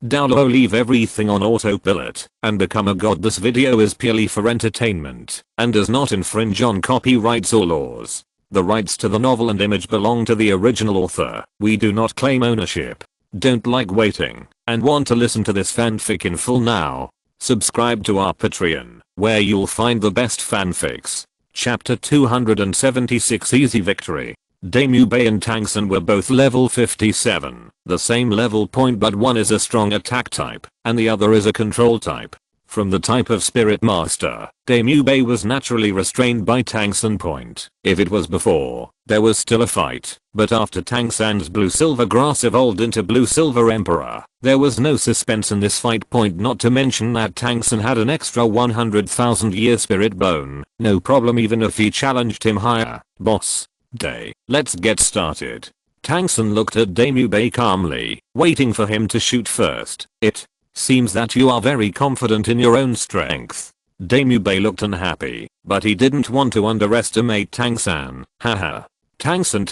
Douluo, leave everything on autopilot and become a god. This video is purely for entertainment and does not infringe on copyrights or laws. The rights to the novel and image belong to the original author. We do not claim ownership. Don't like waiting and want to listen to this fanfic in full now? Subscribe to our Patreon, where you'll find the best fanfics. Chapter 276, Easy Victory. Daemu Bei and Tang San were both level 57, the same level point, but one is a strong attack type and the other is a control type. From the type of spirit master, Daemu Bei was naturally restrained by Tang San point. If it was before, there was still a fight, but after Tang San's blue-silver grass evolved into blue-silver emperor, there was no suspense in this fight point, not to mention that Tang San had an extra 100,000 year spirit bone. No problem even if he challenged him higher. Boss Day. Let's get started. Tang San looked at Daemu Bei calmly, waiting for him to shoot first. It seems that you are very confident in your own strength. Daemu Bei looked unhappy, but he didn't want to underestimate Tang San. Haha. Tang San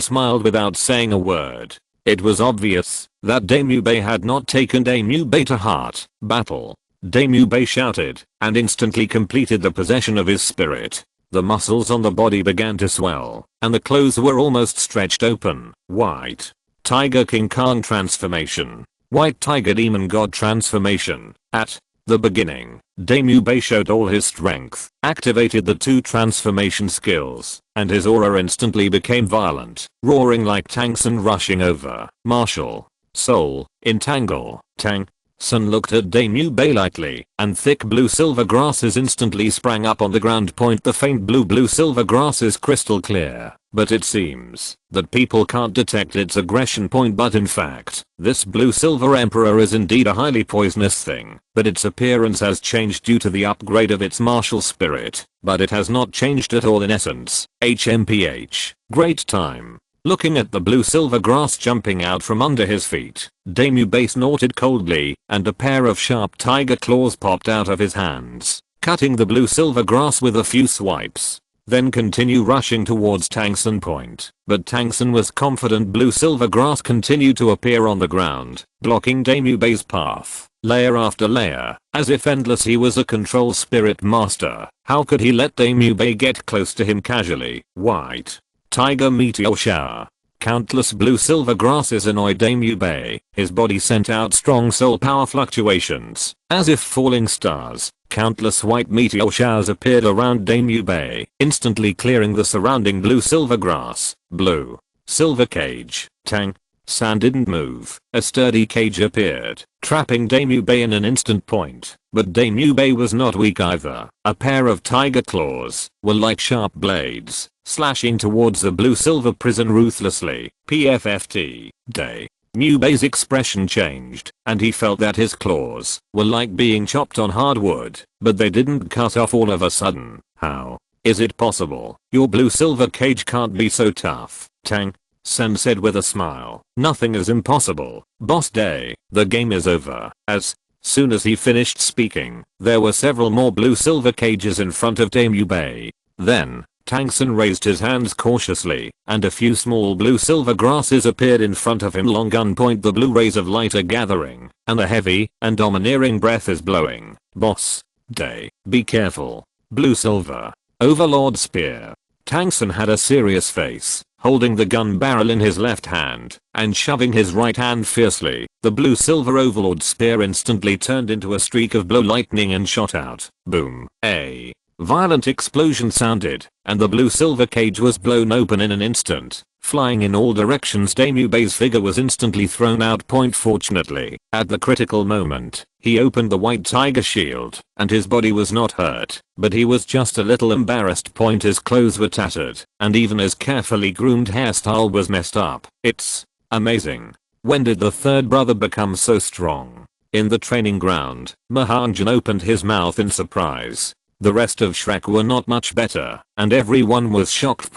smiled without saying a word. It was obvious that Daemu Bei had not taken Daemu Bei to heart. Battle. Daemu Bei shouted and instantly completed the possession of his spirit. The muscles on the body began to swell, and the clothes were almost stretched open. White Tiger King Kong transformation. White Tiger Demon God transformation. At the beginning, Daemu Bei showed all his strength, activated the two transformation skills, and his aura instantly became violent, roaring like Tang San rushing over. Martial Soul Entangle. Tang San looked at Daemu Bei lightly, and thick blue-silver grasses instantly sprang up on the ground point. The faint blue-silver grass is crystal clear, but it seems that people can't detect its aggression point. But in fact, this blue-silver emperor is indeed a highly poisonous thing, but its appearance has changed due to the upgrade of its martial spirit, but it has not changed at all in essence. HMPH. Great time. Looking at the blue-silver grass jumping out from under his feet, Daemu Bei snorted coldly, and a pair of sharp tiger claws popped out of his hands, cutting the blue-silver grass with a few swipes. Then continue rushing towards Tang San point. But Tang San was confident. Blue-silver grass continued to appear on the ground, blocking Daemu Bei's path, layer after layer, as if endless. He was a control spirit master. How could he let Daemu Bei get close to him casually? White Tiger Meteor Shower. Countless blue-silver grasses annoyed Daemu Bei. His body sent out strong soul power fluctuations, as if falling stars. Countless white meteor showers appeared around Daemu Bei, instantly clearing the surrounding blue-silver grass. Blue silver cage. Tang San didn't move. A sturdy cage appeared, trapping Daemu Bei in an instant point. But Daemu Bei was not weak either. A pair of tiger claws were like sharp blades, slashing towards the blue-silver prison ruthlessly. PFFT. Daemu Bei's expression changed, and he felt that his claws were like being chopped on hardwood, but they didn't cut off all of a sudden. How is it possible? Your blue-silver cage can't be so tough. Tang San said with a smile. Nothing is impossible, Boss Day. The game is over. As soon as he finished speaking, there were several more blue-silver cages in front of Daemu Bei. Then Tang San raised his hands cautiously, and a few small blue-silver grasses appeared in front of him. Long gun point. The blue rays of light are gathering, and a heavy and domineering breath is blowing. Boss Day. Be careful. Blue-silver Overlord Spear. Tang San had a serious face, holding the gun barrel in his left hand and shoving his right hand fiercely. The blue-silver Overlord Spear instantly turned into a streak of blue lightning and shot out. Boom. A violent explosion sounded, and the blue-silver cage was blown open in an instant, flying in all directions. Daemu Bei's figure was instantly thrown out. Fortunately, at the critical moment, he opened the white tiger shield, and his body was not hurt, but he was just a little embarrassed. His clothes were tattered, and even his carefully groomed hairstyle was messed up. It's amazing. When did the third brother become so strong? In the training ground, Mahanjan opened his mouth in surprise. The rest of Shrek were not much better, and everyone was shocked.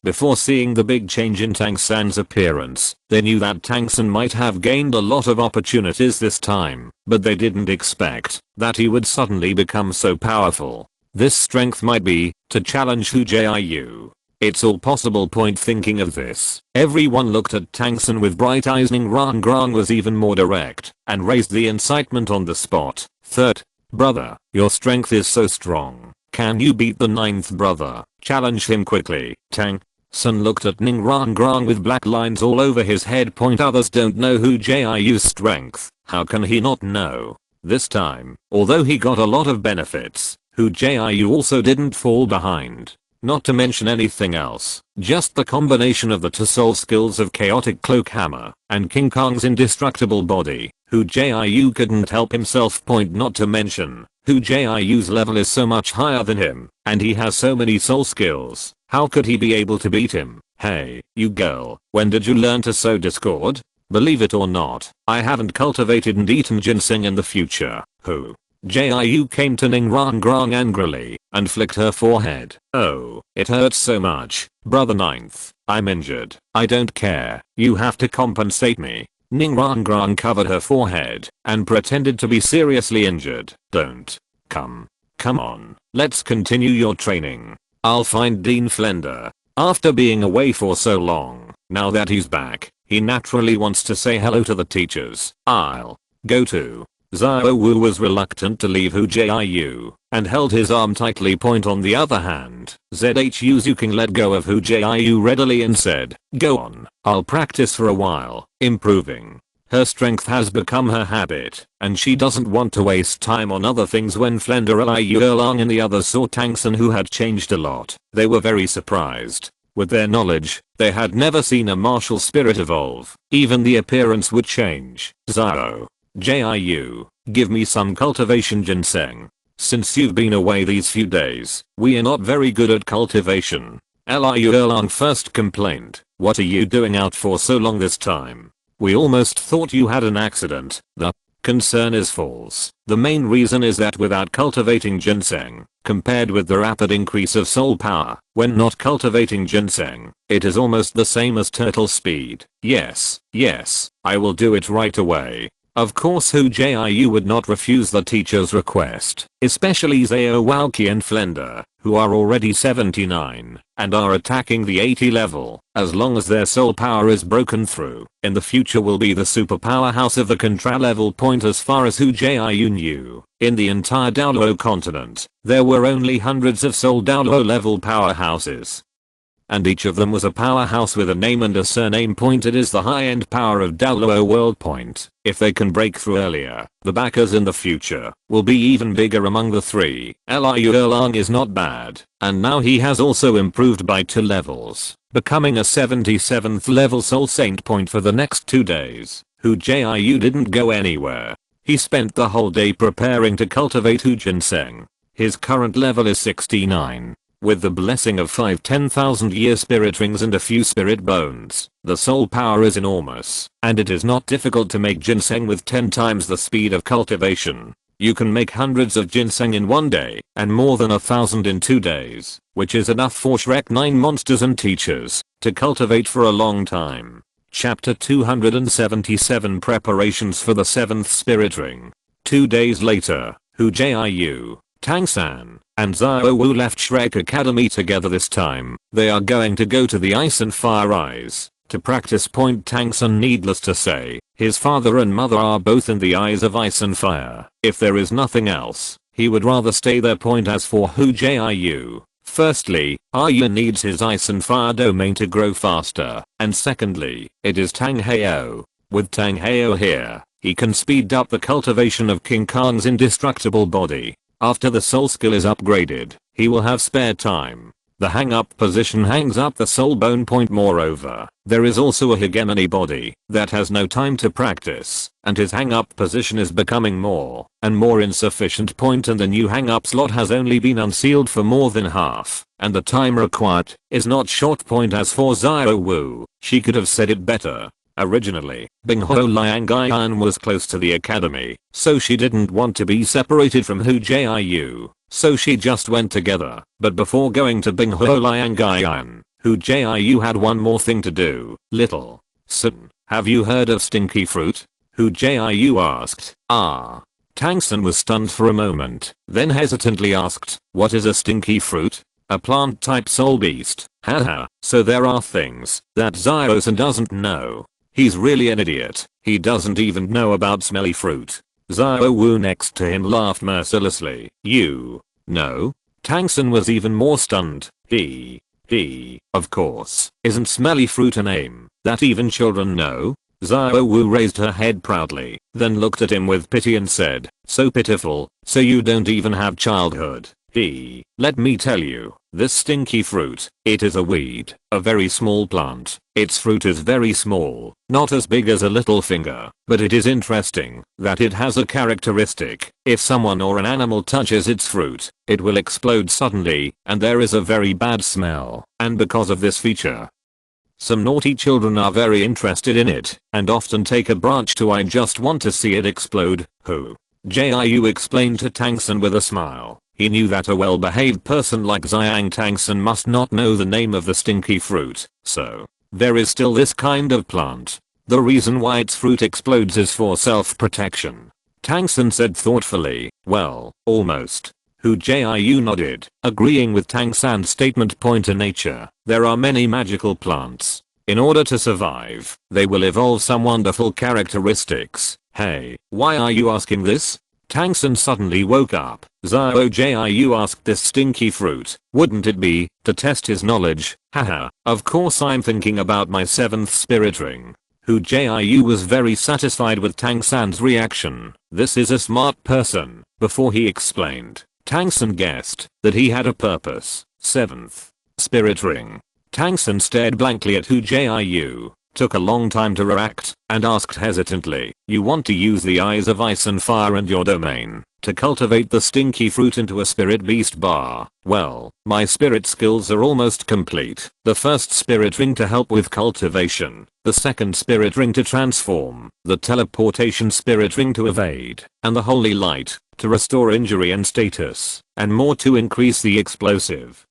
Before seeing the big change in Tang San's appearance, they knew that Tang San might have gained a lot of opportunities this time, but they didn't expect that he would suddenly become so powerful. This strength might be to challenge Hu Jiu. It's all possible. Thinking of this, everyone looked at Tang San with bright eyes. Ning Rang Grang was even more direct and raised the incitement on the spot. Third, brother, your strength is so strong. Can you beat the ninth brother? Challenge him quickly. Tang San looked at Ning Rang Grang with black lines all over his head. Others don't know Hu Jiu's strength. How can he not know? This time, although he got a lot of benefits, Hu Jiu also didn't fall behind. Not to mention anything else, just the combination of the two soul skills of Chaotic Cloak Hammer and King Kong's indestructible body, Hu Jiu couldn't help himself. Not to mention, Hu Jiu's level is so much higher than him, and he has so many soul skills. How could he be able to beat him? Hey, you girl, when did you learn to sow discord? Believe it or not, I haven't cultivated and eaten ginseng in the future. Hu Jiu came to Ning Rang Grang angrily and flicked her forehead. Oh, it hurts so much. Brother ninth, I'm injured. I don't care. You have to compensate me. Ning Rang Grang covered her forehead and pretended to be seriously injured. Don't. Come on. Let's continue your training. I'll find Dean Flender. After being away for so long, now that he's back, he naturally wants to say hello to the teachers. I'll go too. Xiao Wu was reluctant to leave Hu Jiu and held his arm tightly. On the other hand, Zhu Zuking let go of Hu Jiu readily and said, go on, I'll practice for a while. Improving. Her strength has become her habit, and she doesn't want to waste time on other things. When Flender, Liu Erlang and the others saw Tang San, who had changed a lot, they were very surprised. With their knowledge, they had never seen a martial spirit evolve. Even the appearance would change. Xiao Jiu, give me some cultivation ginseng. Since you've been away these few days, we are not very good at cultivation. Liu Erlang first complained. What are you doing out for so long this time? We almost thought you had an accident. The concern is false. The main reason is that without cultivating ginseng, compared with the rapid increase of soul power, when not cultivating ginseng, it is almost the same as turtle speed. Yes, I will do it right away. Of course Hu Jiu would not refuse the teacher's request, especially Xiao Waoqi and Flender, who are already 79 and are attacking the 80 level. As long as their soul power is broken through, in the future will be the super powerhouse of the contra level. As far as Hu Jiu knew, in the entire Douluo continent, there were only hundreds of soul Douluo level powerhouses. And each of them was a powerhouse with a name and a surname. It is the high-end power of Douluo world. If they can break through earlier, the backers in the future will be even bigger among the three. Liu Erlang is not bad, and now he has also improved by 2 levels, becoming a 77th level soul saint. For the next 2 days, Hu Jiu didn't go anywhere. He spent the whole day preparing to cultivate Hu Ginseng. His current level is 69. With the blessing of 5 10,000 year spirit rings and a few spirit bones, the soul power is enormous, and it is not difficult to make ginseng with 10 times the speed of cultivation. You can make hundreds of ginseng in 1 day, and more than 1,000 in 2 days, which is enough for Shrek 9 monsters and teachers to cultivate for a long time. Chapter 277 Preparations for the 7th Spirit Ring. 2 days later, Hu Jiu, Tang San, and Xiao Wu left Shrek Academy together. This time, they are going to go to the Ice and Fire Eyes to practice. Tang San, needless to say, his father and mother are both in the Eyes of Ice and Fire. If there is nothing else, he would rather stay there. As for Hu Jiu, firstly, Arya needs his Ice and Fire domain to grow faster, and secondly, it is Tang Heo. With Tang Heo here, he can speed up the cultivation of King Kong's indestructible body. After the soul skill is upgraded, he will have spare time. The hang-up position hangs up the soul bone. Moreover, there is also a hegemony body that has no time to practice, and his hang-up position is becoming more and more insufficient. And the new hang-up slot has only been unsealed for more than half, and the time required is not short. As for Xiao Wu, she could have said it better. Originally, Binghuo Liangayan was close to the academy, so she didn't want to be separated from Hu Jiu, so she just went together. But before going to Binghuo Liangayan, Hu Jiu had one more thing to do. Little San, have you heard of stinky fruit? Hu Jiu asked. Tang San was stunned for a moment, then hesitantly asked, what is a stinky fruit? A plant type soul beast. Haha. So there are things that Xiao doesn't know. He's really an idiot. He doesn't even know about smelly fruit. Xiao Wu next to him laughed mercilessly. You know? Tang San was even more stunned. Of course. Isn't smelly fruit a name that even children know? Xiao Wu raised her head proudly, then looked at him with pity and said, so pitiful, so you don't even have childhood. Let me tell you, this stinky fruit, it is a weed, a very small plant. Its fruit is very small, not as big as a little finger, but it is interesting that it has a characteristic. If someone or an animal touches its fruit, it will explode suddenly, and there is a very bad smell, and because of this feature, some naughty children are very interested in it, and often take a branch to I just want to see it explode. Hu Jiu explained to Tang San with a smile. He knew that a well-behaved person like Tang San must not know the name of the stinky fruit, so there is still this kind of plant. The reason why its fruit explodes is for self-protection. Tang San said thoughtfully, well, almost. Hu Jiu nodded, agreeing with Tang San's statement. Point in nature, there are many magical plants. In order to survive, they will evolve some wonderful characteristics. Hey, why are you asking this? Tang San suddenly woke up. Xiao Jiu asked this stinky fruit, wouldn't it be, to test his knowledge? Haha, of course I'm thinking about my 7th spirit ring. Hu Jiu was very satisfied with Tang San's reaction. This is a smart person. Before he explained, Tang San guessed that he had a purpose. 7th spirit ring. Tang San stared blankly at Hu Jiu, took a long time to react, and asked hesitantly, you want to use the eyes of ice and fire and your domain to cultivate the stinky fruit into a spirit beast bar? Well, my spirit skills are almost complete. The 1st spirit ring to help with cultivation, the 2nd spirit ring to transform, the teleportation spirit ring to evade, and the holy light to restore injury and status, and more to increase the explosive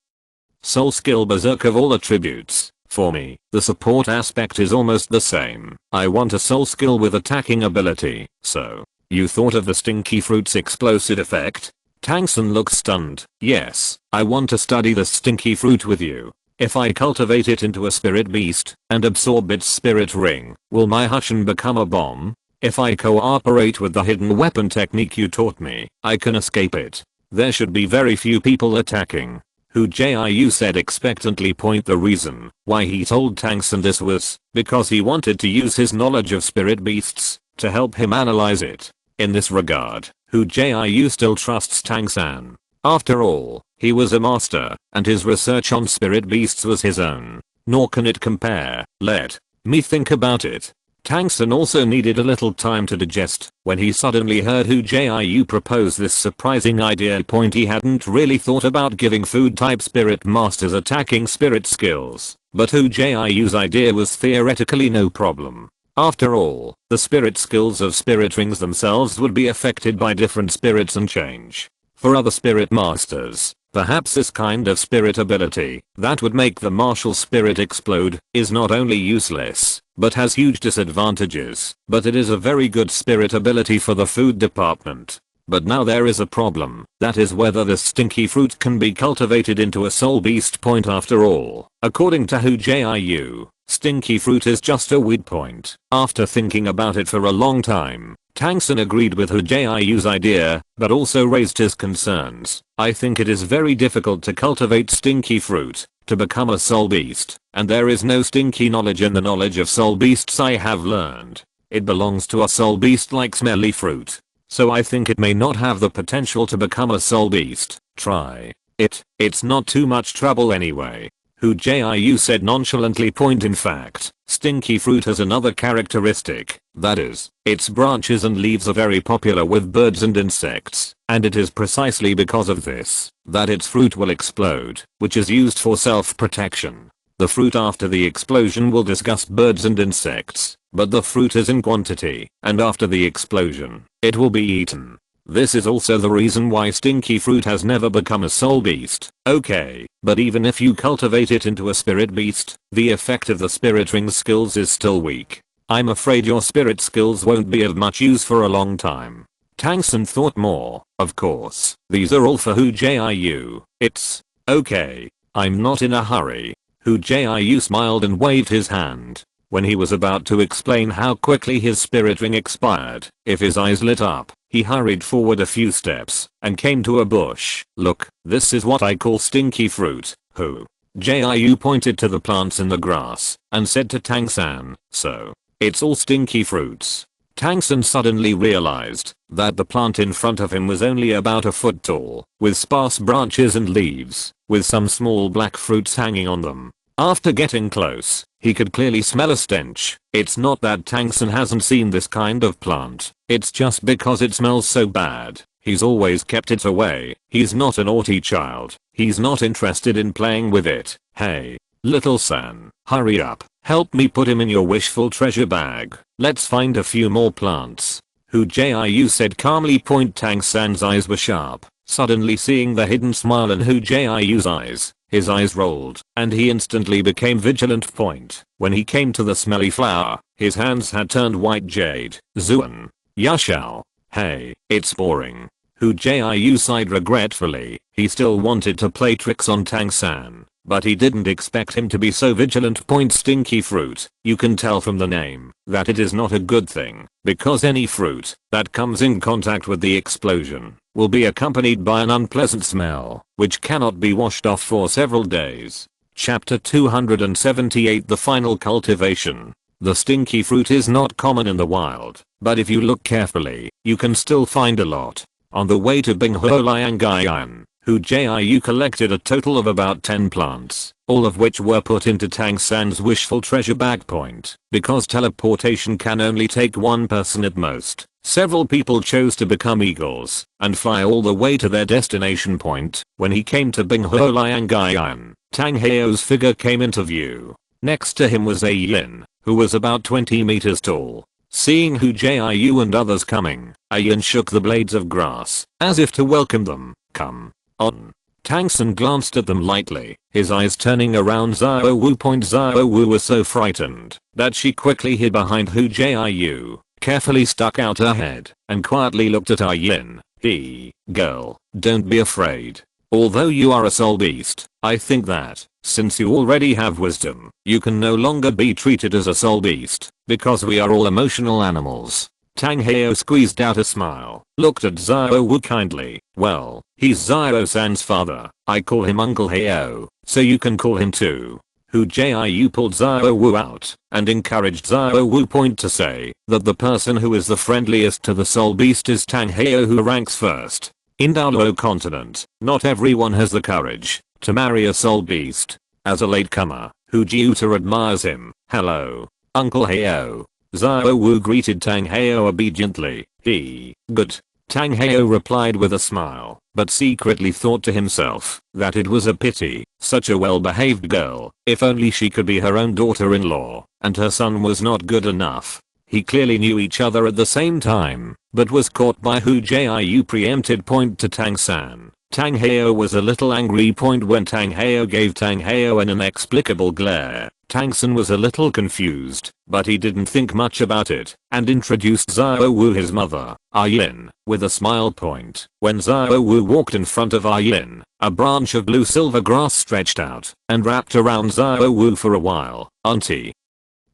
soul skill berserk of all attributes. For me, the support aspect is almost the same. I want a soul skill with attacking ability. So, you thought of the stinky fruit's explosive effect? Tang San looked stunned. Yes, I want to study the stinky fruit with you. If I cultivate it into a spirit beast and absorb its spirit ring, will my Hushin become a bomb? If I cooperate with the hidden weapon technique you taught me, I can escape it. There should be very few people attacking. Hu Jiu said expectantly. The reason why he told Tang San this was because he wanted to use his knowledge of spirit beasts to help him analyze it. In this regard, Hu Jiu still trusts Tang San. After all, he was a master, and his research on spirit beasts was his own. Nor can it compare. Let me think about it. Tang San also needed a little time to digest when he suddenly heard Hu Jiu propose this surprising idea. He hadn't really thought about giving food type spirit masters attacking spirit skills, but Hu Jiu's idea was theoretically no problem. After all, the spirit skills of spirit rings themselves would be affected by different spirits and change. For other spirit masters, perhaps this kind of spirit ability that would make the martial spirit explode is not only useless, but has huge disadvantages. But it is a very good spirit ability for the food department. But now there is a problem. That is whether this stinky fruit can be cultivated into a soul beast. After all, according to Hu Jiu, stinky fruit is just a weed. After thinking about it for a long time, Tang San agreed with Hu Jiu's idea, but also raised his concerns. I think it is very difficult to cultivate stinky fruit to become a soul beast, and there is no stinky knowledge in the knowledge of soul beasts I have learned. It belongs to a soul beast like smelly fruit. So I think it may not have the potential to become a soul beast. Try it. It's not too much trouble anyway. Hu Jiu said nonchalantly. In fact, stinky fruit has another characteristic, that is, its branches and leaves are very popular with birds and insects, and it is precisely because of this that its fruit will explode, which is used for self-protection. The fruit after the explosion will disgust birds and insects, but the fruit is in quantity, and after the explosion, it will be eaten. This is also the reason why stinky fruit has never become a soul beast. Okay, but even if you cultivate it into a spirit beast, the effect of the spirit ring skills is still weak. I'm afraid your spirit skills won't be of much use for a long time. Tang San thought more. Of course, these are all for Hu Jiu. It's Okay, I'm not in a hurry. Hu Jiu smiled and waved his hand. When he was about to explain how quickly his spirit ring expired, if his eyes lit up, he hurried forward a few steps and came to a bush. Look, this is what I call stinky fruit. Hu Jiu pointed to the plants in the grass and said to Tang San, so, it's all stinky fruits. Tang San suddenly realized that the plant in front of him was only about a foot tall, with sparse branches and leaves, with some small black fruits hanging on them. After getting close, he could clearly smell a stench. It's not that Tang San hasn't seen this kind of plant, it's just because it smells so bad. He's always kept it away. He's not a naughty child. He's not interested in playing with it. Hey, little San, hurry up. Help me put him in your wishful treasure bag. Let's find a few more plants. Hu Jiu said calmly. Tang San's eyes were sharp, suddenly seeing the hidden smile in Hu Jiu's eyes. His eyes rolled, and he instantly became vigilant. When he came to the smelly flower, his hands had turned white jade. Zuan. Yashao. Hey, it's boring. Hu Jiu sighed regretfully. He still wanted to play tricks on Tang San, but he didn't expect him to be so vigilant. Stinky fruit. You can tell from the name that it is not a good thing, because any fruit that comes in contact with the explosion will be accompanied by an unpleasant smell, which cannot be washed off for several days. Chapter 278. The final cultivation. The stinky fruit is not common in the wild, but if you look carefully, you can still find a lot. On the way to Bingholiangayan, Hu Jiu collected a total of about 10 plants, all of which were put into Tang San's wishful treasure bag. Because teleportation can only take one person at most, several people chose to become eagles and fly all the way to their destination point. When he came to Bingholiangayan, Tang Heo's figure came into view. Next to him was Yin, who was about 20 meters tall. Seeing Hu Jiu and others coming, Yin shook the blades of grass, as if to welcome them. Come on. Tang San glanced at them lightly, his eyes turning around Xiao Wu. Xiao Wu was so frightened that she quickly hid behind Hu Jiu, carefully stuck out her head, and quietly looked at Yin. Girl, don't be afraid. Although you are a soul beast, I think that, since you already have wisdom, you can no longer be treated as a soul beast, because we are all emotional animals. Tang Heo squeezed out a smile, looked at Xiao Wu kindly. Well, he's Xiao-san's father. I call him Uncle Heo, so you can call him too. Hu Jiu pulled Xiao Wu out and encouraged Xiao Wu. To say that the person who is the friendliest to the soul beast is Tang Heo, who ranks first. In Douluo continent, not everyone has the courage to marry a soul beast. As a latecomer, Hu Jiu admires him. Hello, Uncle Heo. Xiao Wu greeted Tang Heo obediently. Good. Tang Heo replied with a smile, but secretly thought to himself that it was a pity, such a well-behaved girl, if only she could be her own daughter-in-law, and her son was not good enough. He clearly knew each other at the same time, but was caught by Hu Jiu preempted. To Tang San. Tang Heo was a little angry. When Tang Heo gave Tang Heo an inexplicable glare, Tang San was a little confused, but he didn't think much about it, and introduced Xiao Wu, his mother, Yin, with a smile. When Xiao Wu walked in front of Yin, a branch of blue silver grass stretched out and wrapped around Xiao Wu for a while. Auntie,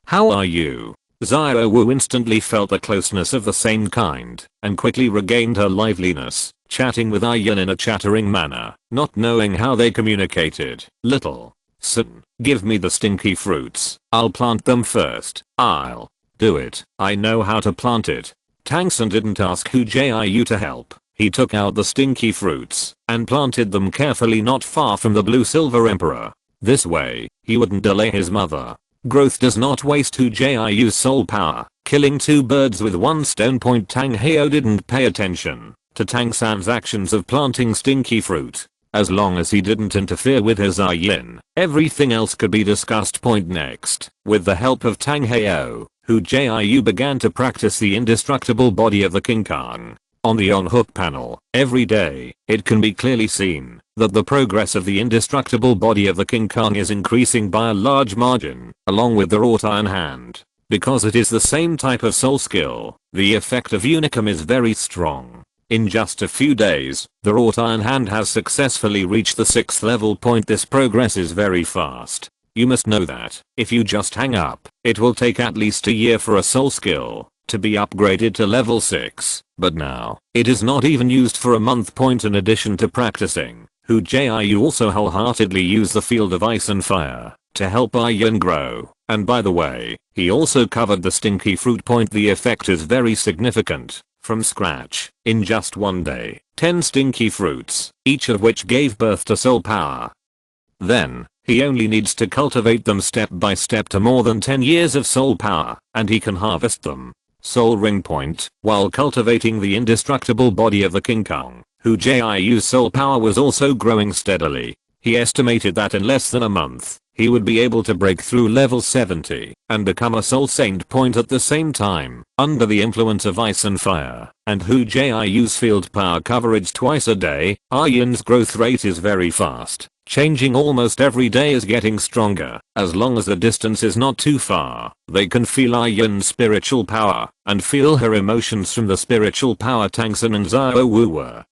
how are you? Xiao Wu instantly felt the closeness of the same kind, and quickly regained her liveliness, chatting with Yin in a chattering manner, not knowing how they communicated. Little San, give me the stinky fruits. I'll plant them first. I'll do it. I know how to plant it. Tang San didn't ask Hu Jiu to help. He took out the stinky fruits and planted them carefully not far from the blue silver emperor. This way, he wouldn't delay his mother. Growth does not waste Hu Jiu's soul power, killing two birds with one stone. Tang Heo didn't pay attention to Tang San's actions of planting stinky fruit. As long as he didn't interfere with his Yin, everything else could be discussed. Next, with the help of Tang Heo, Hu Jiu began to practice the indestructible body of the King Kong. On the on-hook panel, every day, it can be clearly seen that the progress of the indestructible body of the King Kong is increasing by a large margin, along with the wrought iron hand. Because it is the same type of soul skill, the effect of Unicum is very strong. In just a few days, the wrought iron hand has successfully reached the 6th level point. This progress is very fast. You must know that if you just hang up, it will take at least a year for a soul skill to be upgraded to level 6, but now, it is not even used for a month. In addition to practicing, Hu Jiu also wholeheartedly used the field of ice and fire to help Iron grow, and by the way, he also covered the stinky fruit. The effect is very significant. From scratch, in just one day, 10 stinky fruits, each of which gave birth to soul power. Then, he only needs to cultivate them step by step to more than 10 years of soul power, and he can harvest them. Soul ring point, while cultivating the indestructible body of the King Kong, Hu Jiu's soul power was also growing steadily. He estimated that in less than a month, he would be able to break through level 70 and become a soul saint. At the same time, under the influence of ice and fire, and Hu Jiu's field power coverage twice a day, Iron's growth rate is very fast. Changing almost every day is getting stronger. As long as the distance is not too far, they can feel Iron's spiritual power and feel her emotions from the spiritual power. Tang San and Xiao Wu were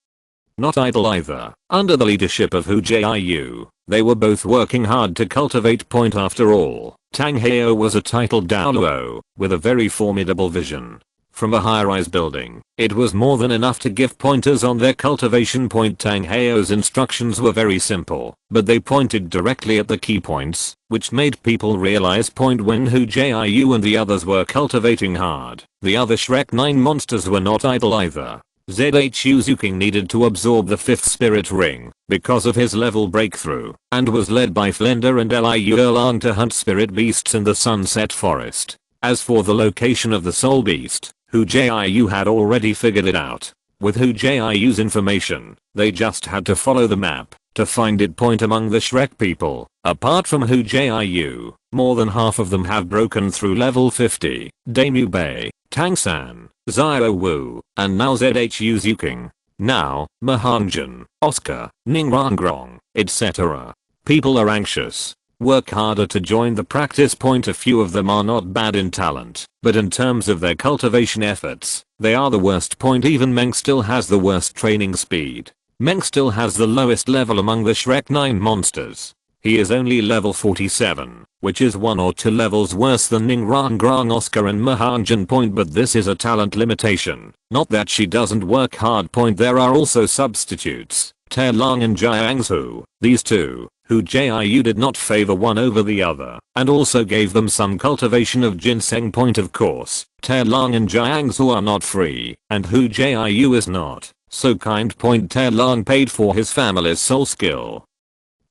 not idle either. Under the leadership of Hu Jiu, they were both working hard to cultivate. After all, Tang Heo was a titled Douluo with a very formidable vision. From a high-rise building, it was more than enough to give pointers on their cultivation. Tang Heo's instructions were very simple, but they pointed directly at the key points, which made people realize. When Hu Jiu and the others were cultivating hard, the other Shrek 9 monsters were not idle either. Zhu King needed to absorb the 5th spirit ring because of his level breakthrough, and was led by Flender and Liu Erlang to hunt spirit beasts in the Sunset Forest. As for the location of the soul beast, Hu Jiu had already figured it out. With Hu Jiu's information, they just had to follow the map to find it. Among the Shrek people, apart from Hu Jiu, more than half of them have broken through level 50. Damu Bei, Tang San, Xiao Wu, and now Zhu King. Now, Mahangjin, Oscar, Ningrangrong, etc. People are anxious. Work harder to join the practice. A few of them are not bad in talent, but in terms of their cultivation efforts, they are the worst. Even Meng still has the worst training speed. Meng still has the lowest level among the Shrek 9 monsters. He is only level 47, which is 1 or 2 levels worse than Ningrangrong, Oscar and Mahangjin. But this is a talent limitation, not that she doesn't work hard. There are also substitutes, Taelong and Jiangsu. These two, Hu Jiu did not favor one over the other, and also gave them some cultivation of ginseng. Of course, Taelong and Jiangsu are not free, and Hu Jiu is not, so kind. Taelong paid for his family's soul skill,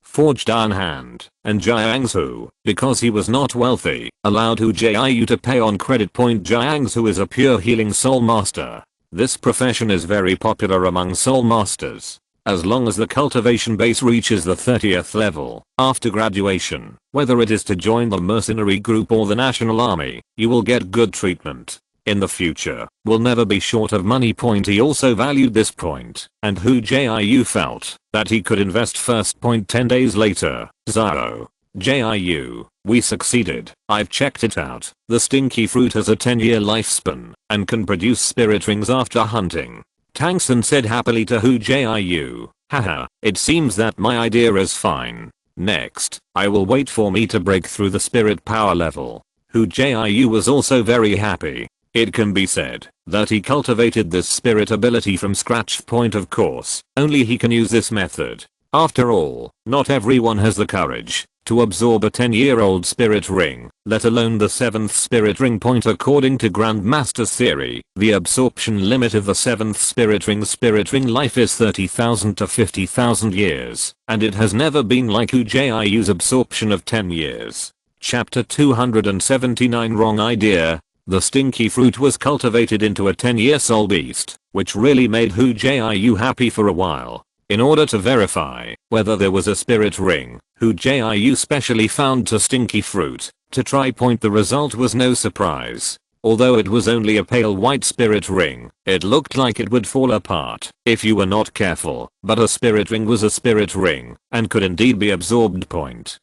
forged iron hand, and Jiangsu, because he was not wealthy, allowed Hu Jiu to pay on credit. Jiangsu is a pure healing soul master. This profession is very popular among soul masters. As long as the cultivation base reaches the 30th level, after graduation, whether it is to join the mercenary group or the national army, you will get good treatment. In the future, will never be short of money. He also valued this point, and Hu Jiu felt that he could invest first. 10 days later, Xiao Jiu, we succeeded. I've checked it out. The stinky fruit has a 10-year lifespan and can produce spirit rings after hunting. Tang San said happily to Hu Jiu, haha, it seems that my idea is fine. Next, I will wait for me to break through the spirit power level. Hu Jiu was also very happy. It can be said that he cultivated this spirit ability from scratch. Of course, only he can use this method. After all, not everyone has the courage to absorb a 10-year-old spirit ring, let alone the 7th spirit ring. According to Grandmaster's theory, the absorption limit of the 7th spirit ring life is 30,000 to 50,000 years, and it has never been like Hu Jiu's absorption of 10 years. Chapter 279 Wrong idea. The stinky fruit was cultivated into a 10-year soul beast, which really made Hu Jiu happy for a while. In order to verify whether there was a spirit ring, Hu Jiu specially found the stinky fruit to try. The result was no surprise. Although it was only a pale white spirit ring, it looked like it would fall apart if you were not careful, but a spirit ring was a spirit ring and could indeed be absorbed.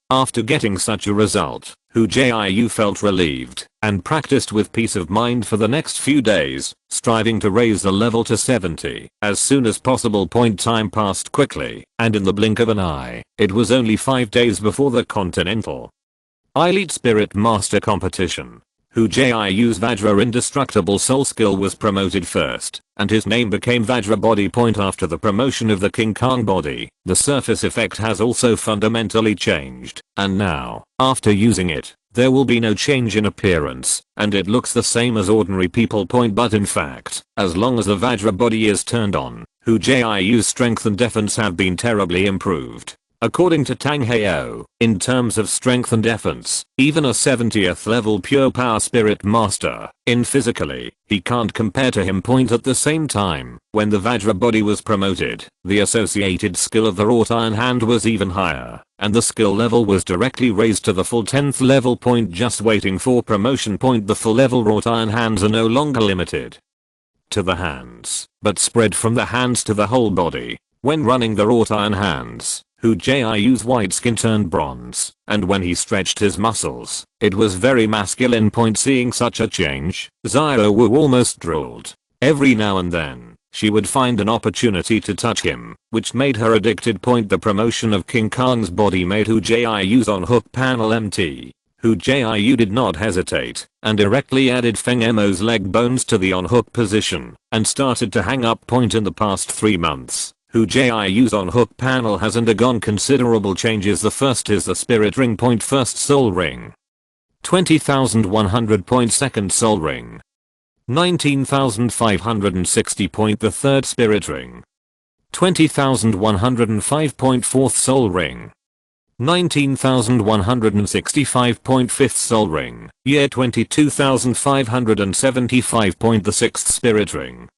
After getting such a result, Hu Jiu felt relieved and practiced with peace of mind for the next few days, striving to raise the level to 70 as soon as possible. Time passed quickly, and in the blink of an eye, it was only 5 days before the Continental Elite Spirit Master competition. Hu Jiu's Vajra Indestructible Soul skill was promoted first, and his name became Vajra Body. After the promotion of the King Kong body, the surface effect has also fundamentally changed, and now, after using it, there will be no change in appearance, and it looks the same as ordinary people. But in fact, as long as the Vajra body is turned on, Hu Jiu's strength and defense have been terribly improved. According to Tang San, in terms of strength and defense, even a 70th level pure power spirit master, in physically, he can't compare to him. At the same time, when the Vajra body was promoted, the associated skill of the wrought iron hand was even higher, and the skill level was directly raised to the full 10th level. Just waiting for promotion. The full level wrought iron hands are no longer limited to the hands, but spread from the hands to the whole body. When running the wrought iron hands, Hu Jiu's white skin turned bronze, and when he stretched his muscles, it was very masculine. Seeing such a change, Xiao Wu almost drooled. Every now and then, she would find an opportunity to touch him, which made her addicted. The promotion of King Kong's body made Hu Jiu's on-hook panel empty. Hu Jiu did not hesitate, and directly added Feng Mo's leg bones to the on-hook position, and started to hang up. In the past 3 months, Hu Jiu's on-hook panel has undergone considerable changes. The first is the spirit ring. First soul ring. 20,100. Second soul ring. 19,560. The third spirit ring. 20,105. Fourth soul ring. 19,165. Fifth soul ring. Year 22,575. The sixth spirit ring.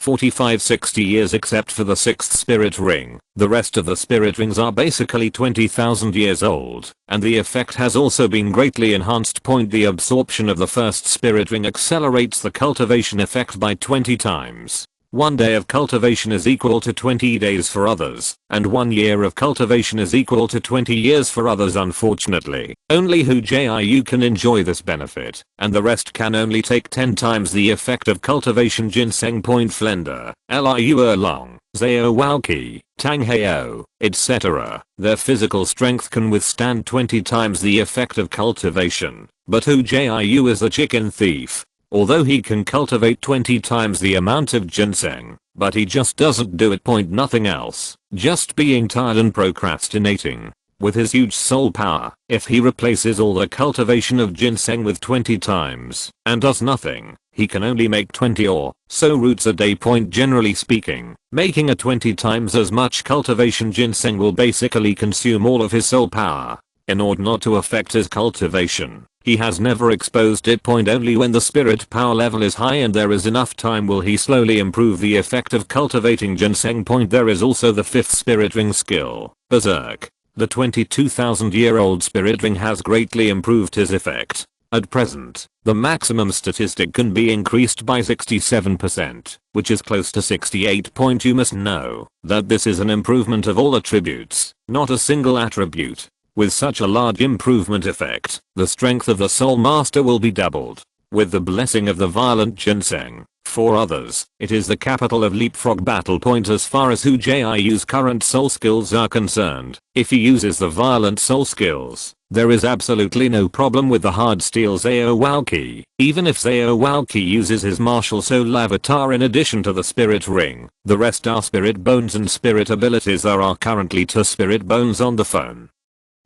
45-60 years except for the sixth spirit ring. The rest of the spirit rings are basically 20,000 years old, and the effect has also been greatly enhanced. The absorption of the first spirit ring accelerates the cultivation effect by 20 times. 1 day of cultivation is equal to 20 days for others, and 1 year of cultivation is equal to 20 years for others. Unfortunately, only Hu Jiu can enjoy this benefit, and the rest can only take 10 times the effect of cultivation. Ginseng. Flender, Liu Erlong, Zhao Waoqi, Tang San, etc. Their physical strength can withstand 20 times the effect of cultivation, but Hu Jiu is a chicken thief. Although he can cultivate 20 times the amount of ginseng, but he just doesn't do it. Nothing else, just being tired and procrastinating. With his huge soul power, if he replaces all the cultivation of ginseng with 20 times, and does nothing, he can only make 20 or so roots a day. Generally speaking, making a 20 times as much cultivation ginseng will basically consume all of his soul power. In order not to affect his cultivation, he has never exposed it. Only when the spirit power level is high and there is enough time will he slowly improve the effect of cultivating ginseng. There is also the fifth spirit ring skill, Berserk. The 22,000-year-old spirit ring has greatly improved his effect. At present, the maximum statistic can be increased by 67%, which is close to 68. You must know that this is an improvement of all attributes, not a single attribute. With such a large improvement effect, the strength of the Soul Master will be doubled. With the blessing of the violent ginseng, for others, it is the capital of leapfrog battle. As far as Hu Jiu's current soul skills are concerned, if he uses the violent soul skills, there is absolutely no problem with the hard steel Zhao Waoqi. Even if Zhao Waoqi uses his martial soul avatar in addition to the spirit ring, the rest are spirit bones and spirit abilities. There are currently 2 spirit bones on the phone.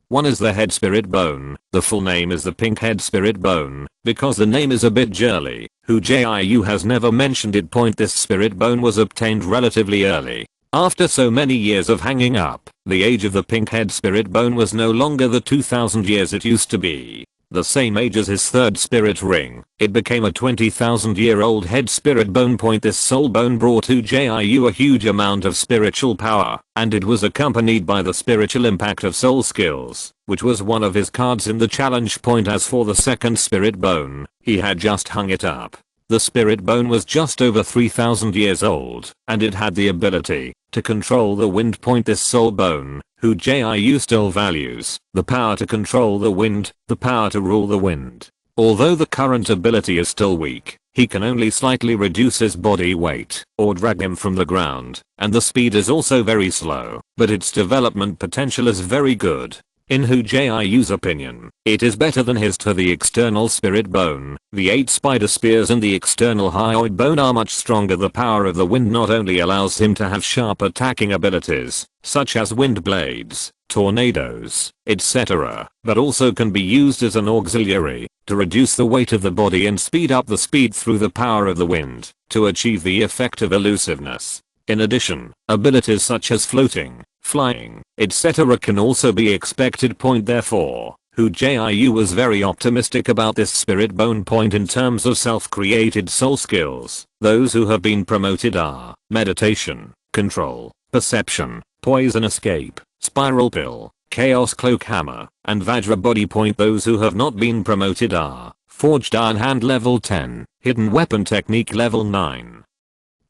One is the head spirit bone. The full name is the pink head spirit bone, because the name is a bit girly. Hu Jiu has never mentioned it. This spirit bone was obtained relatively early. After so many years of hanging up, the age of the pink head spirit bone was no longer the 2000 years it used to be. The same age as his third spirit ring, it became a 20,000-year-old head spirit bone. This soul bone brought Hu Jiu a huge amount of spiritual power, and it was accompanied by the spiritual impact of soul skills, which was one of his cards in the challenge. As for the second spirit bone, he had just hung it up. The spirit bone was just over 3,000 years old, and it had the ability to control the wind. This soul bone, Hu Jiu still values the power to control the wind, the power to rule the wind. Although the current ability is still weak, he can only slightly reduce his body weight or drag him from the ground, and the speed is also very slow, but its development potential is very good. In Hu Jiu's opinion, it is better than his to the external spirit bone. The 8 spider spears and the external hyoid bone are much stronger. The power of the wind not only allows him to have sharp attacking abilities, such as wind blades, tornadoes, etc., but also can be used as an auxiliary to reduce the weight of the body and speed up the speed through the power of the wind to achieve the effect of elusiveness. In addition, abilities such as floating, flying, etc. can also be expected. Therefore, Hu Jiu was very optimistic about this spirit bone point in terms of self-created soul skills. Those who have been promoted are meditation, control, perception, poison escape, spiral pill, chaos cloak hammer, and Vajra body point. Those who have not been promoted are forged iron hand level 10, hidden weapon technique level 9.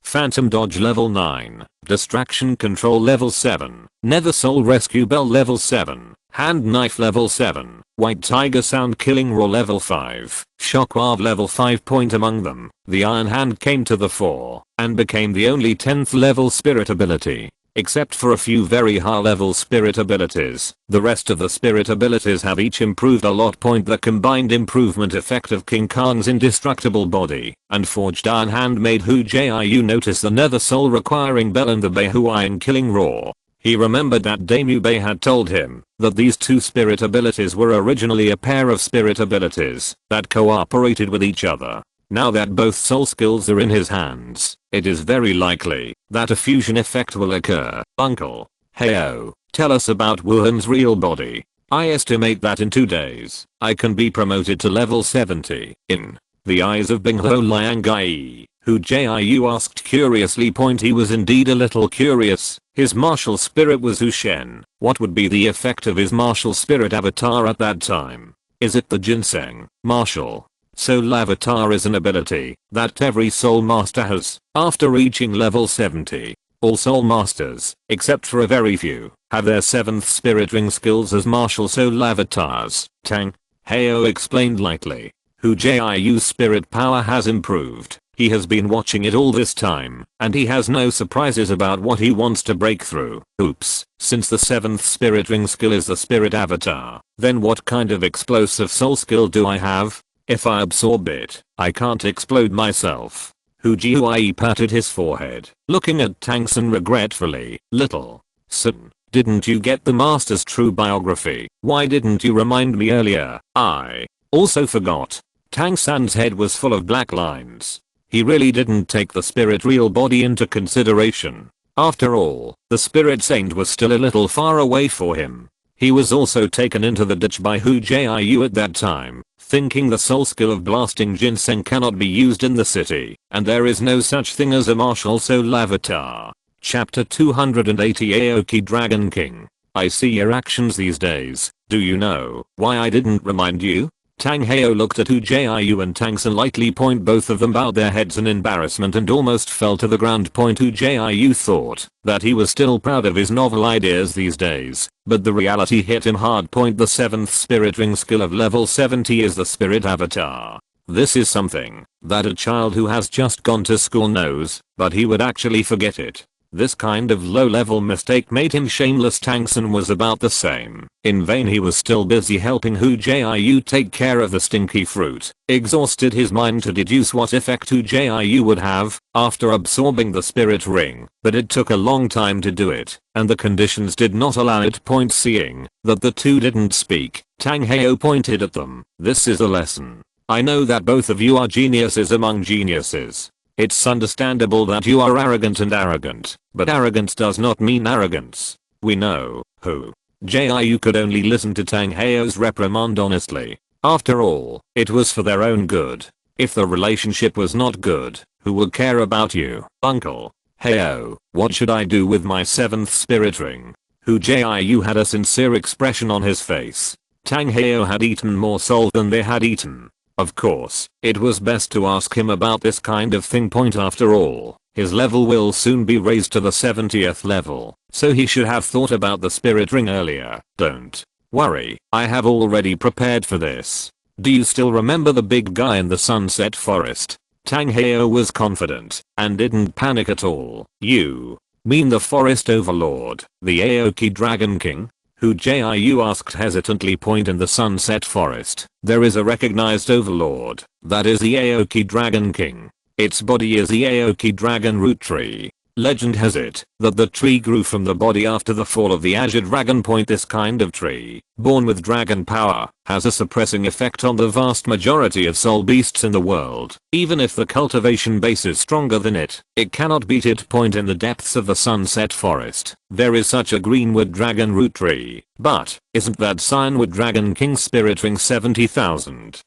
Phantom dodge level 9, distraction control level 7, nether soul rescue bell level 7, hand knife level 7, white tiger sound killing roar level 5, shockwave level 5. Among them, the iron hand came to the fore and became the only 10th level spirit ability. Except for a few very high level spirit abilities, the rest of the spirit abilities have each improved a lot. The combined improvement effect of King Khan's indestructible body and forged iron hand made Hu Jiu notice the nether soul requiring bell and the Beihuayan killing roar. He remembered that Damu Bei had told him that these two spirit abilities were originally a pair of spirit abilities that cooperated with each other. Now that both soul skills are in his hands, it is very likely that a fusion effect will occur. Uncle, heyo, tell us about Wuhan's real body. I estimate that in 2 days, I can be promoted to level 70. In the eyes of Bingho Liangai, Hu Jiu asked curiously. He was indeed a little curious. His martial spirit was Hu Shen. What would be the effect of his martial spirit avatar at that time? Is it the ginseng, martial? Soul Avatar is an ability that every soul master has. After reaching level 70, all soul masters, except for a very few, have their 7th spirit ring skills as martial soul avatars. Tang Heo explained lightly. Hu Jiu's spirit power has improved. He has been watching it all this time, and he has no surprises about what he wants to break through. Oops, since the 7th spirit ring skill is the spirit avatar, then what kind of explosive soul skill do I have? If I absorb it, I can't explode myself. Hu Jiu patted his forehead, looking at Tang San regretfully. Little San, didn't you get the master's true biography? Why didn't you remind me earlier? I also forgot. Tang San's head was full of black lines. He really didn't take the spirit real body into consideration. After all, the spirit saint was still a little far away for him. He was also taken into the ditch by Hu Jiu at that time, thinking the soul skill of blasting ginseng cannot be used in the city, and there is no such thing as a martial soul avatar. Chapter 280 Aoki Dragon King. I see your actions these days. Do you know why I didn't remind you? Tang Heo looked at Hu Jiu and Tang San lightly. Both of them bowed their heads in embarrassment and almost fell to the ground. Hu Jiu thought that he was still proud of his novel ideas these days, but the reality hit him hard. The 7th spirit ring skill of level 70 is the spirit avatar. This is something that a child who has just gone to school knows, but he would actually forget it. This kind of low-level mistake made him shameless. Tang San was about the same. In vain he was still busy helping Hu Jiu take care of the stinky fruit, exhausted his mind to deduce what effect Hu Jiu would have after absorbing the spirit ring, but it took a long time to do it, and the conditions did not allow it. Seeing that the two didn't speak, Tang Heo pointed at them. This is a lesson. I know that both of you are geniuses among geniuses. It's understandable that you are arrogant, but arrogance does not mean arrogance. We know. Hu Jiu could only listen to Tang Heo's reprimand honestly. After all, it was for their own good. If the relationship was not good, who would care about you? Uncle Heo, what should I do with my 7th spirit ring? Hu Jiu had a sincere expression on his face. Tang Heo had eaten more soul than they had eaten. Of course, it was best to ask him about this kind of thing. After all, His level will soon be raised to the 70th level, so he should have thought about the spirit ring earlier. Don't worry, I have already prepared for this. Do you still remember the big guy in the Sunset Forest? Tang Heo was confident and didn't panic at all. You mean the Forest Overlord, the Aoki Dragon King? Hu Jiu asked hesitantly. Point in the Sunset Forest. There is a recognized overlord, that is the Aoki Dragon King. Its body is the Aoki Dragon Root Tree. Legend has it that the tree grew from the body after the fall of the Azure Dragon. Point this kind of tree, born with dragon power, has a suppressing effect on the vast majority of soul beasts in the world. Even if the cultivation base is stronger than it cannot beat it. Point in the depths of the Sunset Forest. There is such a greenwood dragon root tree, but isn't that Cyanwood Dragon King's spirit ring 70,000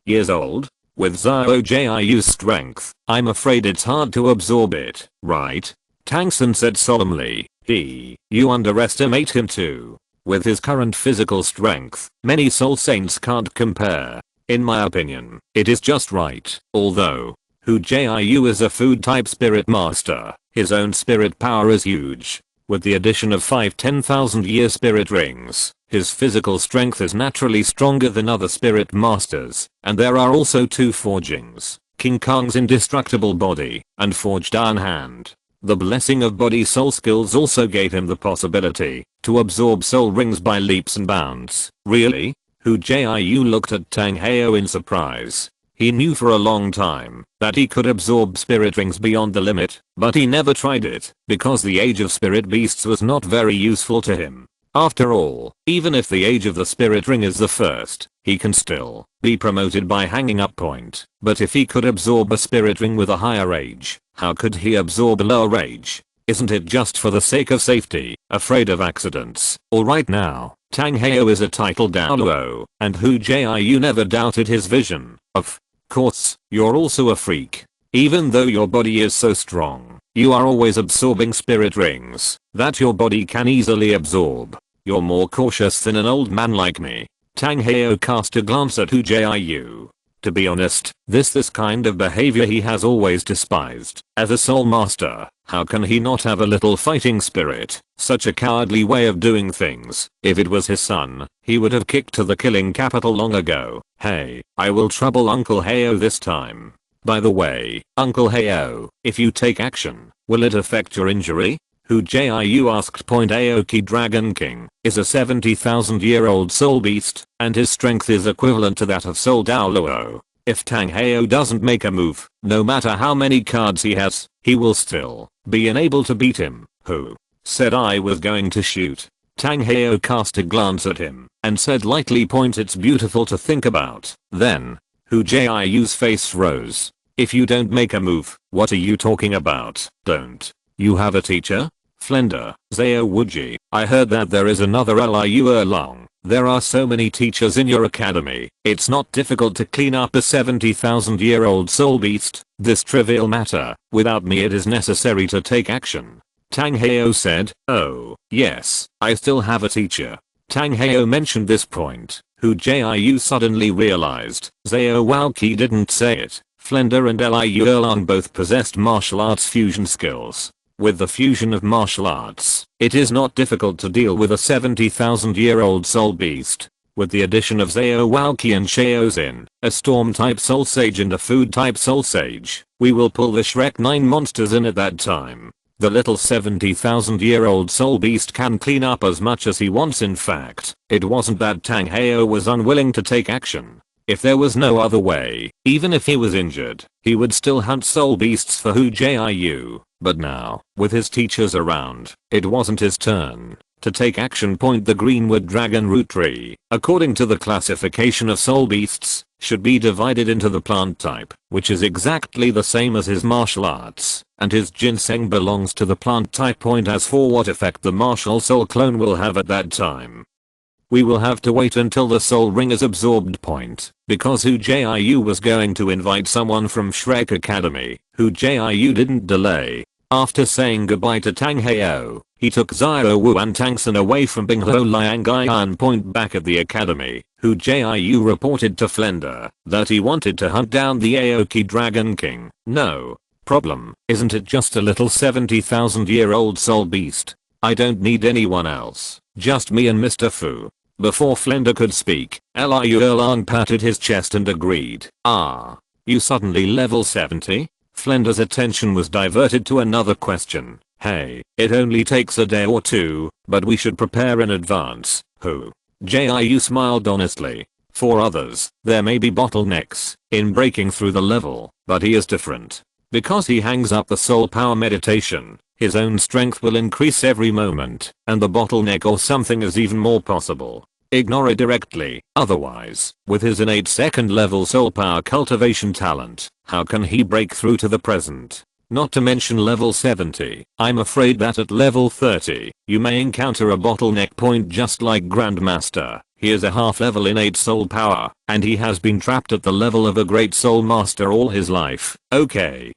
years old? With Xiao Jiu's strength, I'm afraid it's hard to absorb it, right? Tang San said solemnly. You underestimate him too. With his current physical strength, many soul saints can't compare. In my opinion, it is just right. Although Hu Jiu is a food type spirit master, his own spirit power is huge. With the addition of 5 10,000 year spirit rings, his physical strength is naturally stronger than other spirit masters, and there are also 2 forgings, King Kong's indestructible body and forged iron hand. The blessing of body soul skills also gave him the possibility to absorb soul rings by leaps and bounds. Really? Hu Jiu looked at Tang Heo in surprise. He knew for a long time that he could absorb spirit rings beyond the limit, but he never tried it because the age of spirit beasts was not very useful to him. After all, even if the age of the spirit ring is the first, he can still be promoted by hanging up point. But if he could absorb a spirit ring with a higher age, how could he absorb a lower age? Isn't it just for the sake of safety, afraid of accidents? Alright now, Tang Heo is a titled Douluo, and Hu Jiu never doubted his vision. Of course, you're also a freak. Even though your body is so strong, you are always absorbing spirit rings that your body can easily absorb. You're more cautious than an old man like me. Tang Heo cast a glance at Hu Jiu. To be honest, this kind of behavior he has always despised. As a soul master, how can he not have a little fighting spirit? Such a cowardly way of doing things. If it was his son, he would have kicked to the killing capital long ago. Hey, I will trouble Uncle Heo this time. By the way, Uncle Heo, if you take action, will it affect your injury? Hu Jiu asked. Aoki Dragon King is a 70,000-year-old soul beast, and his strength is equivalent to that of Soul Douluo. If Tang Heo doesn't make a move, no matter how many cards he has, he will still be unable to beat him. Who said I was going to shoot? Tang Heo cast a glance at him and said lightly. It's beautiful to think about. Then Hu Jiu's face rose. If you don't make a move, what are you talking about? Don't you have a teacher? Flender, Xiao Ji, I heard that there is another Liu Erlong. There are so many teachers in your academy. It's not difficult to clean up a 70,000-year-old soul beast. This trivial matter. Without me it is necessary to take action. Tang Heo said. Oh, yes, I still have a teacher. Tang Heo mentioned this point. Hu Jiu suddenly realized Xiao Qi didn't say it. Flender and Liu Erlong both possessed martial arts fusion skills. With the fusion of martial arts, it is not difficult to deal with a 70,000-year-old soul beast. With the addition of Xiao Qi and Shaozin, a storm-type soul sage and a food-type soul sage, we will pull the Shrek 9 monsters in at that time. The little 70,000-year-old soul beast can clean up as much as he wants. In fact, it wasn't that Tang Heo was unwilling to take action. If there was no other way, even if he was injured, he would still hunt soul beasts for Hu Jiu. But now, with his teachers around, it wasn't his turn to take action. The Greenwood Dragon Root Tree, according to the classification of soul beasts, should be divided into the plant type, which is exactly the same as his martial arts, and his ginseng belongs to the plant type. As for what effect the martial soul clone will have at that time, we will have to wait until the soul ring is absorbed. Because Hu Jiu was going to invite someone from Shrek Academy, Hu Jiu didn't delay. After saying goodbye to Tang Heo, he took Xiao Wu and Tang San away from Binghuo Liangai. Back at the academy, Hu Jiu reported to Flender that he wanted to hunt down the Aoki Dragon King. No problem, isn't it just a little 70,000-year-old soul beast? I don't need anyone else, just me and Mr. Fu. Before Flender could speak, Liu Erlang patted his chest and agreed. Ah. You suddenly level 70? Flender's attention was diverted to another question. Hey, it only takes a day or two, but we should prepare in advance. Hu Jiu smiled honestly. For others, there may be bottlenecks in breaking through the level, but he is different. Because he hangs up the soul power meditation, his own strength will increase every moment, and the bottleneck or something is even more possible. Ignore it directly, otherwise, with his innate second level soul power cultivation talent, how can he break through to the present? Not to mention level 70, I'm afraid that at level 30, you may encounter a bottleneck point just like Grandmaster. He is a half level innate soul power, and he has been trapped at the level of a great soul master all his life. Okay.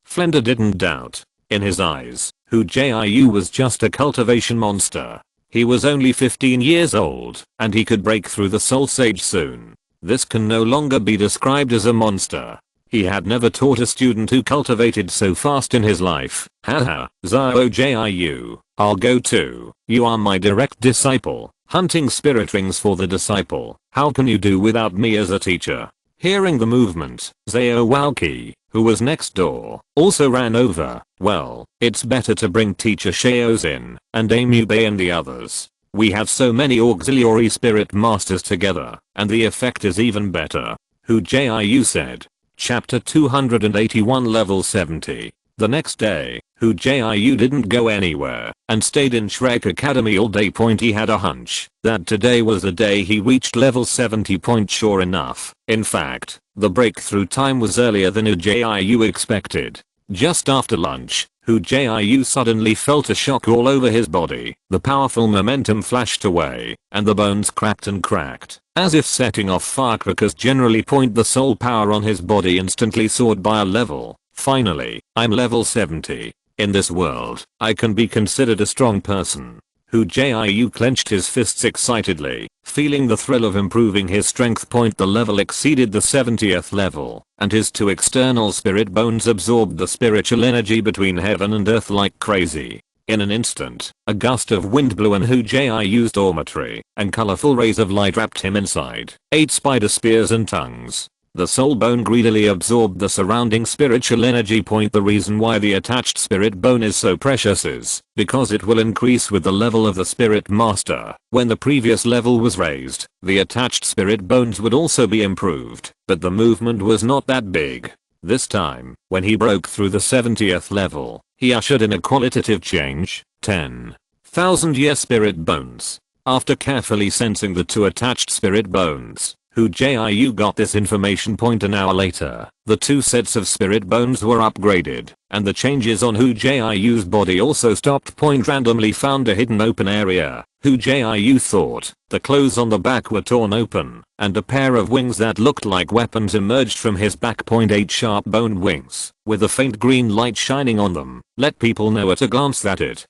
Flender didn't doubt. In his eyes, Hu Jiu was just a cultivation monster. He was only 15 years old, and he could break through the soul sage soon. This can no longer be described as a monster. He had never taught a student who cultivated so fast in his life. Haha, Zhao Jiu, I'll go too. You are my direct disciple. Hunting spirit rings for the disciple. How can you do without me as a teacher? Hearing the movement, Zhao Walqi, who was next door, also ran over. Well, it's better to bring teacher Shao's in, and Amubei and the others. We have so many auxiliary spirit masters together, and the effect is even better. Hu Jiu said. Chapter 281 Level 70. The next day, Hu Jiu didn't go anywhere, and stayed in Shrek Academy all day. He had a hunch that today was the day he reached level 70. Sure enough, in fact, the breakthrough time was earlier than Hu Jiu expected. Just after lunch, Hu Jiu suddenly felt a shock all over his body. The powerful momentum flashed away, and the bones cracked and cracked, as if setting off firecrackers. Generally the soul power on his body instantly soared by a level. Finally, I'm level 70. In this world, I can be considered a strong person. Hu Jiu clenched his fists excitedly, feeling the thrill of improving his strength. The level exceeded the 70th level, and his two external spirit bones absorbed the spiritual energy between heaven and earth like crazy. In an instant, a gust of wind blew in Hu Jiu's dormitory, and colorful rays of light wrapped him inside. 8 spider spears and tongues. The soul bone greedily absorbed the surrounding spiritual energy. The reason why the attached spirit bone is so precious is because it will increase with the level of the spirit master. When the previous level was raised, the attached spirit bones would also be improved, but the movement was not that big. This time, when he broke through the 70th level, he ushered in a qualitative change. 10,000-year spirit bones. After carefully sensing the two attached spirit bones, Hu Jiu got this information. An hour later, the two sets of spirit bones were upgraded, and the changes on Hu Jiu's body also stopped. Randomly found a hidden open area. Hu Jiu thought the clothes on the back were torn open, and a pair of wings that looked like weapons emerged from his back. 8 sharp boned wings, with a faint green light shining on them, let people know at a glance that it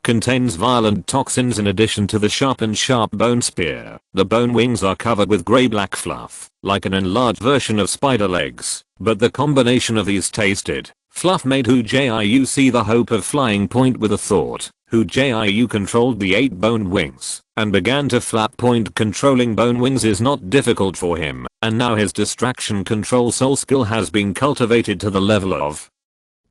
contains violent toxins. In addition to the sharp bone spear, the bone wings are covered with grey-black fluff, like an enlarged version of spider legs, but the combination of these tasted fluff made Hu Jiu see the hope of flying. With a thought, Hu Jiu controlled the 8 bone wings, and began to flap. Controlling bone wings is not difficult for him, and now his distraction control soul skill has been cultivated to the level of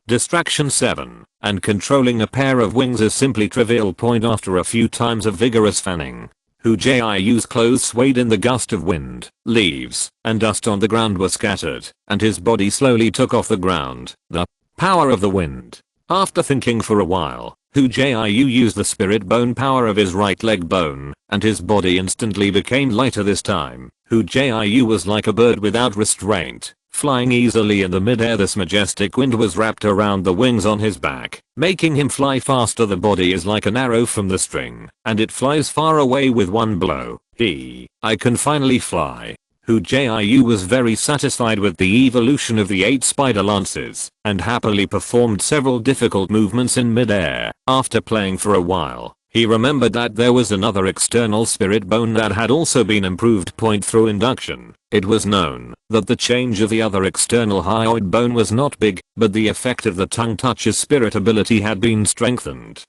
Distraction 7, and controlling a pair of wings is simply trivial. After a few times of vigorous fanning, Hu Jiu's clothes swayed in the gust of wind. Leaves and dust on the ground were scattered, and his body slowly took off the ground. The power of the wind. After thinking for a while, Hu Jiu used the spirit bone power of his right leg bone, and his body instantly became lighter. This time, Hu Jiu was like a bird without restraint, flying easily in the midair. This majestic wind was wrapped around the wings on his back, making him fly faster. The body is like an arrow from the string, and it flies far away with one blow. I can finally fly. Hu Jiu was very satisfied with the evolution of the 8 spider lances, and happily performed several difficult movements in midair. After playing for a while, He remembered that there was another external spirit bone that had also been improved. Through induction, it was known that the change of the other external hyoid bone was not big, but the effect of the tongue touches spirit ability had been strengthened.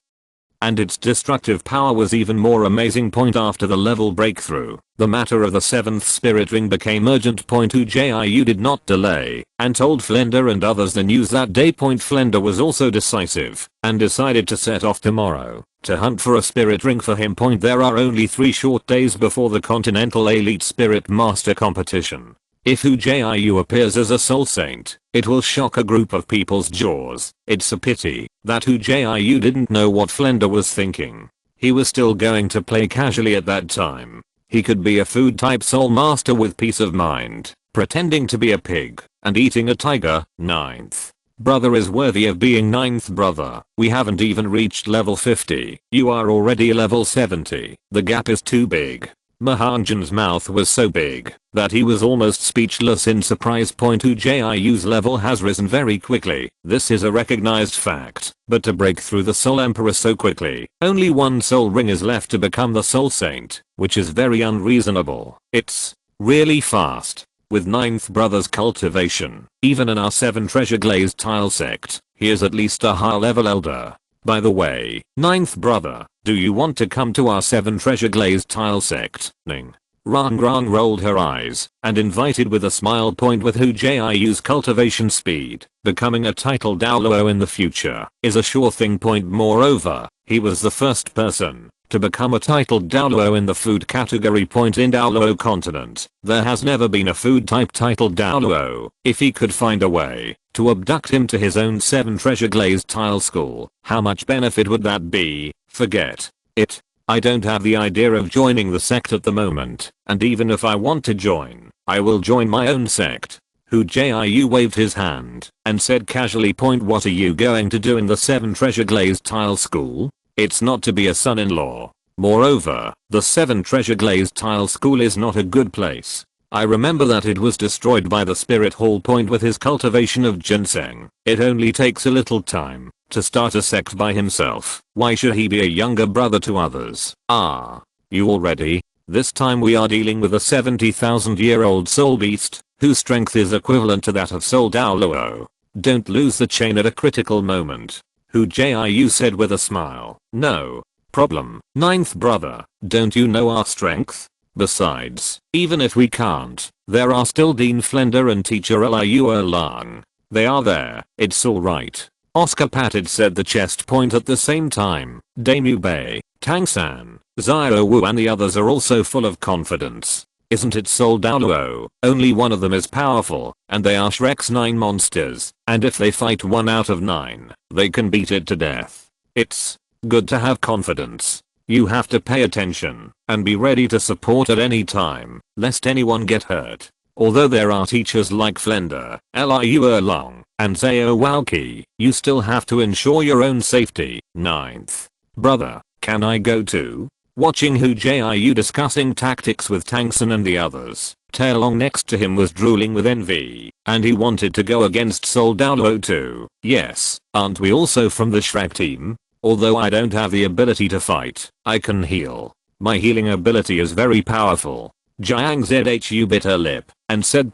And its destructive power was even more amazing. After the level breakthrough, the matter of the 7th spirit ring became urgent. Hu Jiu did not delay and told Flender and others the news that day. Flender was also decisive and decided to set off tomorrow to hunt for a spirit ring for him. There are only 3 short days before the Continental Elite Spirit Master competition. If Hu Jiu appears as a soul saint, it will shock a group of people's jaws. It's a pity that Hu Jiu didn't know what Flender was thinking. He was still going to play casually at that time. He could be a food type soul master with peace of mind, pretending to be a pig and eating a tiger. 9th brother is worthy of being 9th brother. We haven't even reached level 50. You are already level 70. The gap is too big. Mahanjan's mouth was so big that he was almost speechless in surprise. Hu Jiu's level has risen very quickly. This is a recognized fact, but to break through the Soul Emperor so quickly, only 1 soul ring is left to become the Soul Saint, which is very unreasonable. It's really fast. With 9th brother's cultivation, even in our 7 treasure glazed tile sect, he is at least a high level elder. By the way, 9th brother, do you want to come to our 7 treasure glazed tile sect? Ning. Rang Rang rolled her eyes and invited with a smile. With Hu Jiu's cultivation speed, becoming a titled Douluo in the future is a sure thing. Moreover, he was the first person to become a titled Douluo in the food category. In Douluo continent, there has never been a food type titled Douluo. If he could find a way to abduct him to his own 7 treasure glazed tile school, how much benefit would that be? Forget it. I don't have the idea of joining the sect at the moment, and even if I want to join, I will join my own sect. Hu Jiu waved his hand and said casually. What are you going to do in the 7 treasure glazed tile school? It's not to be a son-in-law. Moreover, the 7 treasure glazed tile school is not a good place. I remember that it was destroyed by the spirit hall. With his cultivation of ginseng, it only takes a little time to start a sect by himself. Why should he be a younger brother to others? Ah, you all ready? This time we are dealing with a 70,000-year-old soul beast, whose strength is equivalent to that of Soul Douluo. Don't lose the chain at a critical moment. Hu Jiu said with a smile. No problem, 9th brother, don't you know our strength? Besides, even if we can't, there are still Dean Flender and teacher Liu Erlang. They are there. It's alright. Oscar patted said the chest point at the same time. Damu Bei, Tang San, Xiao Wu and the others are also full of confidence. Isn't it Soul Douluo? Only one of them is powerful, and they are Shrek's 9 monsters, and if they fight 1 out of 9, they can beat it to death. It's good to have confidence. You have to pay attention and be ready to support at any time, lest anyone get hurt. Although there are teachers like Flender, Liu Erlang, and Xiao Walqi, you still have to ensure your own safety. 9th brother, can I go too? Watching Hu Jiu discussing tactics with Tang San and the others, Taelong next to him was drooling with envy, and he wanted to go against Soul Douluo too. Yes, aren't we also from the Shrek team? Although I don't have the ability to fight, I can heal. My healing ability is very powerful. Jiang Zhu bit her lip and said.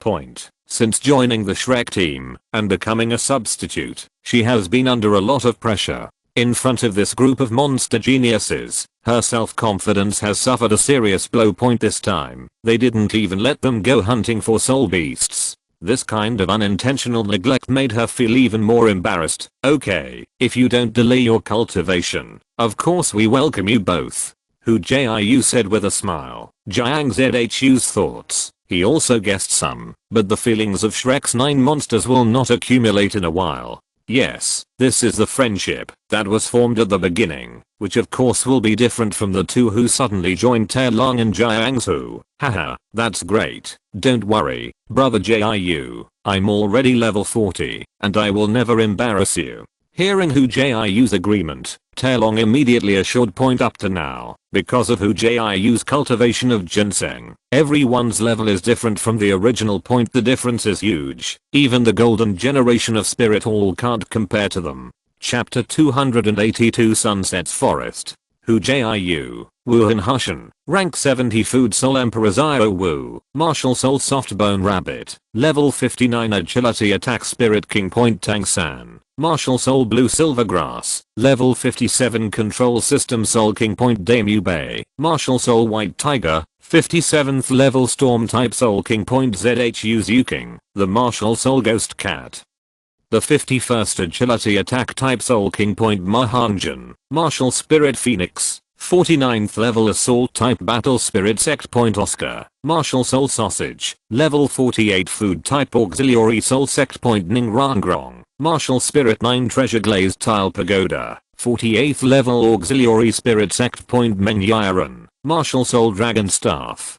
Since joining the Shrek team and becoming a substitute, she has been under a lot of pressure. In front of this group of monster geniuses, her self-confidence has suffered a serious blow. This time, they didn't even let them go hunting for soul beasts. This kind of unintentional neglect made her feel even more embarrassed. Okay, if you don't delay your cultivation, of course we welcome you both. Hu Jiu said with a smile. Jiang Zhu's thoughts. He also guessed some, but the feelings of Shrek's 9 monsters will not accumulate in a while. Yes, this is the friendship that was formed at the beginning, which of course will be different from the 2 who suddenly joined Taelong and Jiangsu. Haha, that's great. Don't worry, brother Jiu. I'm already level 40, and I will never embarrass you. Hearing Hu Jiu's agreement, Taelong immediately assured. Up to now, because of Hu Jiu's cultivation of ginseng, everyone's level is different from the original. The difference is huge. Even the golden generation of Spirit Hall can't compare to them. Chapter 282 Sunset's Forest. Hu Jiu, Wu Han Hushan, rank 70 Food Soul Emperor Zio Wu, Martial Soul Soft Bone Rabbit, level 59 Agility Attack Spirit King Point Tang San, Martial Soul Blue Silver Grass, level 57 Control System Soul King Point Damu Bay, Martial Soul White Tiger, 57th level Storm Type Soul King Point Zhu Zhu King, the Martial Soul Ghost Cat. The 51st Agility Attack Type Soul King Point Mahanjan, Martial Spirit Phoenix, 49th level Assault Type Battle Spirit Sect Point Oscar, Martial Soul Sausage, level 48 Food Type Auxiliary Soul Sect Point Ning Rangrong, Martial Spirit 9 Treasure Glazed Tile Pagoda, 48th level Auxiliary Spirit Sect Point Meng Yiren, Martial Soul Dragon Staff.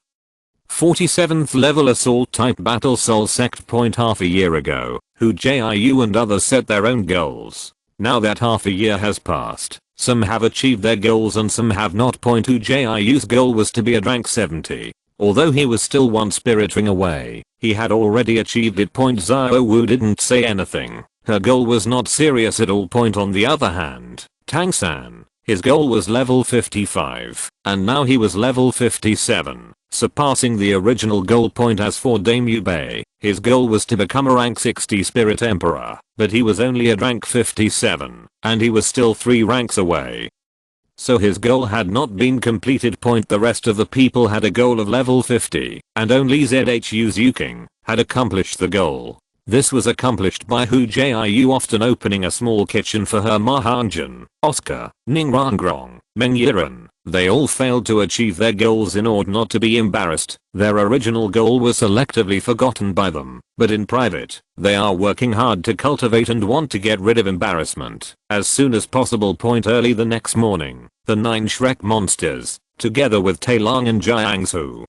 47th level Assault Type Battle Soul Sect Point. Half a year ago, Hu Jiu and others set their own goals. Now that half a year has passed, some have achieved their goals and some have not. Hu Jiu's goal was to be at rank 70. Although he was still one spirit ring away, he had already achieved it. Zio Wu didn't say anything. Her goal was not serious at all. On the other hand, Tang San, his goal was level 55, and now he was level 57, surpassing the original goal. As for Damu Bei, his goal was to become a rank 60 Spirit Emperor, but he was only at rank 57, and he was still 3 ranks away. So his goal had not been completed. The rest of the people had a goal of level 50, and only Zhu Zhu King had accomplished the goal. This was accomplished by Hu Jiu often opening a small kitchen for her Mahanjan, Oscar, Ning Rangrong, Meng Yiren. They all failed to achieve their goals in order not to be embarrassed. Their original goal was selectively forgotten by them, but in private, they are working hard to cultivate and want to get rid of embarrassment as soon as possible. Early the next morning, the 9 Shrek monsters, together with Tailong and Jiangsu,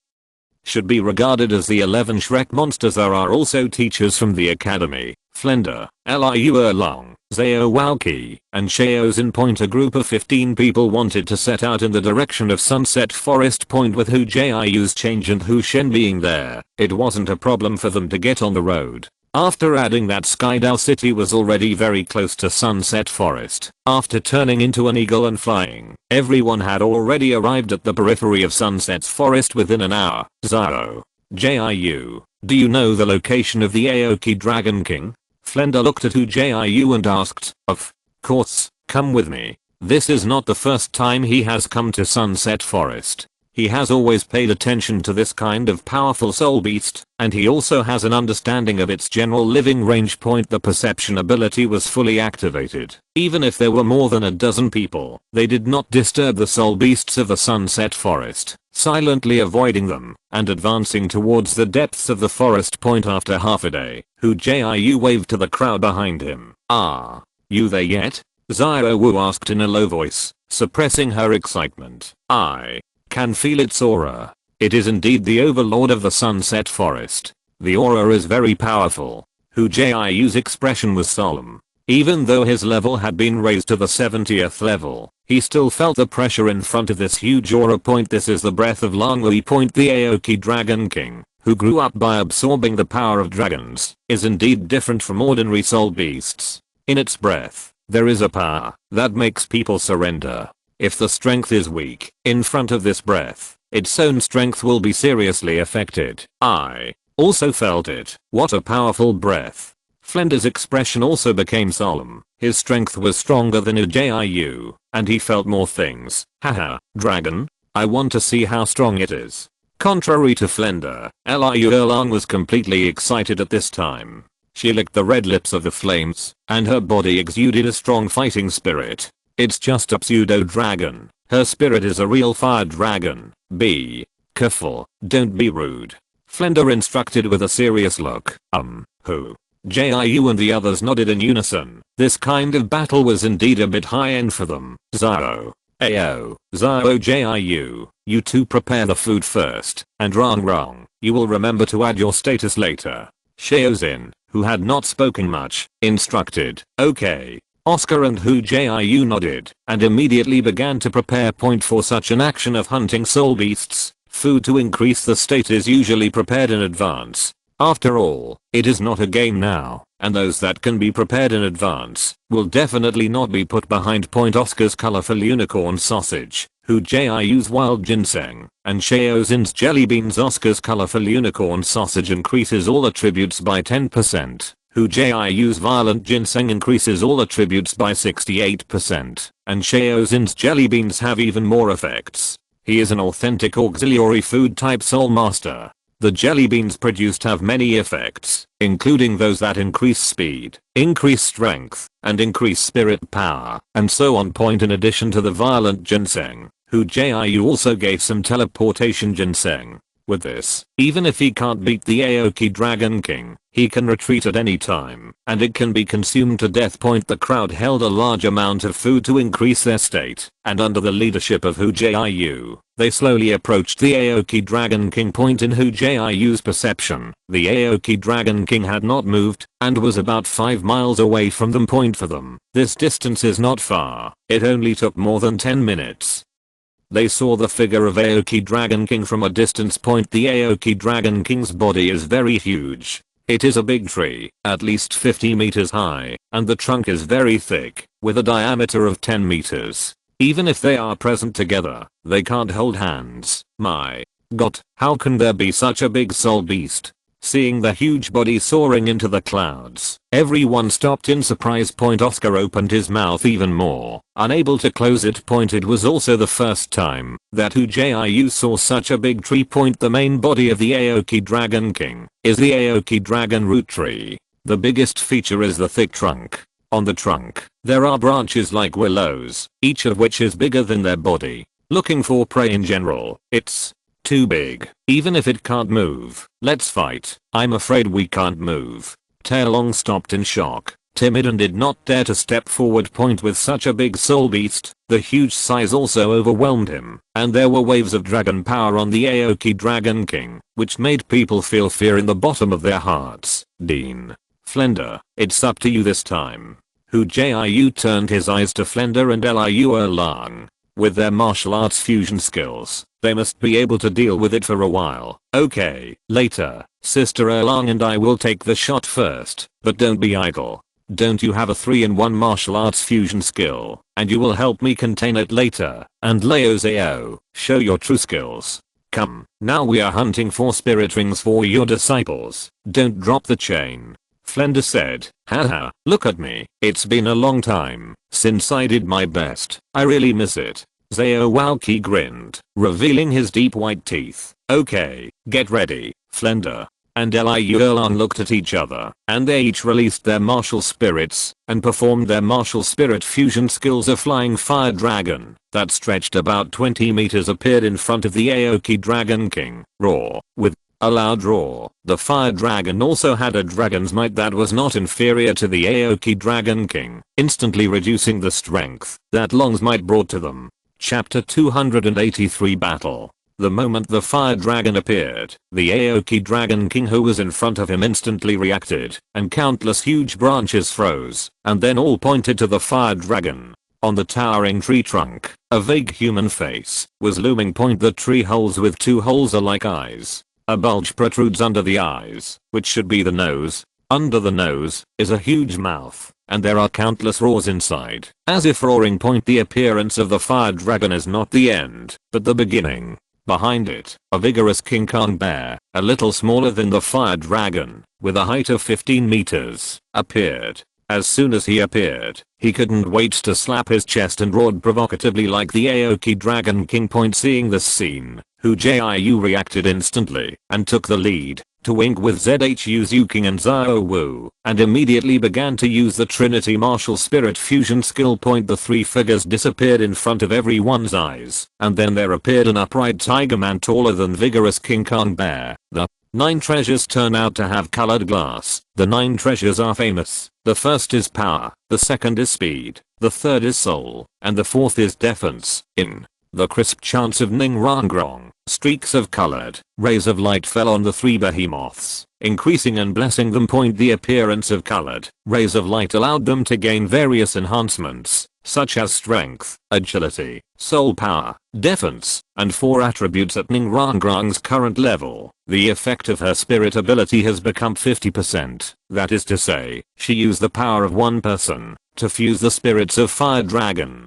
should be regarded as the 11 Shrek monsters, are also teachers from the academy. Flender, Liu Erlong, Zhao Waoqi, and Xiao Zin. A group of 15 people wanted to set out in the direction of Sunset Forest. With Hu Jiu's change and Hu Shen being there, it wasn't a problem for them to get on the road. After adding that Skydao City was already very close to Sunset Forest. After turning into an eagle and flying, everyone had already arrived at the periphery of Sunset Forest within an hour. Zio Jiu, do you know the location of the Aoki Dragon King? Flender looked at Hu Jiu and asked, of course, come with me. This is not the first time he has come to Sunset Forest. He has always paid attention to this kind of powerful soul beast, and he also has an understanding of its general living range. The perception ability was fully activated. Even if there were more than a dozen people, they did not disturb the soul beasts of the Sunset Forest, silently avoiding them and advancing towards the depths of the forest. After half a day, Hu Jiu waved to the crowd behind him. "Ah, you there yet?" Zio Wu asked in a low voice, suppressing her excitement. "I can feel its aura. It is indeed the overlord of the Sunset Forest. The aura is very powerful." Hu Jiu's expression was solemn. Even though his level had been raised to the 70th level, he still felt the pressure in front of this huge aura. This is the breath of Longwei. The Aoki Dragon King, who grew up by absorbing the power of dragons, is indeed different from ordinary soul beasts. In its breath, there is a power that makes people surrender. If the strength is weak in front of this breath, its own strength will be seriously affected. I also felt it. What a powerful breath. Flender's expression also became solemn. His strength was stronger than Hu Jiu, and he felt more things. Haha, dragon? I want to see how strong it is. Contrary to Flender, Liu Erlong was completely excited at this time. She licked the red lips of the flames, and her body exuded a strong fighting spirit. It's just a pseudo dragon. Her spirit is a real fire dragon. Be careful, don't be rude. Flender instructed with a serious look. Hu Jiu and the others nodded in unison. This kind of battle was indeed a bit high end for them. Zio Jiu, you two prepare the food first, and Rangrong, you will remember to add your status later. Xiaozin, who had not spoken much, instructed. Okay. Oscar and Hu Jiu nodded, and immediately began to prepare. For such an action of hunting soul beasts, food to increase the state is usually prepared in advance. After all, it is not a game now, and those that can be prepared in advance will definitely not be put behind Point Oscar's colorful unicorn sausage, Hu Jiu's wild ginseng, and Xiaozin's jelly beans. Oscar's colorful unicorn sausage increases all attributes by 10%. Hu Jiu's violent ginseng increases all attributes by 68%, and Xiaozin's jelly beans have even more effects. He is an authentic auxiliary food type soul master. The jelly beans produced have many effects, including those that increase speed, increase strength, and increase spirit power, and so on. Point in addition to the violent ginseng, Hu Jiu also gave some teleportation ginseng. With this, even if he can't beat the Aoki Dragon King, he can retreat at any time, and it can be consumed to death. Point the crowd held a large amount of food to increase their state, and under the leadership of Hu Jiu, they slowly approached the Aoki Dragon King. Point in Hu Jiu's perception, the Aoki Dragon King had not moved, and was about 5 miles away from them. Point for them, this distance is not far, it only took more than 10 minutes. They saw the figure of Aoki Dragon King from a distance. Point the Aoki Dragon King's body is very huge. It is a big tree, at least 50 meters high, and the trunk is very thick, with a diameter of 10 meters. Even if they are present together, they can't hold hands. My God, how can there be such a big soul beast? Seeing the huge body soaring into the clouds, everyone stopped in surprise. Point Oscar opened his mouth even more, unable to close it. Point it was also the first time that Hu Jiu saw such a big tree. Point the main body of the Aoki Dragon King is the Aoki Dragon Root Tree. The biggest feature is the thick trunk. On the trunk, there are branches like willows, each of which is bigger than their body. Looking for prey in general, it's too big. Even if it can't move, let's fight. I'm afraid we can't move. Tailong stopped in shock, timid, and did not dare to step forward. Point with such a big soul beast, the huge size also overwhelmed him, and there were waves of dragon power on the Aoki Dragon King, which made people feel fear in the bottom of their hearts. Dean. Flender, it's up to you this time. Hu Jiu turned his eyes to Flender and Liu Erlang. With their martial arts fusion skills, they must be able to deal with it for a while. Okay, later, Sister Erlang and I will take the shot first, but don't be idle. Don't you have a 3-in-1 martial arts fusion skill, and you will help me contain it later? And Leo Zhao, show your true skills. Come, now we are hunting for spirit rings for your disciples. Don't drop the chain. Flender said, haha, look at me. It's been a long time since I did my best. I really miss it. Zhao Wowki grinned, revealing his deep white teeth. Okay, get ready, Flender. And Liu Erlang looked at each other, and they each released their martial spirits, and performed their martial spirit fusion skills. A flying fire dragon, that stretched about 20 meters, appeared in front of the Aoki Dragon King. Roar. With a loud roar, the fire dragon also had a dragon's might that was not inferior to the Aoki Dragon King, instantly reducing the strength that Long's might brought to them. Chapter 283 Battle. The moment the fire dragon appeared, the Aoki Dragon King who was in front of him instantly reacted, and countless huge branches froze, and then all pointed to the fire dragon. On the towering tree trunk, a vague human face was looming. Point the tree holes with 2 holes are like eyes. A bulge protrudes under the eyes, which should be the nose. Under the nose is a huge mouth, and there are countless roars inside, as if roaring. Point the appearance of the fire dragon is not the end, but the beginning. Behind it, a vigorous King Kong bear, a little smaller than the fire dragon, with a height of 15 meters, appeared. As soon as he appeared, he couldn't wait to slap his chest and roared provocatively like the Aoki Dragon King. Point seeing this scene, Hu Jiu reacted instantly and took the lead to wink with Zhu Zuking and Zhao Wu, and immediately began to use the Trinity Martial Spirit Fusion skill. Point the 3 figures disappeared in front of everyone's eyes, and then there appeared an upright tiger man taller than vigorous King Kong bear. The 9 treasures turn out to have colored glass. The 9 treasures are famous. The first is power, the second is speed, the third is soul, and the fourth is defense. In the crisp chants of Ning Rangrong, streaks of colored rays of light fell on the 3 behemoths, increasing and blessing them. Point the appearance of colored rays of light allowed them to gain various enhancements, such as strength, agility, soul power, defense, and 4 attributes at Ning Rangrang's current level. The effect of her spirit ability has become 50%. That is to say, she used the power of one person to fuse the spirits of Fire Dragon,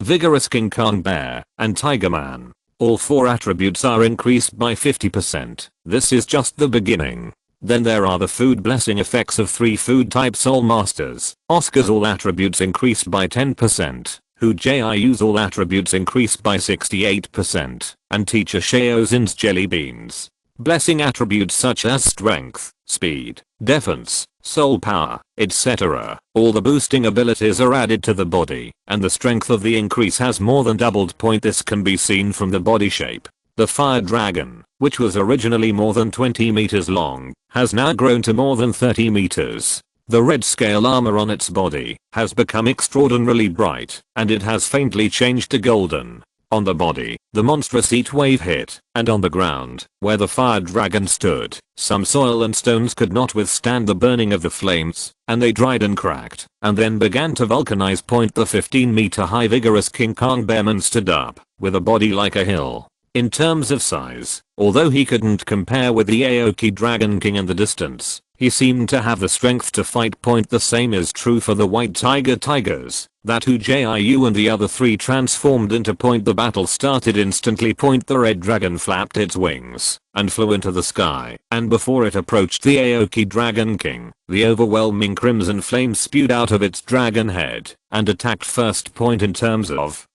Vigorous King Kong Bear, and Tiger Man. All 4 attributes are increased by 50%. This is just the beginning. Then there are the food blessing effects of 3 food type soul masters. Oscar's all attributes increased by 10%. Hu Jiu's all attributes increased by 68%. And teacher Shaozin's jelly beans. Blessing attributes such as strength, speed, defense, soul power, etc. All the boosting abilities are added to the body, and the strength of the increase has more than doubled. This can be seen from the body shape. The fire dragon, which was originally more than 20 meters long, has now grown to more than 30 meters. The red scale armor on its body has become extraordinarily bright, and it has faintly changed to golden. On the body, the monstrous heat wave hit, and on the ground, where the fire dragon stood, some soil and stones could not withstand the burning of the flames, and they dried and cracked, and then began to vulcanize. The 15-meter high vigorous King Kong Bearman stood up, with a body like a hill. In terms of size, although he couldn't compare with the Aoki Dragon King in the distance, he seemed to have the strength to fight. The same is true for the White Tiger Tigers, that Hu Jiu and the other 3 transformed into. The battle started instantly. The red dragon flapped its wings and flew into the sky, and before it approached the Aoki Dragon King, the overwhelming crimson flame spewed out of its dragon head and attacked first. In terms of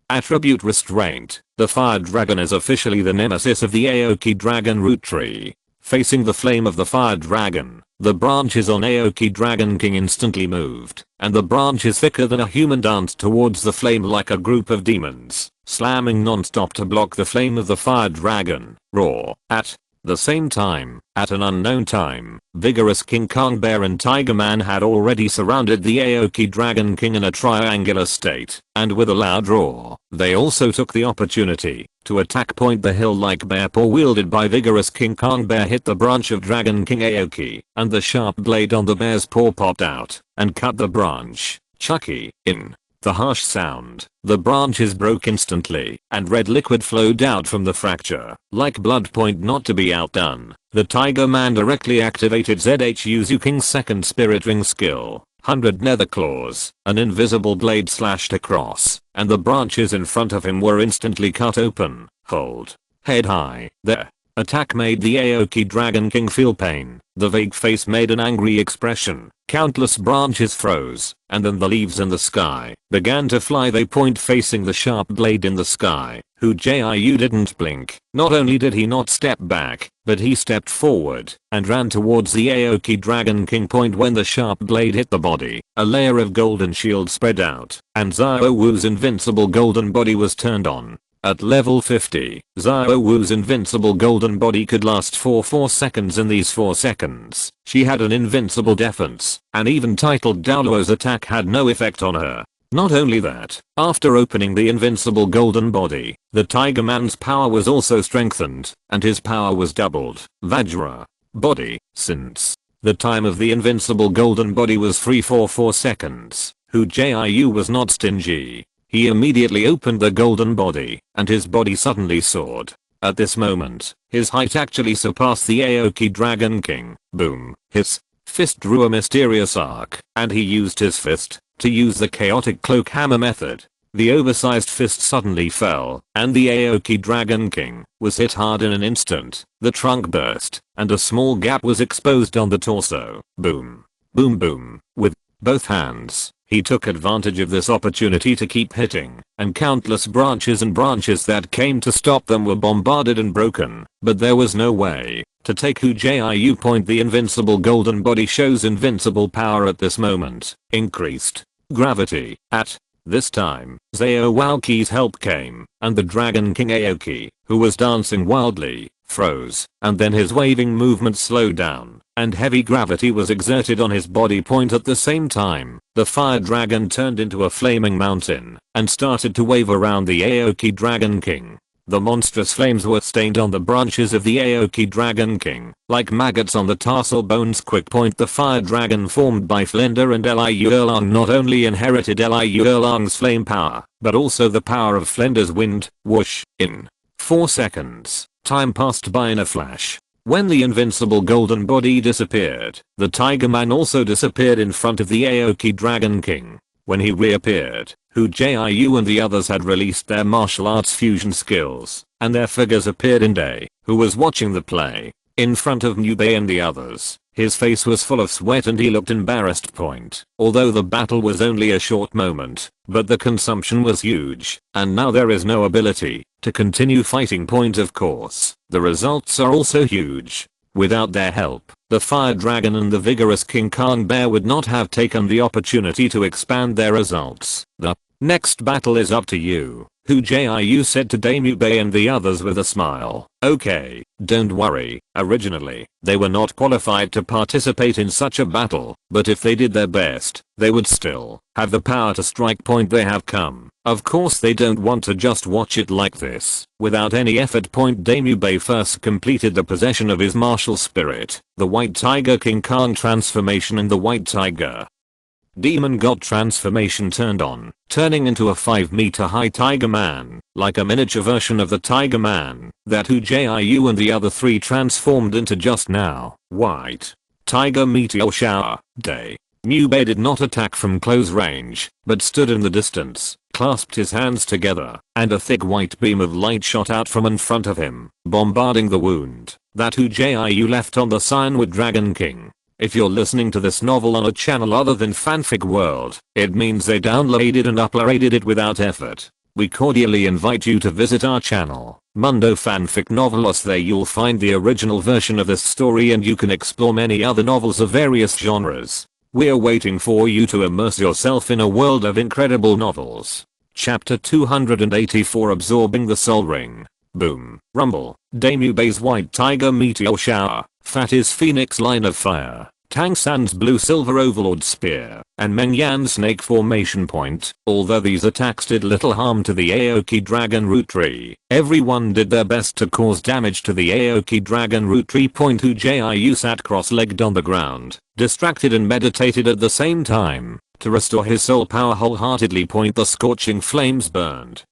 attribute restraint, the fire dragon is officially the nemesis of the Aoki Dragon root tree. Facing the flame of the fire dragon, the branches on Aoki Dragon King instantly moved, and the branches thicker than a human danced towards the flame like a group of demons, slamming non-stop to block the flame of the fire dragon. Roar. At the same time, at an unknown time, vigorous King Kong Bear and Tiger Man had already surrounded the Aoki Dragon King in a triangular state, and with a loud roar, they also took the opportunity to attack. The hill-like bear paw wielded by vigorous King Kong Bear hit the branch of Dragon King Aoki, and the sharp blade on the bear's paw popped out and cut the branch. Chucky, in the harsh sound, the branches broke instantly, and red liquid flowed out from the fracture, like blood. Not to be outdone, the Tiger Man directly activated Zhu King's second spirit ring skill, 100 nether claws. An invisible blade slashed across, and the branches in front of him were instantly cut open. Hold. Head high. There. Attack made the Aoki Dragon King feel pain. The vague face made an angry expression. Countless branches froze, and then the leaves in the sky began to fly. They facing the sharp blade in the sky. Hu Jiu didn't blink. Not only did he not step back, but he stepped forward and ran towards the Aoki Dragon King. When the sharp blade hit the body, a layer of golden shield spread out, and Xiao Wu's invincible golden body was turned on. At level 50, Xiao Wu's invincible golden body could last for 4 seconds. In these 4 seconds, she had an invincible defense, and even titled Douluo's attack had no effect on her. Not only that, after opening the invincible golden body, the Tiger Man's power was also strengthened, and his power was doubled. Vajra body. Since the time of the invincible golden body was free for 4 seconds, Hu Jiu was not stingy. He immediately opened the golden body, and his body suddenly soared. At this moment, his height actually surpassed the Aoki Dragon King. Boom. His fist drew a mysterious arc, and he used his fist to use the chaotic cloak hammer method. The oversized fist suddenly fell, and the Aoki Dragon King was hit hard in an instant. The trunk burst, and a small gap was exposed on the torso. Boom. Boom boom. With both hands, he took advantage of this opportunity to keep hitting, and countless branches that came to stop them were bombarded and broken, but there was no way to take Hu Jiu. The invincible golden body shows invincible power at this moment. Increased gravity. At this time, Xiao Waoqi's help came, and the Dragon King Aoki, who was dancing wildly, froze, and then his waving movement slowed down, and heavy gravity was exerted on his body. At the same time, the fire dragon turned into a flaming mountain and started to wave around the Aoki Dragon King. The monstrous flames were stained on the branches of the Aoki Dragon King, like maggots on the tarsal bones. Quick point: the fire dragon formed by Flender and Liu Erlang not only inherited Liu Erlang's flame power, but also the power of Flender's wind. Whoosh! In 4 seconds, time passed by in a flash. When the invincible golden body disappeared, the Tiger Man also disappeared in front of the Aoki Dragon King. When he reappeared, Hu Jiu and the others had released their martial arts fusion skills, and their figures appeared in Day, who was watching the play. In front of Nubei and the others, his face was full of sweat and he looked embarrassed. Although the battle was only a short moment, but the consumption was huge, and now there is no ability to continue fighting. Of course, the results are also huge. Without their help, the Fire Dragon and the vigorous King Kong Bear would not have taken the opportunity to expand their results. The next battle is up to you, Hu Jiu said to Nubei and the others with a smile. Okay, don't worry. Originally, they were not qualified to participate in such a battle, but if they did their best, they would still have the power to strike. They have come. Of course they don't want to just watch it like this, without any effort. Nubei first completed the possession of his martial spirit, the White Tiger King Kong transformation, and the White Tiger Demon God transformation turned on, turning into a 5-meter high Tiger Man, like a miniature version of the Tiger Man that Hu Jiu and the other 3 transformed into just now. White Tiger Meteor Shower. Day. Nubei did not attack from close range, but stood in the distance, clasped his hands together, and a thick white beam of light shot out from in front of him, bombarding the wound that Hu Jiu left on the Cyanwood Dragon King. If you're listening to this novel on a channel other than Fanfic World, it means they downloaded and uploaded it without effort. We cordially invite you to visit our channel, Mundo Fanfic Novelos. There you'll find the original version of this story and you can explore many other novels of various genres. We're waiting for you to immerse yourself in a world of incredible novels. Chapter 284: Absorbing the Soul Ring. Boom. Rumble. Nubei's White Tiger Meteor Shower. Fatty's Phoenix Line of Fire. Tang San's Blue Silver Overlord Spear, and Meng Yan's Snake Formation Point. Although these attacks did little harm to the Aoki Dragon Root Tree, everyone did their best to cause damage to the Aoki Dragon Root Tree. Hu Jiu sat cross-legged on the ground, distracted and meditated at the same time, to restore his soul power wholeheartedly. The scorching flames burned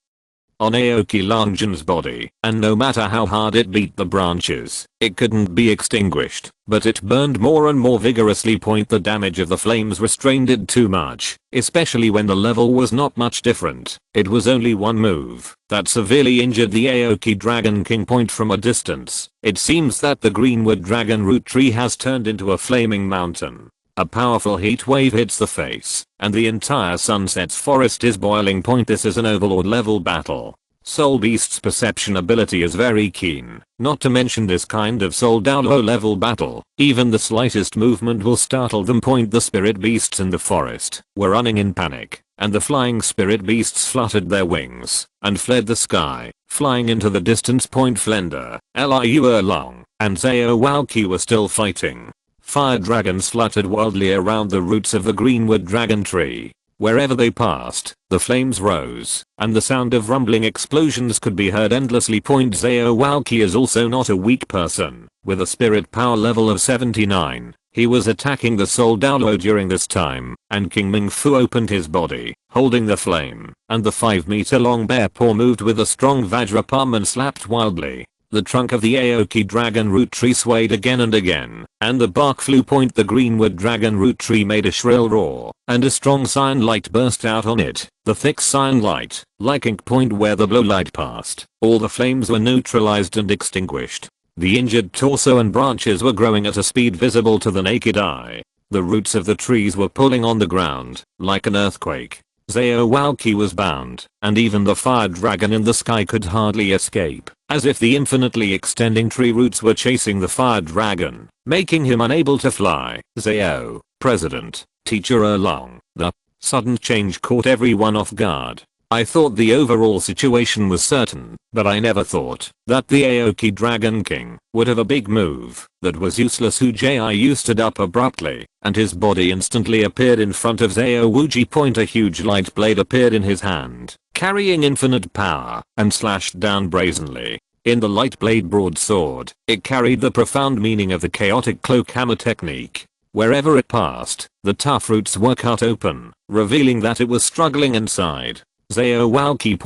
on Aoki Langjin's body, and no matter how hard it beat the branches, it couldn't be extinguished, but it burned more and more vigorously. The damage of the flames restrained it too much, especially when the level was not much different. It was only one move that severely injured the Aoki Dragon King. From a distance, it seems that the Greenwood Dragon Root Tree has turned into a flaming mountain. A powerful heat wave hits the face, and the entire Sunset's forest is boiling. This is an Overlord level battle. Soul Beast's perception ability is very keen, not to mention this kind of Soul Douluo level battle, even the slightest movement will startle them. The spirit beasts in the forest were running in panic, and the flying spirit beasts fluttered their wings and fled the sky, flying into the distance. Flender, Liu Erlang, and Zhao Walqi were still fighting. Fire dragons fluttered wildly around the roots of the Greenwood Dragon Tree. Wherever they passed, the flames rose, and the sound of rumbling explosions could be heard endlessly. Zhao Walqi is also not a weak person, with a spirit power level of 79. He was attacking the Soul Douluo during this time, and King Ming Fu opened his body, holding the flame, and the 5-meter long bear paw moved with a strong Vajra palm and slapped wildly. The trunk of the Aoki Dragon Root Tree swayed again and again, and the bark flew. The Greenwood Dragon Root Tree made a shrill roar, and a strong cyan light burst out on it, the thick cyan light, like ink. Where the blow light passed, all the flames were neutralized and extinguished. The injured torso and branches were growing at a speed visible to the naked eye. The roots of the trees were pulling on the ground, like an earthquake. Zhao Walqi was bound, and even the fire dragon in the sky could hardly escape, as if the infinitely extending tree roots were chasing the fire dragon, making him unable to fly. Zhao, President, Teacher Erlang. The sudden change caught everyone off guard. I thought the overall situation was certain, but I never thought that the Aoki Dragon King would have a big move that was useless. Hu Jiu stood up abruptly, and his body instantly appeared in front of Zhao Wuji. A huge light blade appeared in his hand, carrying infinite power, and slashed down brazenly. In the light blade broadsword, it carried the profound meaning of the chaotic cloak hammer technique. Wherever it passed, the tough roots were cut open, revealing that it was struggling inside. Zhao Wuji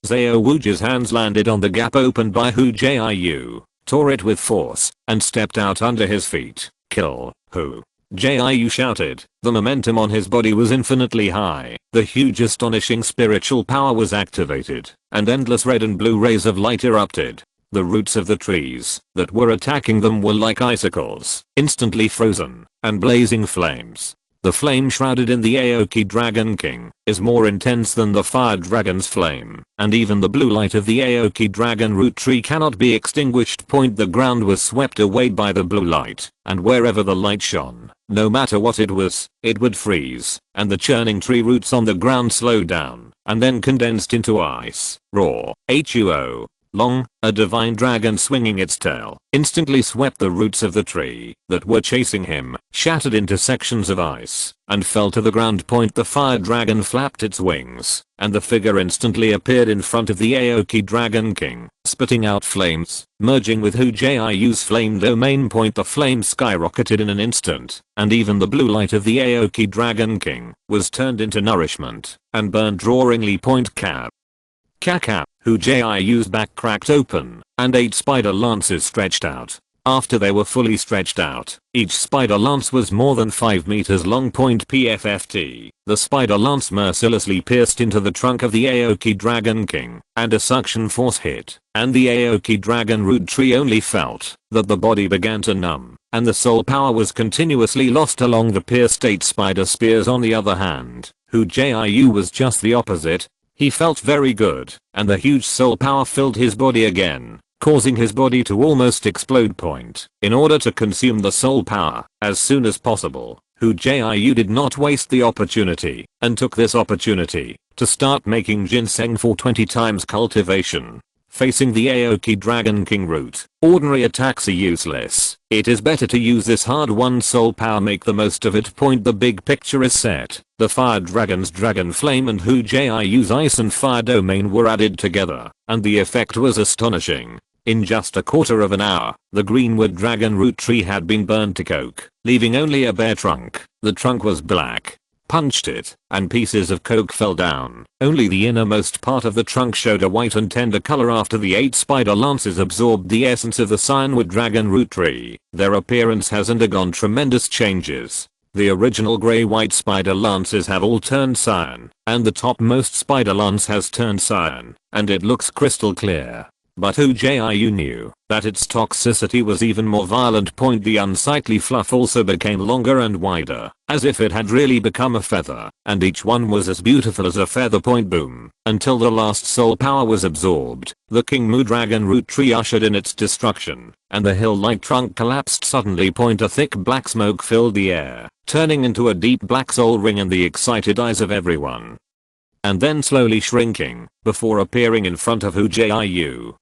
Zhao Wuji's hands landed on the gap opened by Hu Jiu, tore it with force, and stepped out under his feet. Kill, Hu Jiu shouted. The momentum on his body was infinitely high. The huge astonishing spiritual power was activated, and endless red and blue rays of light erupted. The roots of the trees that were attacking them were like icicles, instantly frozen, and blazing flames. The flame shrouded in the Aoki Dragon King is more intense than the fire dragon's flame, and even the blue light of the Aoki Dragon root tree cannot be extinguished. The ground was swept away by the blue light, and wherever the light shone, no matter what it was, it would freeze, and the churning tree roots on the ground slowed down, and then condensed into ice. Raw, Huo. Long, a divine dragon swinging its tail, instantly swept the roots of the tree that were chasing him, shattered into sections of ice, and fell to the ground. The fire dragon flapped its wings, and the figure instantly appeared in front of the Aoki Dragon King, spitting out flames, merging with Hu Jiu's flame domain. The flames skyrocketed in an instant, and even the blue light of the Aoki Dragon King was turned into nourishment, and burned roaringly. Kaka. Hu Jiu's back cracked open, and 8 spider lances stretched out. After they were fully stretched out, each spider lance was more than 5 meters long. PFFT. The spider lance mercilessly pierced into the trunk of the Aoki Dragon King, and a suction force hit, and the Aoki Dragon root tree only felt that the body began to numb, and the soul power was continuously lost along the pierced 8 spider spears. On the other hand, Hu Jiu was just the opposite. He felt very good, and the huge soul power filled his body again, causing his body to almost explode. In order to consume the soul power as soon as possible, Hu Jiu did not waste the opportunity, and took this opportunity to start making ginseng for 20 times cultivation. Facing the Aoki Dragon King root, ordinary attacks are useless. It is better to use this hard-won soul power. Make the most of it. The big picture is set. The fire dragon's dragon flame and Hu Jiu's ice and fire domain were added together, and the effect was astonishing. In just a quarter of an hour, the greenwood dragon root tree had been burned to coke, leaving only a bare trunk. The trunk was black. Punched it, and pieces of coke fell down. Only the innermost part of the trunk showed a white and tender color after the 8 spider lances absorbed the essence of the cyanwood dragon root tree. Their appearance has undergone tremendous changes. The original grey-white spider lances have all turned cyan, and the topmost spider lance has turned cyan, and it looks crystal clear. But Hu Jiu knew that its toxicity was even more violent. The unsightly fluff also became longer and wider, as if it had really become a feather, and each one was as beautiful as a feather. Boom. Until the last soul power was absorbed, the King Mu Dragon root tree ushered in its destruction, and the hill-like trunk collapsed suddenly. A thick black smoke filled the air, turning into a deep black soul ring in the excited eyes of everyone, and then slowly shrinking, before appearing in front of Hu Jiu.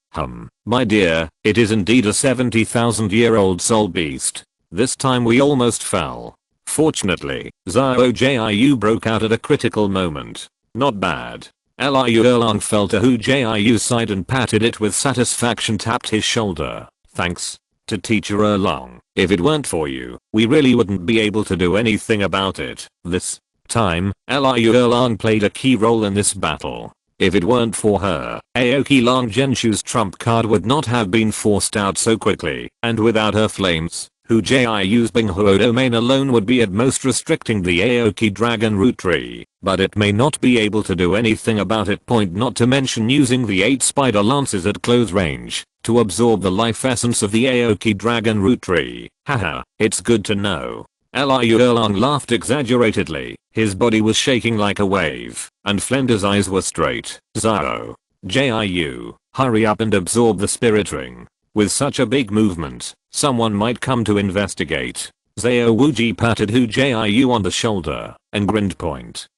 My dear, it is indeed a 70,000-year-old soul beast. This time we almost fell. Fortunately, Zhao Jiu broke out at a critical moment. Not bad. Liu Erlang fell to Hu Jiu's side and patted it with satisfaction. Tapped his shoulder. Thanks to Teacher Erlang. If it weren't for you, we really wouldn't be able to do anything about it. This time, Liu Erlang played a key role in this battle. If it weren't for her, Aoki Long Zhenshu's trump card would not have been forced out so quickly, and without her flames, Hu Jiu's Binghuo domain alone would be at most restricting the Aoki Dragon root tree, but it may not be able to do anything about it. Not to mention using the 8 spider lances at close range to absorb the life essence of the Aoki Dragon root tree. Haha, it's good to know. Liu Erlang laughed exaggeratedly. His body was shaking like a wave, and Flender's eyes were straight. Zhao Jiu, hurry up and absorb the spirit ring. With such a big movement, someone might come to investigate. Zhao Wuji patted Hu Jiu on the shoulder and grinned.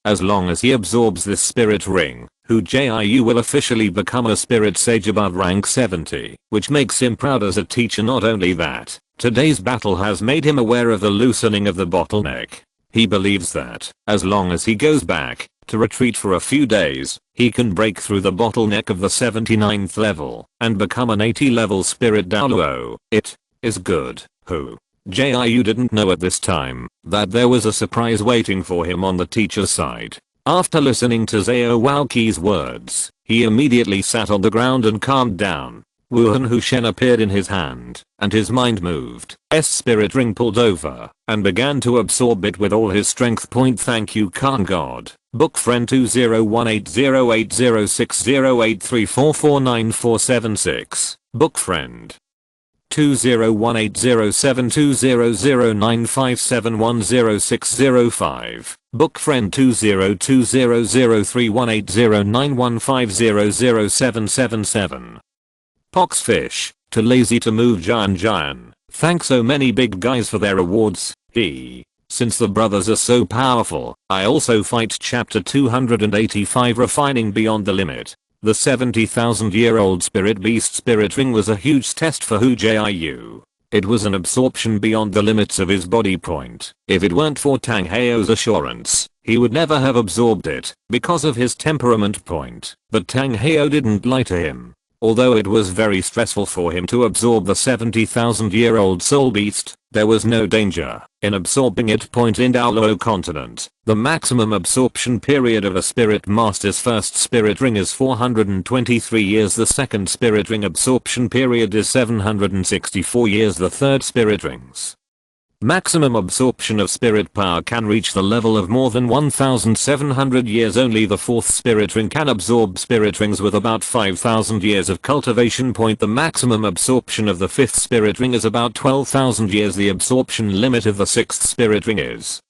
As long as he absorbs this spirit ring, Hu Jiu will officially become a spirit sage above rank 70, which makes him proud as a teacher. Not only that, today's battle has made him aware of the loosening of the bottleneck. He believes that, as long as he goes back to retreat for a few days, he can break through the bottleneck of the 79th level and become an 80 level spirit Douluo. It is good. Hu Jiu didn't know at this time that there was a surprise waiting for him on the teacher's side. After listening to Zhao Waoqi's words, he immediately sat on the ground and calmed down. Wuhan Hu Shen appeared in his hand, and his mind moved. Spirit ring pulled over, and began to absorb it with all his strength. Thank you, Khan God. Book friend 2018080608344946. Book friend 201807200957100605. Book friend 202003180915000777. Poxfish, too lazy to move Jian. Thanks so many big guys for their awards. Since the brothers are so powerful, I also fight chapter 285 refining beyond the limit. The 70,000-year-old spirit beast spirit ring was a huge test for Hu Jiu. It was an absorption beyond the limits of his body point. If it weren't for Tang Heo's assurance, he would never have absorbed it because of his temperament point. But Tang Heo didn't lie to him. Although it was very stressful for him to absorb the 70,000-year-old soul beast, there was no danger in absorbing it. In Douluo continent, the maximum absorption period of a spirit master's first spirit ring is 423 years. The second spirit ring absorption period is 764 years. The third spirit ring's maximum absorption of spirit power can reach the level of more than 1,700 years. Only the fourth spirit ring can absorb spirit rings with about 5,000 years of cultivation. The maximum absorption of the fifth spirit ring is about 12,000 years. The absorption limit of the sixth spirit ring is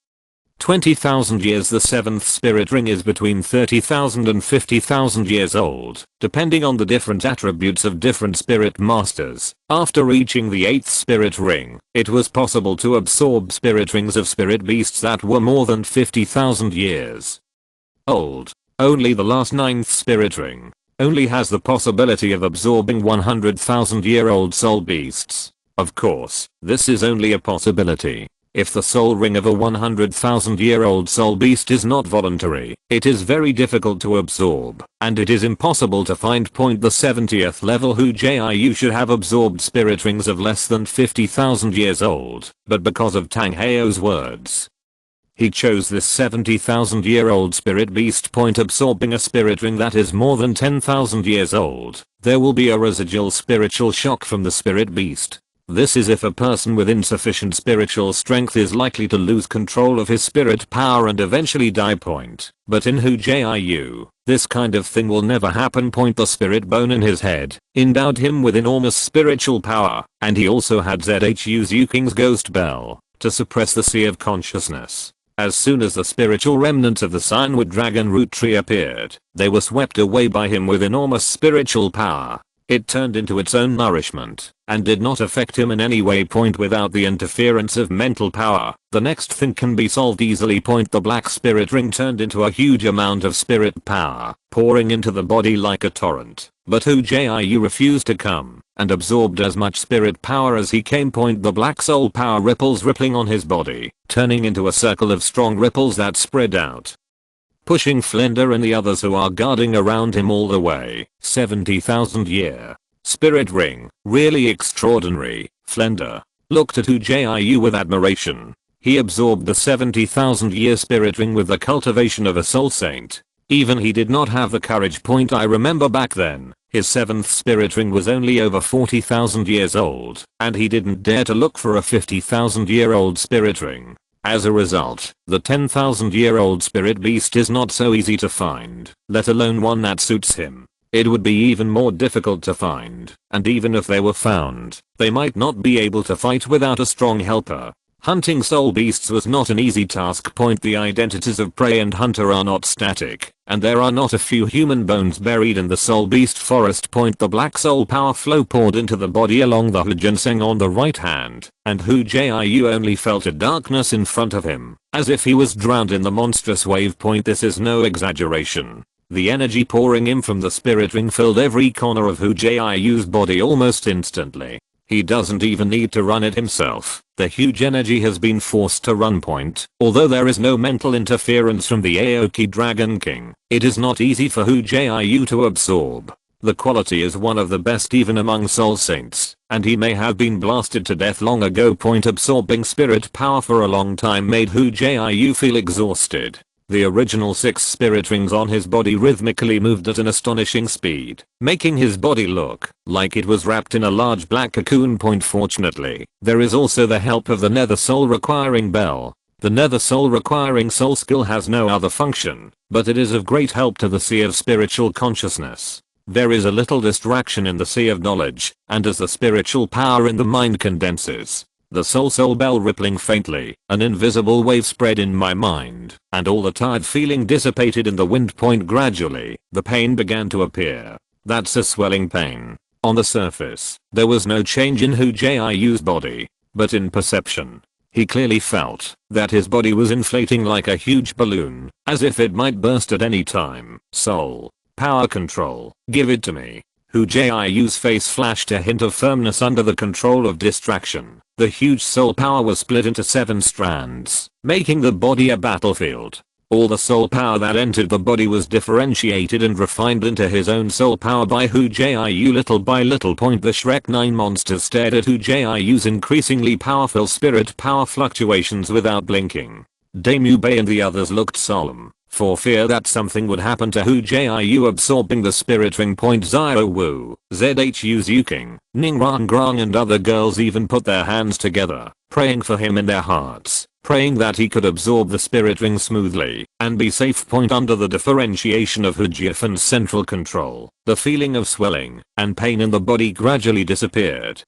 20,000 years. The seventh spirit ring is between 30,000 and 50,000 years old, depending on the different attributes of different spirit masters. After reaching the eighth spirit ring, it was possible to absorb spirit rings of spirit beasts that were more than 50,000 years old. Only the last ninth spirit ring only has the possibility of absorbing 100,000-year-old soul beasts. Of course, this is only a possibility. If the soul ring of a 100,000-year-old soul beast is not voluntary, it is very difficult to absorb, and it is impossible to find. The 70th level Hu Jiu should have absorbed spirit rings of less than 50,000 years old, but because of Tang Heo's words, he chose this 70,000-year-old spirit beast. Absorbing a spirit ring that is more than 10,000 years old, there will be a residual spiritual shock from the spirit beast. This is if a person with insufficient spiritual strength is likely to lose control of his spirit power and eventually die. But in Hu Jiu, this kind of thing will never happen. The spirit bone in his head endowed him with enormous spiritual power, and he also had Zhu King's ghost bell to suppress the sea of consciousness. As soon as the spiritual remnants of the Cyanwood Dragon Root Tree appeared, they were swept away by him with enormous spiritual power. It turned into its own nourishment, and did not affect him in any way. Without the interference of mental power, the next thing can be solved easily. The black spirit ring turned into a huge amount of spirit power, pouring into the body like a torrent. But Hu Jiu refused to come, and absorbed as much spirit power as he came. The black soul power ripples rippling on his body, turning into a circle of strong ripples that spread out, pushing Flender and the others who are guarding around him all the way. 70,000 year spirit ring, really extraordinary. Flender looked at Hu Jiu with admiration. He absorbed the 70,000 year spirit ring with the cultivation of a soul saint. Even he did not have the courage. I remember back then, his 7th spirit ring was only over 40,000 years old, and he didn't dare to look for a 50,000-year-old spirit ring. As a result, the 10,000-year-old spirit beast is not so easy to find, let alone one that suits him. It would be even more difficult to find, and even if they were found, they might not be able to fight without a strong helper. Hunting soul beasts was not an easy task. The identities of prey and hunter are not static, and there are not a few human bones buried in the soul beast forest. The black soul power flow poured into the body along the Hu Ginseng on the right hand, and Hu Jiu only felt a darkness in front of him, as if he was drowned in the monstrous wave. This is no exaggeration. The energy pouring in from the spirit ring filled every corner of Hu Jiu's body almost instantly. He doesn't even need to run it himself. The huge energy has been forced to run point. Although there is no mental interference from the Aoki Dragon King, it is not easy for Hu Jiu to absorb. The quality is one of the best even among soul saints, and he may have been blasted to death long ago. Absorbing spirit power for a long time made Hu Jiu feel exhausted. The original 6 spirit rings on his body rhythmically moved at an astonishing speed, making his body look like it was wrapped in a large black cocoon. Fortunately, there is also the help of the nether soul requiring bell. The nether soul requiring soul skill has no other function, but it is of great help to the sea of spiritual consciousness. There is a little distraction in the sea of knowledge, and as the spiritual power in the mind condenses, the soul bell rippling faintly, an invisible wave spread in my mind, and all the tired feeling dissipated in the wind. Gradually, the pain began to appear. That's a swelling pain. On the surface, there was no change in Hu Jiu's body, but in perception, he clearly felt that his body was inflating like a huge balloon, as if it might burst at any time. Soul power control, give it to me. Hu Jiu's face flashed a hint of firmness under the control of distraction. The huge soul power was split into 7 strands, making the body a battlefield. All the soul power that entered the body was differentiated and refined into his own soul power by Hu Jiu little by little. The Shrek 9 monsters stared at Hu Jiu's increasingly powerful spirit power fluctuations without blinking. Damu Bei and the others looked solemn, for fear that something would happen to Hu Jiu absorbing the spirit ring. Zio Wu, Zhu Zuking, Ning Rangrang and other girls even put their hands together, praying for him in their hearts, praying that he could absorb the spirit ring smoothly and be safe. Under the differentiation of Hu Jiu's central control, the feeling of swelling and pain in the body gradually disappeared,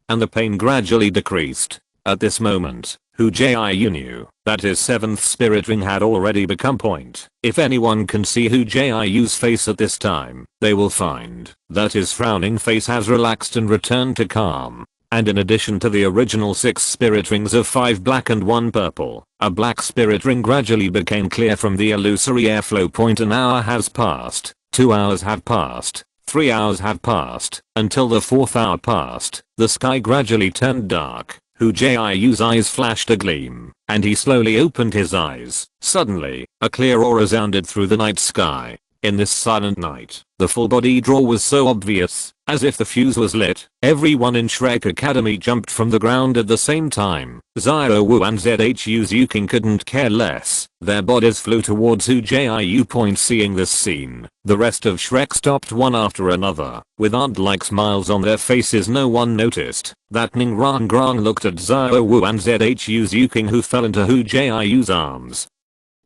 and the pain gradually decreased. At this moment, Hu Jiu knew that his 7th spirit ring had already become point. If anyone can see Hu Jiu's face at this time, they will find that his frowning face has relaxed and returned to calm. And in addition to the original 6 spirit rings of 5 black and 1 purple, a black spirit ring gradually became clear from the illusory airflow. An hour has passed, 2 hours have passed, 3 hours have passed, until the 4th hour passed. The sky gradually turned dark. Hu Jiu's eyes flashed a gleam, and he slowly opened his eyes. Suddenly, a clear aura resounded through the night sky. In this silent night, the full body draw was so obvious, as if the fuse was lit. Everyone in Shrek Academy jumped from the ground at the same time. Zio Wu and Zhu Zuking couldn't care less. Their bodies flew towards Hu Jiu. Seeing this scene, the rest of Shrek stopped one after another. With aunt-like smiles on their faces, no one noticed that Ning Rangrang looked at Zio Wu and Zhu Zuking, who fell into Hu Jiu's arms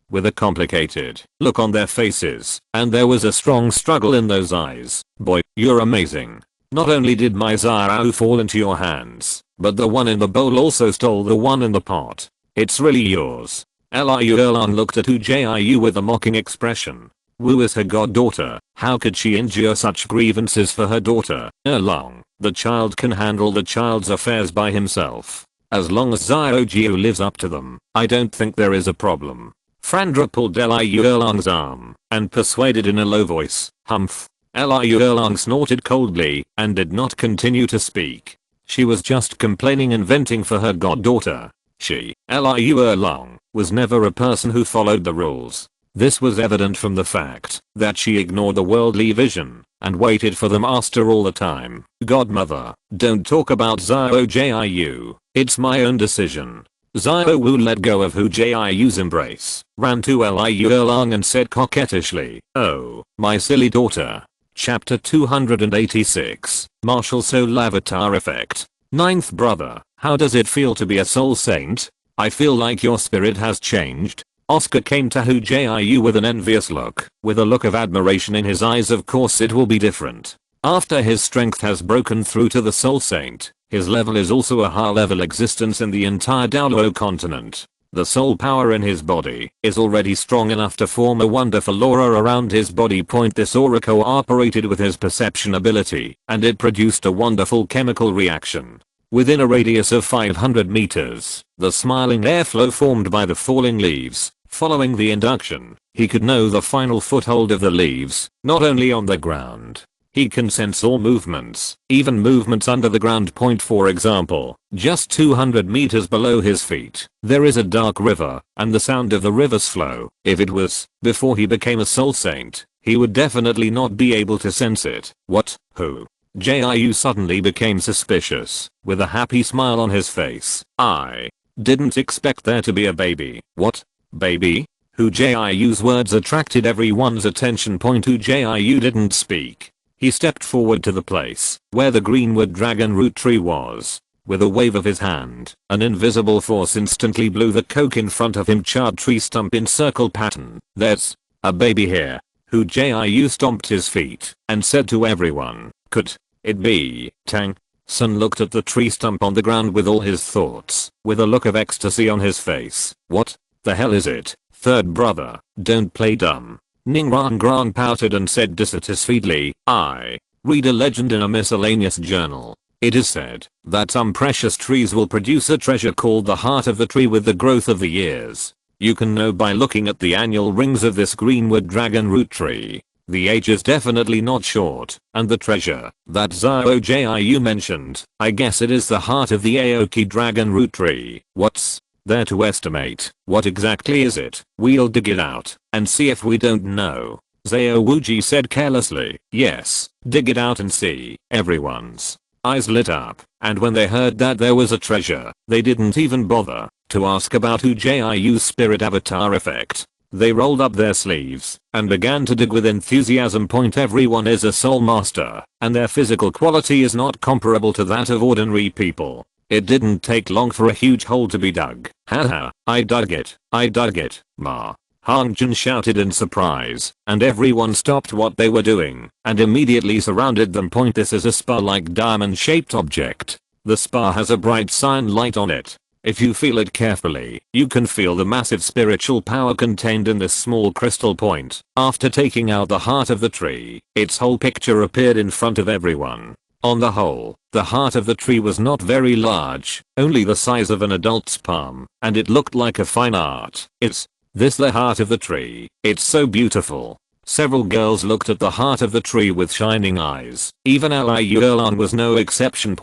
with a complicated look on their faces, and there was a strong struggle in those eyes. Boy, you're amazing. Not only did my Zio fall into your hands, but the one in the bowl also stole the one in the pot. It's really yours. Liu Erlang looked at Hu Jiu with a mocking expression. Wu is her goddaughter. How could she endure such grievances for her daughter? Erlang, the child can handle the child's affairs by himself. As long as Zio Jiu lives up to them, I don't think there is a problem. Frandra pulled Liu Erlang's arm and persuaded in a low voice, "Humph." Liu Erlang snorted coldly and did not continue to speak. She was just complaining and venting for her goddaughter. She, Liu Erlang, was never a person who followed the rules. This was evident from the fact that she ignored the worldly vision and waited for the master all the time. Godmother, don't talk about Zio Jiu. It's my own decision. Zio Wu let go of Hu Jiu's embrace, ran to Liu Erlang and said coquettishly, "Oh, my silly daughter." Chapter 286, Martial Soul Avatar Effect. 9th brother, how does it feel to be a soul saint? I feel like your spirit has changed. Oscar came to Hu Jiu with an envious look, with a look of admiration in his eyes. Of course it will be different. After his strength has broken through to the soul saint, his level is also a high-level existence in the entire Douluo continent. The soul power in his body is already strong enough to form a wonderful aura around his body. This aura cooperated with his perception ability, and it produced a wonderful chemical reaction. Within a radius of 500 meters, the smiling airflow formed by the falling leaves Following the induction, he could know the final foothold of the leaves, not only on the ground. He can sense all movements, even movements under the ground. For example, just 200 meters below his feet, there is a dark river, and the sound of the river's flow. If it was before he became a soul saint, he would definitely not be able to sense it. What? Hu Jiu suddenly became suspicious, with a happy smile on his face. I didn't expect there to be a baby. What? Baby? Hu Jiu's words attracted everyone's attention. Hu Jiu didn't speak. He stepped forward to the place where the greenwood dragon root tree was. With a wave of his hand, an invisible force instantly blew the coke in front of him. Charred tree stump in circle pattern. There's a baby here. Hu Jiu stomped his feet and said to everyone, could it be? Tang San looked at the tree stump on the ground with all his thoughts, with a look of ecstasy on his face. What the hell is it? Third brother, don't play dumb. Ning Rangran pouted and said dissatisfiedly, I read a legend in a miscellaneous journal. It is said that some precious trees will produce a treasure called the heart of the tree with the growth of the years. You can know by looking at the annual rings of this greenwood dragon root tree. The age is definitely not short, and the treasure that Xiao Jiu mentioned, I guess it is the heart of the Aoki dragon root tree. What's there to estimate? What exactly is it? We'll dig it out and see if we don't know. Xiao Wuji said carelessly. Yes, dig it out and see. Everyone's eyes lit up, and when they heard that there was a treasure, they didn't even bother to ask about Hu Jiu's spirit avatar effect. They rolled up their sleeves and began to dig with enthusiasm. Everyone is a soul master, and their physical quality is not comparable to that of ordinary people. It didn't take long for a huge hole to be dug. Haha, I dug it, ma. Hangjin shouted in surprise, and everyone stopped what they were doing and immediately surrounded them. This is a spar-like diamond-shaped object. The spar has a bright cyan light on it. If you feel it carefully, you can feel the massive spiritual power contained in this small crystal point. After taking out the heart of the tree, its whole picture appeared in front of everyone. On the whole, the heart of the tree was not very large, only the size of an adult's palm, and it looked like a fine art. Is this the heart of the tree? It's so beautiful. Several girls looked at the heart of the tree with shining eyes. Even Liu Erlan was no exception.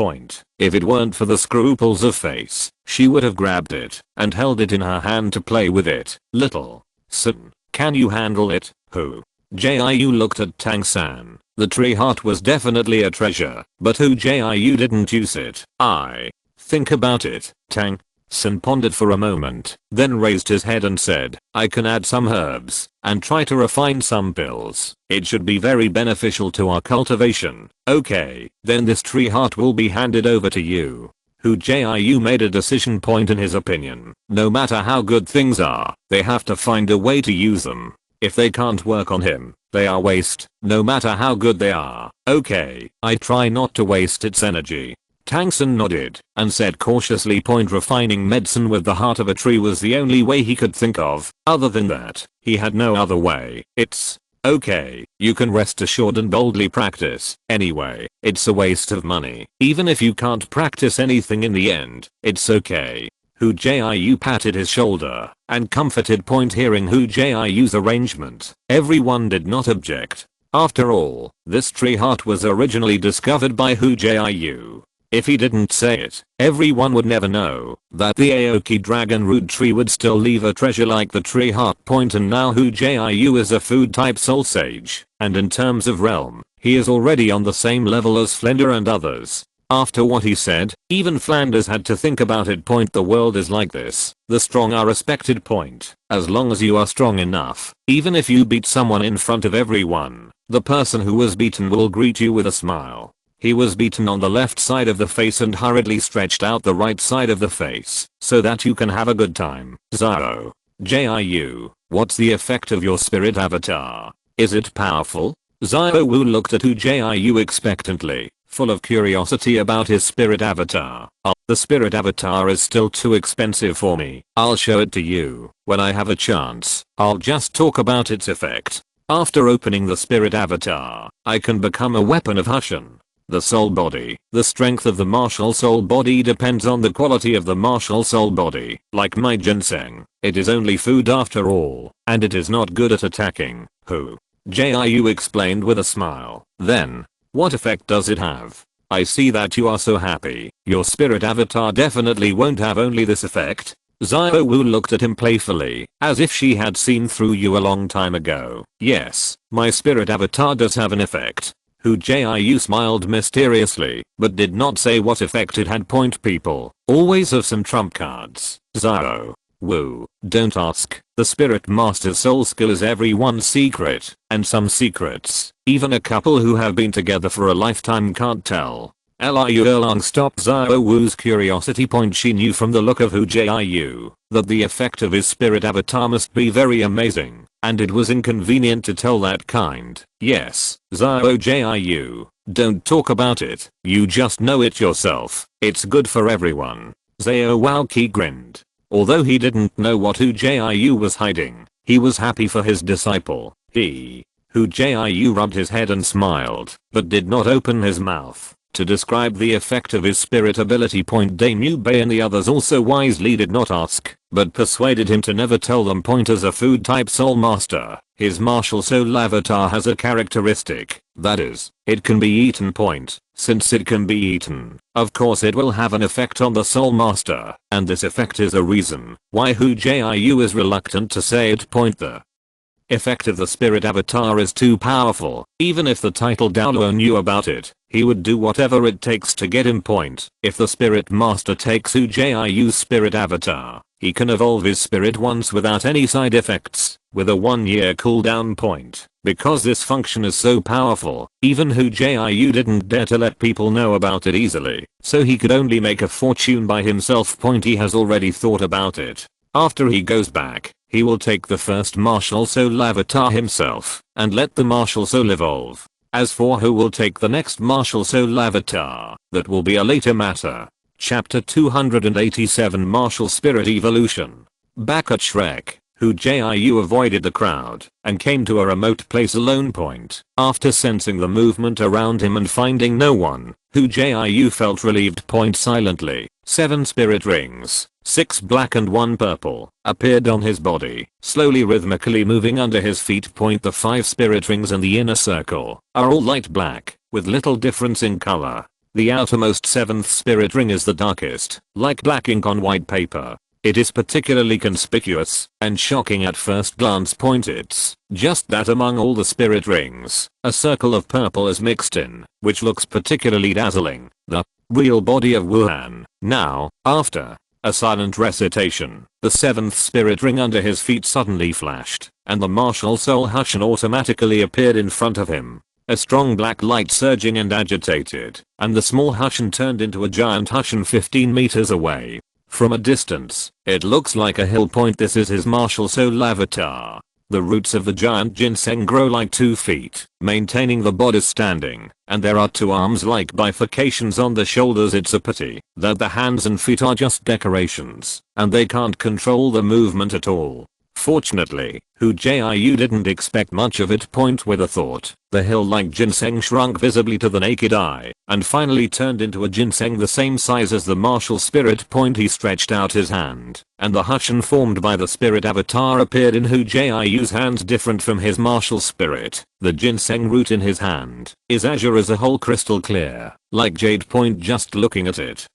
If it weren't for the scruples of face, she would have grabbed it and held it in her hand to play with it. Little San, can you handle it? Hu Jiu looked at Tang San. The tree heart was definitely a treasure, but Hu Jiu didn't use it. I think about it. Tang San pondered for a moment, then raised his head and said, I can add some herbs and try to refine some pills. It should be very beneficial to our cultivation. Okay, then this tree heart will be handed over to you. Hu Jiu made a decision. In his opinion, no matter how good things are, they have to find a way to use them. If they can't work on him, they are waste, no matter how good they are. Okay, I try not to waste its energy. Tang San nodded and said cautiously. Refining medicine with the heart of a tree was the only way he could think of. Other than that, he had no other way. It's okay, you can rest assured and boldly practice. Anyway, it's a waste of money. Even if you can't practice anything in the end, it's okay. Hu Jiu patted his shoulder and comforted. Hearing Hu Jiu's arrangement, everyone did not object. After all, this tree heart was originally discovered by Hu Jiu. If he didn't say it, everyone would never know that the Aoki dragon root tree would still leave a treasure like the tree heart. And now Hu Jiu is a food type soul sage, and in terms of realm, he is already on the same level as Flender and others. After what he said, even Flanders had to think about it. The world is like this. The strong are respected. As long as you are strong enough, even if you beat someone in front of everyone, the person who was beaten will greet you with a smile. He was beaten on the left side of the face and hurriedly stretched out the right side of the face so that you can have a good time. Xiao Jiu, what's the effect of your spirit avatar? Is it powerful? Xiao Wu looked at Hu Jiu expectantly, full of curiosity about his spirit avatar. The spirit avatar is still too expensive for me. I'll show it to you when I have a chance. I'll just talk about its effect. After opening the spirit avatar, I can become a weapon of Hushin. The soul body. The strength of the martial soul body depends on the quality of the martial soul body. Like my ginseng, it is only food after all, and it is not good at attacking. Hu Jiu explained with a smile. Then, what effect does it have? I see that you are so happy. Your spirit avatar definitely won't have only this effect. Xiao Wu looked at him playfully, as if she had seen through you a long time ago. Yes, my spirit avatar does have an effect. Hu Jiu smiled mysteriously, but did not say what effect it had. Point people always have some trump cards. Xiao Wu, don't ask. The spirit master's soul skill is everyone's secret, and some secrets, even a couple who have been together for a lifetime can't tell. Liu Erlang stopped Xiao Wu's curiosity. Point she knew from the look of Hu Jiu that the effect of his spirit avatar must be very amazing, and it was inconvenient to tell that kind. Yes, Xiao Jiu, don't talk about it, you just know it yourself, it's good for everyone. Xiao Wowqi grinned. Although he didn't know what Hu Jiu was hiding, he was happy for his disciple. Hu Jiu rubbed his head and smiled, but did not open his mouth to describe the effect of his spirit ability. Point Dainu Bei and the others also wisely did not ask, but persuaded him to never tell them. Point as a food type soul master, his martial soul avatar has a characteristic, that is, it can be eaten. Point, since it can be eaten, of course it will have an effect on the soul master, and this effect is a reason why Hu Jiu is reluctant to say it. Point the effect of the spirit avatar is too powerful. Even if the title Douluo knew about it, he would do whatever it takes to get him. Point, if the spirit master takes Hu Jiu's spirit avatar, he can evolve his spirit once without any side effects, with a 1-year cooldown. Point, because this function is so powerful, even Hu Jiu didn't dare to let people know about it easily, so he could only make a fortune by himself. Point, he has already thought about it. After he goes back, he will take the first martial soul avatar himself, and let the martial soul evolve. As for who will take the next martial soul avatar, that will be a later matter. Chapter 287 Martial Spirit Evolution. Back at Shrek, Hu Jiu avoided the crowd, and came to a remote place alone. Point, after sensing the movement around him and finding no one, Hu Jiu felt relieved. Point, silently, 7 spirit rings, 6 black and 1 purple, appeared on his body, slowly rhythmically moving under his feet. Point, the 5 spirit rings in the inner circle are all light black, with little difference in color. The outermost 7th spirit ring is the darkest, like black ink on white paper. It is particularly conspicuous and shocking at first glance. Point, it's just that among all the spirit rings, a circle of purple is mixed in, which looks particularly dazzling. The real body of Wuhan. Now, after a silent recitation, the 7th spirit ring under his feet suddenly flashed, and the martial soul Hushan automatically appeared in front of him. A strong black light surging and agitated, and the small Hushan turned into a giant Hushan 15 meters away. From a distance, it looks like a hill. Point, this is his martial soul avatar. The roots of the giant ginseng grow like 2 feet, maintaining the body standing, and there are 2 arms like bifurcations on the shoulders. It's a pity that the hands and feet are just decorations, and they can't control the movement at all. Fortunately, Hu Jiu didn't expect much of it. Point, with a thought, the hill-like ginseng shrunk visibly to the naked eye, and finally turned into a ginseng the same size as the martial spirit. Point, he stretched out his hand, and the Hushan formed by the spirit avatar appeared in Hu Jiu's hands. Different from his martial spirit, the ginseng root in his hand is azure as a whole, crystal clear, like jade. Point, just looking at it,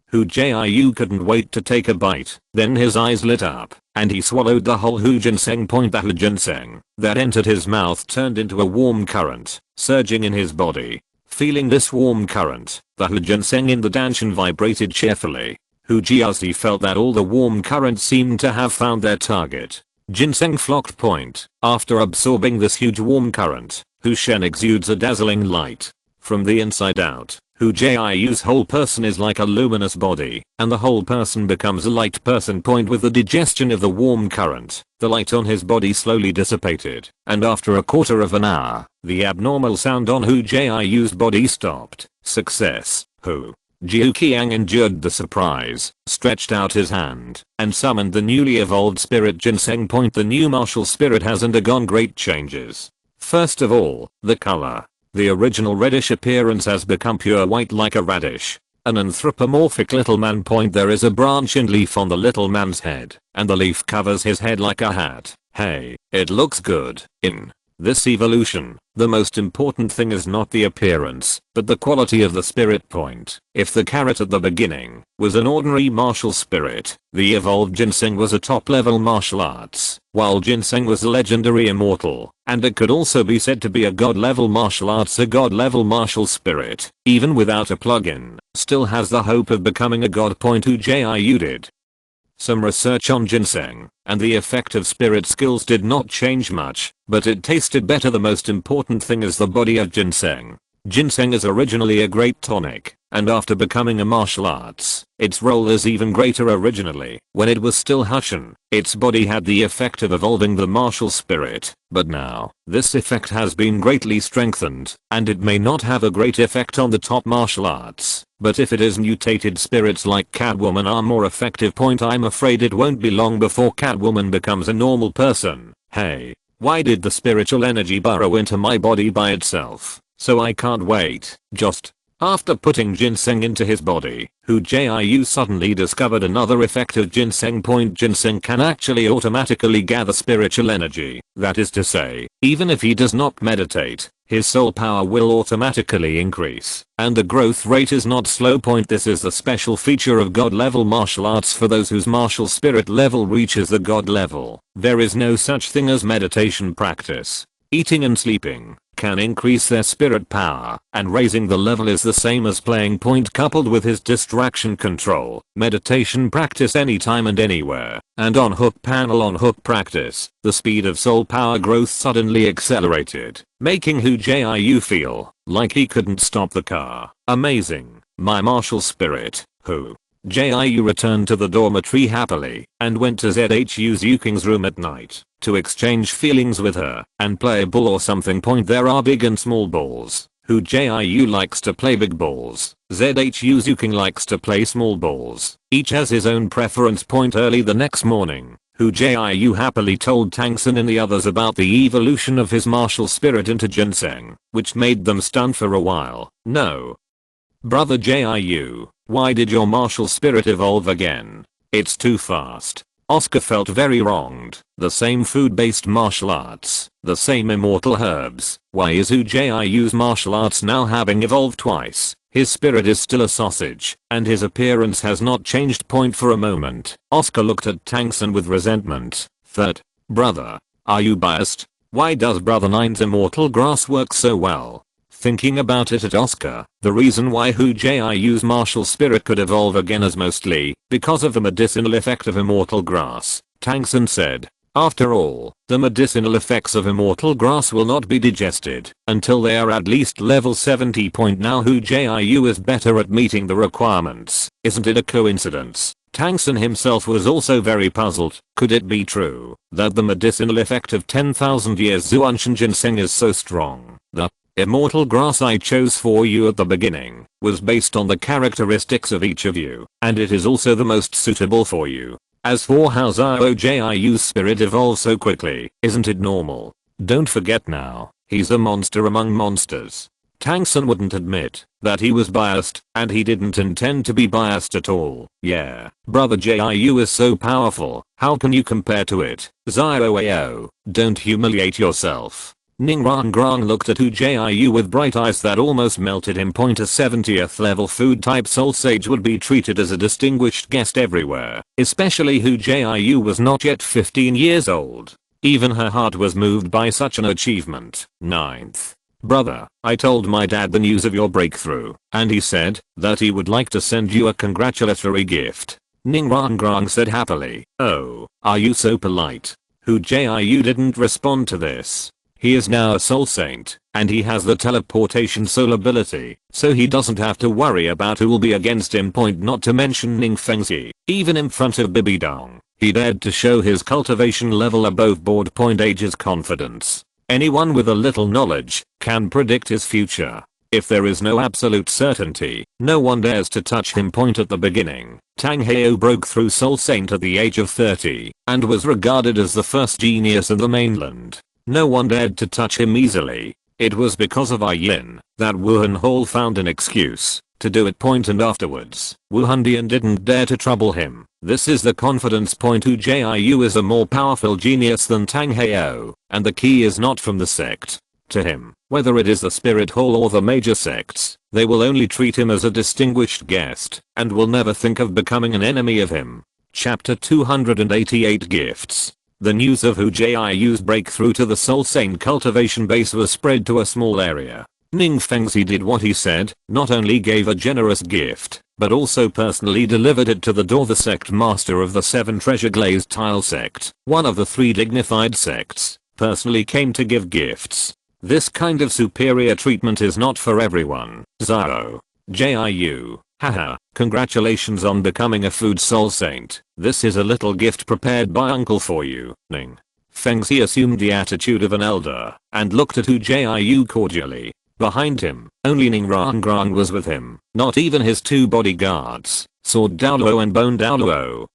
Hu Jiu couldn't wait to take a bite. Then his eyes lit up, and he swallowed the whole Hu ginseng. Point, the Hu ginseng that entered his mouth turned into a warm current, surging in his body. Feeling this warm current, the Hu ginseng in the danshan vibrated cheerfully. Hu Jiu felt that all the warm current seemed to have found their target. Ginseng flocked. Point, after absorbing this huge warm current, Hu Shen exudes a dazzling light. From the inside out, Hu Jiu's whole person is like a luminous body, and the whole person becomes a light person. Point, with the digestion of the warm current, the light on his body slowly dissipated, and after a quarter of an hour, the abnormal sound on Hu Jiu's body stopped. Success. Hu Jiu Qiang endured the surprise, stretched out his hand, and summoned the newly evolved spirit ginseng. Point, the new martial spirit has undergone great changes. First of all, the color. The original reddish appearance has become pure white like a radish. An anthropomorphic little man. There is a branch and leaf on the little man's head, and the leaf covers his head like a hat. Hey, it looks good. In this evolution, the most important thing is not the appearance, but the quality of the spirit point. If the carrot at the beginning was an ordinary martial spirit, the evolved ginseng was a top-level martial arts, while ginseng was legendary immortal, and it could also be said to be a god-level martial arts. A god-level martial spirit, even without a plugin, still has the hope of becoming a god. Hu Jiu did some research on ginseng, and the effect of spirit skills did not change much, but it tasted better. The most important thing is the body of ginseng. Ginseng is originally a great tonic, and after becoming a martial arts, its role is even greater. Originally, when it was still Hushin, its body had the effect of evolving the martial spirit, but now, this effect has been greatly strengthened, and it may not have a great effect on the top martial arts, but if it is mutated, spirits like Catwoman are more effective. I'm afraid it won't be long before Catwoman becomes a normal person. Hey, why did the spiritual energy burrow into my body by itself? So I can't wait. Just after putting ginseng into his body, Hu Jiu suddenly discovered another effect of ginseng. Ginseng can actually automatically gather spiritual energy. That is to say, even if he does not meditate, his soul power will automatically increase, and the growth rate is not slow. This is the special feature of god level martial arts for those whose martial spirit level reaches the god level. There is no such thing as meditation practice. Eating and sleeping can increase their spirit power, and raising the level is the same as playing. Coupled with his distraction control, meditation practice anytime and anywhere, and on hook practice, the speed of soul power growth suddenly accelerated, making Hu Jiu feel like he couldn't stop the car. Amazing. My martial spirit, Hu Jiu returned to the dormitory happily, and went to ZHU's Yuking's room at night, to exchange feelings with her, and play a ball or something. There are big and small balls. Hu Jiu likes to play big balls. ZHU's Yuking likes to play small balls. Each has his own preference. Early the next morning, Hu Jiu happily told Tang San and the others about the evolution of his martial spirit into ginseng, which made them stunned for a while. No. Brother Jiu, why did your martial spirit evolve again? It's too fast. Oscar felt very wronged. The same food-based martial arts, the same immortal herbs. Why is Hu Jiu's martial arts now having evolved twice? His spirit is still a sausage, and his appearance has not changed. For a moment, Oscar looked at Tang San with resentment. Brother, are you biased? Why does Brother Nine's immortal grass work so well? Thinking about it, at Oscar, the reason why Hu Jiu's martial spirit could evolve again is mostly because of the medicinal effect of immortal grass. Tang San said, after all, the medicinal effects of immortal grass will not be digested until they are at least level 70. Now Hu Jiu is better at meeting the requirements. Isn't it a coincidence? Tang San himself was also very puzzled. Could it be true that the medicinal effect of 10,000 years Zuanshan ginseng is so strong? The immortal grass I chose for you at the beginning was based on the characteristics of each of you, and it is also the most suitable for you. As for how Jiu's spirit evolves so quickly, isn't it normal? Don't forget now, he's a monster among monsters. Tang San wouldn't admit that he was biased, and he didn't intend to be biased at all. Yeah, Brother Jiu is so powerful, how can you compare to it? Ziao, don't humiliate yourself. Ning Rangrang looked at Hu Jiu with bright eyes that almost melted him. A 70th level food type soul sage would be treated as a distinguished guest everywhere, especially Hu Jiu was not yet 15 years old. Even her heart was moved by such an achievement. 9th. Brother, I told my dad the news of your breakthrough, and he said that he would like to send you a congratulatory gift. Ning Rangrang said happily. Oh, are you so polite? Hu Jiu didn't respond to this. He is now a soul saint, and he has the teleportation soul ability, so he doesn't have to worry about who will be against him. Not to mention Ning Fengzi. Even in front of Bibi Dong, he dared to show his cultivation level above board. Age is confidence. Anyone with a little knowledge can predict his future. If there is no absolute certainty, no one dares to touch him. At the beginning, Tang Heo broke through Soul Saint at the age of 30, and was regarded as the first genius in the mainland. No one dared to touch him easily. It was because of Yin that Wuhan Hall found an excuse to do it point, and afterwards, Wuhandian didn't dare to trouble him. This is the confidence point. Hu Jiu is a more powerful genius than Tang Heo, and the key is not from the sect. To him, whether it is the spirit hall or the major sects, they will only treat him as a distinguished guest, and will never think of becoming an enemy of him. Chapter 288 Gifts. The news of Hu Jiu's breakthrough to the Soul Saint cultivation base was spread to a small area. Ning Fengzi did what he said, not only gave a generous gift, but also personally delivered it to the door. The sect master of the 7 treasure glazed tile sect, one of the 3 dignified sects, personally came to give gifts. This kind of superior treatment is not for everyone. Zao. Jiu. Haha, congratulations on becoming a food soul saint. This is a little gift prepared by uncle for you. Ning Fengzi assumed the attitude of an elder, and looked at Hu Jiu cordially. Behind him, only Ning Rangrang was with him, not even his 2 bodyguards, Sword Douluo and Bone Douluo.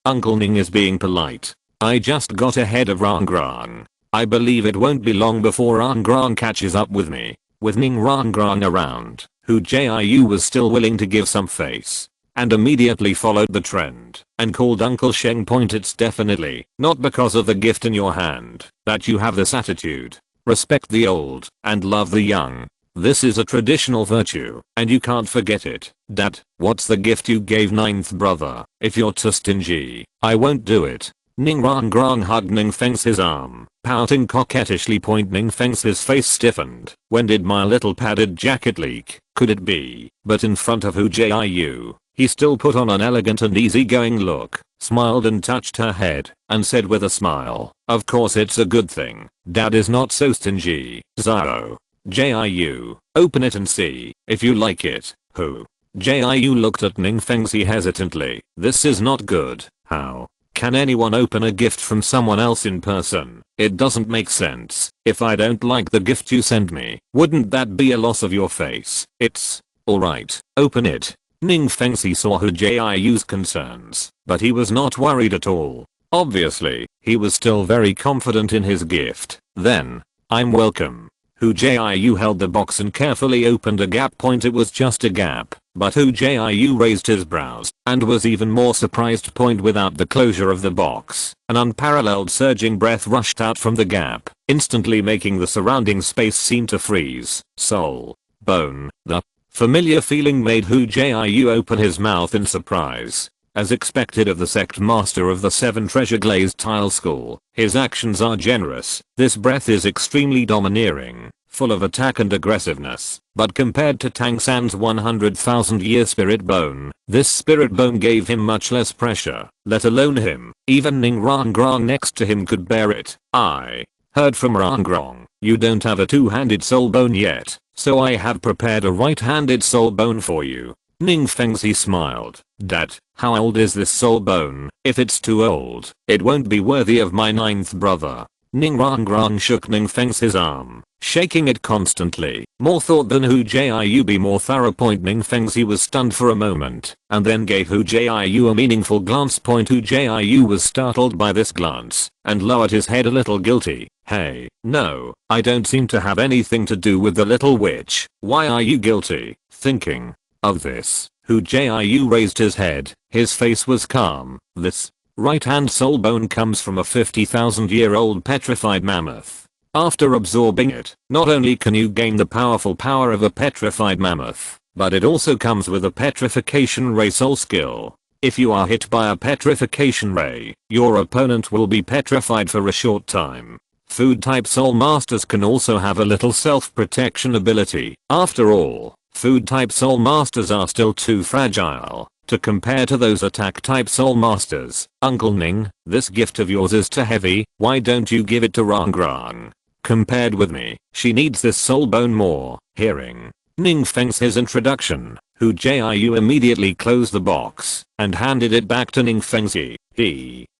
Uncle Ning is being polite. I just got ahead of Rangrang. I believe it won't be long before Rangrang catches up with me. With Ning Rangrang around, Hu Jiu was still willing to give some face, and immediately followed the trend, and called Uncle Sheng Point. It's definitely not because of the gift in your hand that you have this attitude. Respect the old and love the young. This is a traditional virtue, and you can't forget it. Dad, what's the gift you gave 9th brother? If you're too stingy, I won't do it. Ning Rangrang hugged Ning Fengzi's arm, pouting coquettishly. Ning Fengzi's face stiffened. When did my little padded jacket leak? Could it be? But in front of Hu Jiu, he still put on an elegant and easygoing look, smiled and touched her head, and said with a smile, of course it's a good thing. Dad is not so stingy. Zao. Jiu, open it and see if you like it. Hu Jiu looked at Ning Fengzi hesitantly. This is not good. How can anyone open a gift from someone else in person? It doesn't make sense. If I don't like the gift you send me, wouldn't that be a loss of your face? It's alright, open it. Ning Fengzi saw Hu Jiu's concerns, but he was not worried at all. Obviously, he was still very confident in his gift. Then, I'm welcome. Hu Jiu held the box and carefully opened a gap. It was just a gap, but Hu Jiu raised his brows and was even more surprised. Without the closure of the box, an unparalleled surging breath rushed out from the gap, instantly making the surrounding space seem to freeze. Soul bone. The familiar feeling made Hu Jiu open his mouth in surprise. As expected of the sect master of the 7 treasure glazed tile school, his actions are generous. This breath is extremely domineering, full of attack and aggressiveness, but compared to Tang San's 100,000 year spirit bone, this spirit bone gave him much less pressure, let alone him. Even Ning Rangrang next to him could bear it. I heard from Rangrang, you don't have a 2-handed soul bone yet, so I have prepared a right-handed soul bone for you. Ning Fengzi smiled. Dad, how old is this soul bone? If it's too old, it won't be worthy of my 9th brother. Ning Rangrang shook Ning Fengzi's arm, shaking it constantly. More thought than Hu Jiu be more thorough. Ning Fengzi was stunned for a moment, and then gave Hu Jiu a meaningful glance. Hu Jiu was startled by this glance, and lowered his head a little guilty. Hey, no, I don't seem to have anything to do with the little witch. Why are you guilty? Thinking of this, Hu Jiu raised his head. His face was calm. This right-hand soul bone comes from a 50,000-year-old petrified mammoth. After absorbing it, not only can you gain the powerful power of a petrified mammoth, but it also comes with a petrification ray soul skill. If you are hit by a petrification ray, your opponent will be petrified for a short time. Food type soul masters can also have a little self-protection ability. After all, food type soul masters are still too fragile to compare to those attack type soul masters. Uncle Ning, this gift of yours is too heavy. Why don't you give it to Rangrang? Compared with me, she needs this soul bone more. Hearing Ning Fengzi's introduction, Hu Jiu immediately closed the box and handed it back to Ning Fengzi.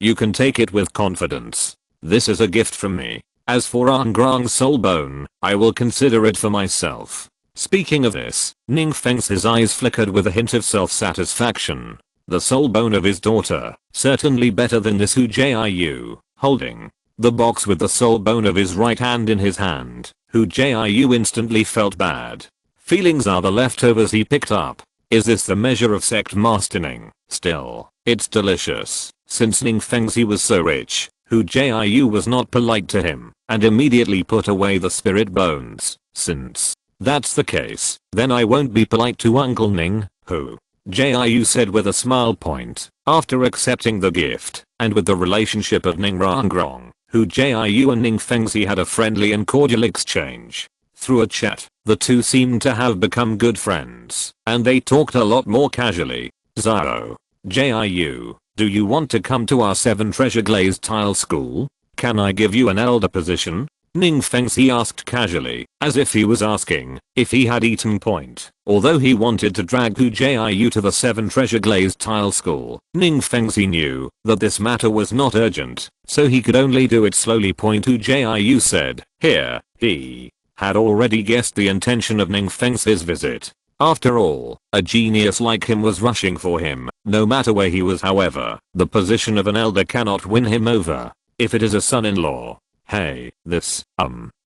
You can take it with confidence. This is a gift from me. As for Rangrang's soul bone, I will consider it for myself. Speaking of this, Ning Fengzi's eyes flickered with a hint of self-satisfaction. The soul bone of his daughter, certainly better than this Hu Jiu. Holding the box with the soul bone of his right hand in his hand. Hu Jiu instantly felt bad. Feelings are the leftovers he picked up. Is this the measure of sect mastering? Still, it's delicious. Since Ning Fengzi was so rich, Hu Jiu was not polite to him and immediately put away the spirit bones. Since that's the case, then I won't be polite to Uncle Ning. Hu Jiu said with a smile point. After accepting the gift, and with the relationship of Ning Rangrong, Hu Jiu and Ning Fengzi had a friendly and cordial exchange. Through a chat, the two seemed to have become good friends, and they talked a lot more casually. Zhao. Jiu, do you want to come to our 7 treasure glazed tile school? Can I give you an elder position? Ning Fengzi asked casually, as if he was asking if he had eaten point. Although he wanted to drag Hu Jiu to the 7 treasure glazed tile school, Ning Fengzi knew that this matter was not urgent, so he could only do it slowly. Hu Jiu said, here, he had already guessed the intention of Ning Fengzi's visit. After all, a genius like him was rushing for him, no matter where he was. However, the position of an elder cannot win him over. If it is a son-in-law, hey, this,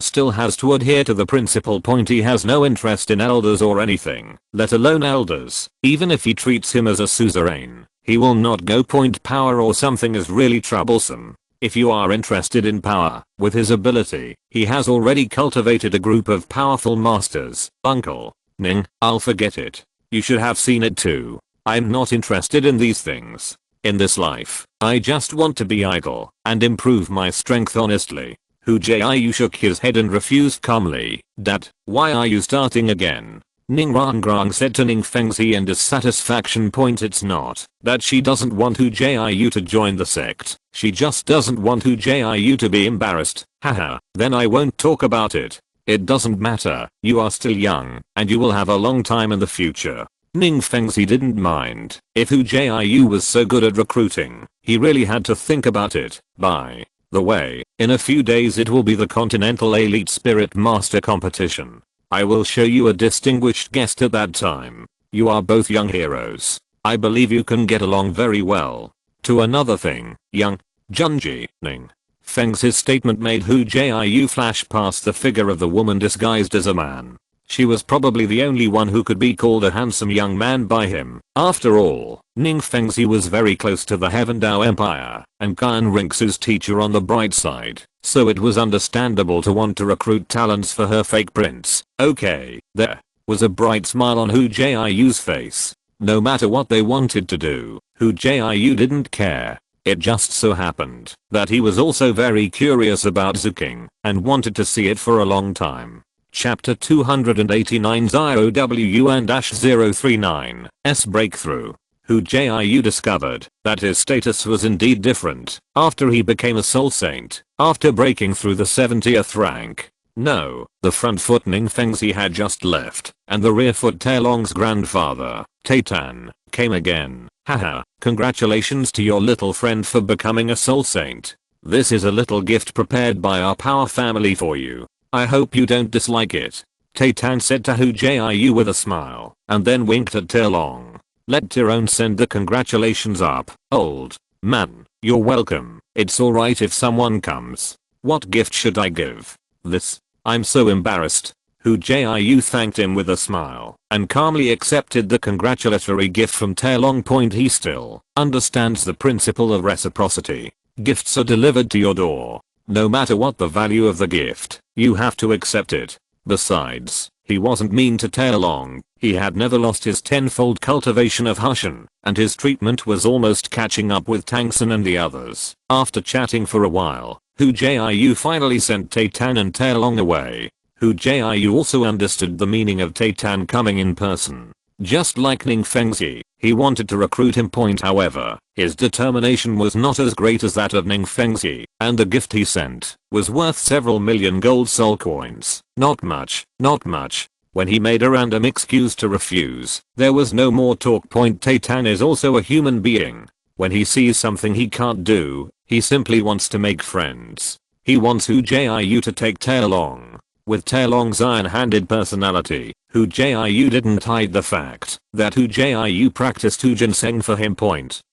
still has to adhere to the principle. He has no interest in elders or anything, let alone elders. Even if he treats him as a suzerain, he will not go. Power or something is really troublesome. If you are interested in power, with his ability, he has already cultivated a group of powerful masters. Uncle Ning, I'll forget it. You should have seen it too. I'm not interested in these things. In this life, I just want to be idle and improve my strength honestly. Hu Jiu shook his head and refused calmly. Dad, why are you starting again? Ning Rangrong said to Ning Fengzi in dissatisfaction. It's not that she doesn't want Hu Jiu to join the sect, she just doesn't want Hu Jiu to be embarrassed. Haha, then I won't talk about it. It doesn't matter, you are still young, and you will have a long time in the future. Ning Fengzi didn't mind. If Hu Jiu was so good at recruiting, he really had to think about it. By the way, in a few days it will be the Continental Elite Spirit Master competition. I will show you a distinguished guest at that time. You are both young heroes. I believe you can get along very well. To another thing, young Junji, Ning Fengzi's statement made Hu Jiu flash past the figure of the woman disguised as a man. She was probably the only one who could be called a handsome young man by him. After all, Ning Fengzi was very close to the Heaven Dao Empire and Guan Rinxu's teacher on the bright side, so it was understandable to want to recruit talents for her fake prince. Okay, there was a bright smile on Hu Jiu's face. No matter what they wanted to do, Hu Jiu didn't care. It just so happened that he was also very curious about Zuking and wanted to see it for a long time. Chapter 289 0W-039's Breakthrough. Hu Jiu discovered that his status was indeed different after he became a soul saint, after breaking through the 70th rank. No, the front foot Ning Fengzi had just left, and the rear foot Taelong's grandfather, Taitan, came again. Haha, congratulations to your little friend for becoming a soul saint. This is a little gift prepared by our power family for you. I hope you don't dislike it. Taitan said to Hu Jiu with a smile, and then winked at Taelong. Let Tyrone send the congratulations up, old man. You're welcome. It's alright if someone comes. What gift should I give? This? I'm so embarrassed. Hu Jiu thanked him with a smile, and calmly accepted the congratulatory gift from Taelong. He still understands the principle of reciprocity. Gifts are delivered to your door. No matter what the value of the gift, you have to accept it. Besides, he wasn't mean to Taelong. He had never lost his tenfold cultivation of Hushan, and his treatment was almost catching up with Tang San and the others. After chatting for a while, Hu Jiu finally sent Taitan and Taelong away. Hu Jiu also understood the meaning of Taitan coming in person. Just like Ning Fengzi, he wanted to recruit him. However, his determination was not as great as that of Ning Fengzi, and the gift he sent was worth several million gold soul coins. Not much, not much. When he made a random excuse to refuse, there was no more talk. Taitan is also a human being. When he sees something he can't do, he simply wants to make friends. He wants Hu Jiu to take Taelong. With Taelong's iron-handed personality, Hu Jiu didn't hide the fact that Hu Jiu practiced Hu Ginseng for him.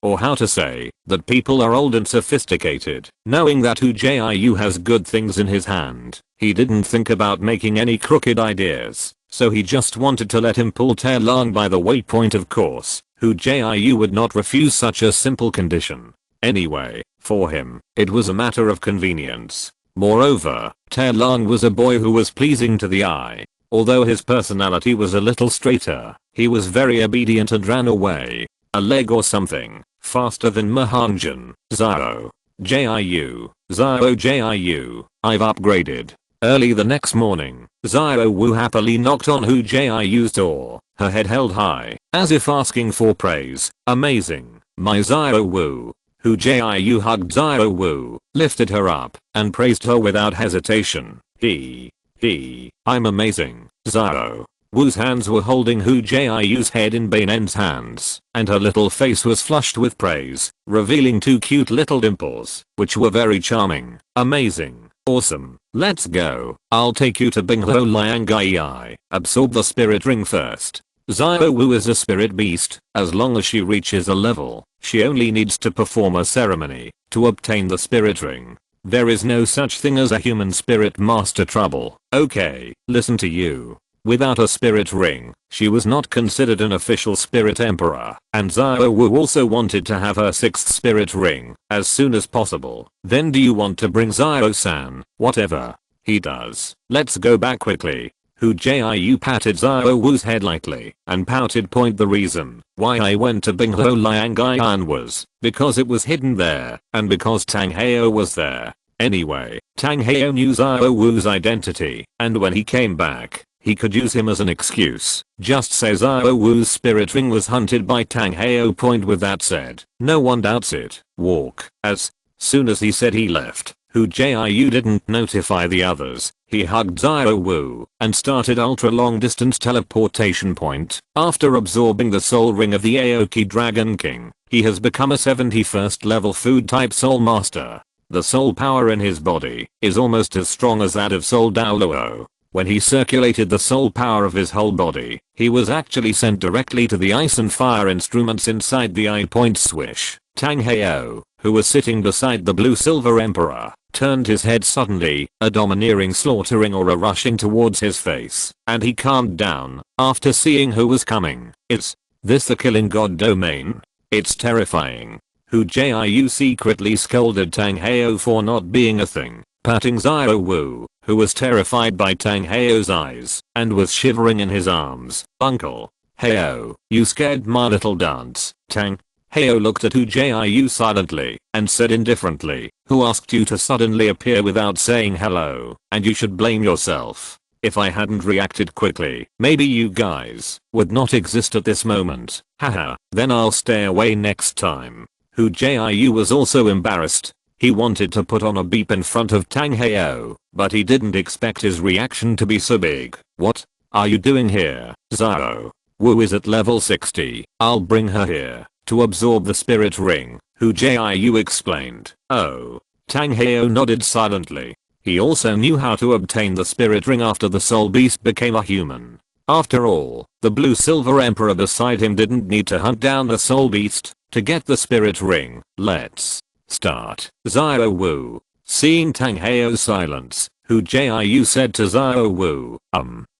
Or how to say that people are old and sophisticated. Knowing that Hu Jiu has good things in his hand, he didn't think about making any crooked ideas, so he just wanted to let him pull Taelong by the waypoint. Of course, Hu Jiu would not refuse such a simple condition. Anyway, for him, it was a matter of convenience. Moreover, Taelong was a boy who was pleasing to the eye. Although his personality was a little straighter, he was very obedient and ran away. A leg or something, faster than Mahongjin. Zao. Jiu. I've upgraded. Early the next morning, Xiao Wu happily knocked on Hu Jiu's door, her head held high, as if asking for praise. Amazing, my Xiao Wu. Hu Jiu hugged Xiao Wu, lifted her up, and praised her without hesitation. I'm amazing, Xiao. Wu's hands were holding Hu Jiu's head in Bainen's hands, and her little face was flushed with praise, revealing 2 cute little dimples, which were very charming. Amazing, awesome, let's go. I'll take you to Binghuo Liangai. Absorb the spirit ring first. Xiao Wu is a spirit beast. As long as she reaches a level, she only needs to perform a ceremony to obtain the spirit ring. There is no such thing as a human spirit master trouble. Okay, listen to you. Without a spirit ring, she was not considered an official spirit emperor, and Xiao Wu also wanted to have her 6th spirit ring as soon as possible. Then do you want to bring Xiao San? Whatever he does, let's go back quickly. Hu Jiu patted Xiao Wu's head lightly and pouted. The reason why I went to Binghuo Liangai was because it was hidden there, and because Tang Heo was there. Anyway, Tang Heo knew Xiao Wu's identity, and when he came back, he could use him as an excuse. Just say Xiao Wu's spirit ring was hunted by Tang Heo. With that said, no one doubts it. Walk. As soon as he said he left, Hu Jiu didn't notify the others. He hugged Xiao Wu and started ultra long distance teleportation. After absorbing the soul ring of the Aoki Dragon King, he has become a 71st level food type soul master. The soul power in his body is almost as strong as that of Soul Douluo. When he circulated the soul power of his whole body, he was actually sent directly to the ice and fire instruments inside the eye. Swish. Tang Heo, who was sitting beside the blue silver emperor, turned his head suddenly, a domineering slaughtering aura rushing towards his face, and he calmed down after seeing who was coming. Is this the killing god domain? It's terrifying. Hu Jiu secretly scolded Tang Heo for not being a thing, patting Xiao Wu, who was terrified by Tang Heo's eyes and was shivering in his arms. Uncle Heo, you scared my little dance. Tang Heo looked at Hu Jiu silently and said indifferently, who asked you to suddenly appear without saying hello, and you should blame yourself. If I hadn't reacted quickly, maybe you guys would not exist at this moment. Haha, then I'll stay away next time. Hu Jiu was also embarrassed. He wanted to put on a beep in front of Tang Heo, but he didn't expect his reaction to be so big. What are you doing here, Xiao? Wu is at level 60. I'll bring her here to absorb the spirit ring, Hu Jiu explained. Oh. Tang Heo nodded silently. He also knew how to obtain the spirit ring after the soul beast became a human. After all, the blue silver emperor beside him didn't need to hunt down the soul beast to get the spirit ring. Let's start. Xiao Wu. Seeing Tang Heo's silence, Hu Jiu said to Xiao Wu,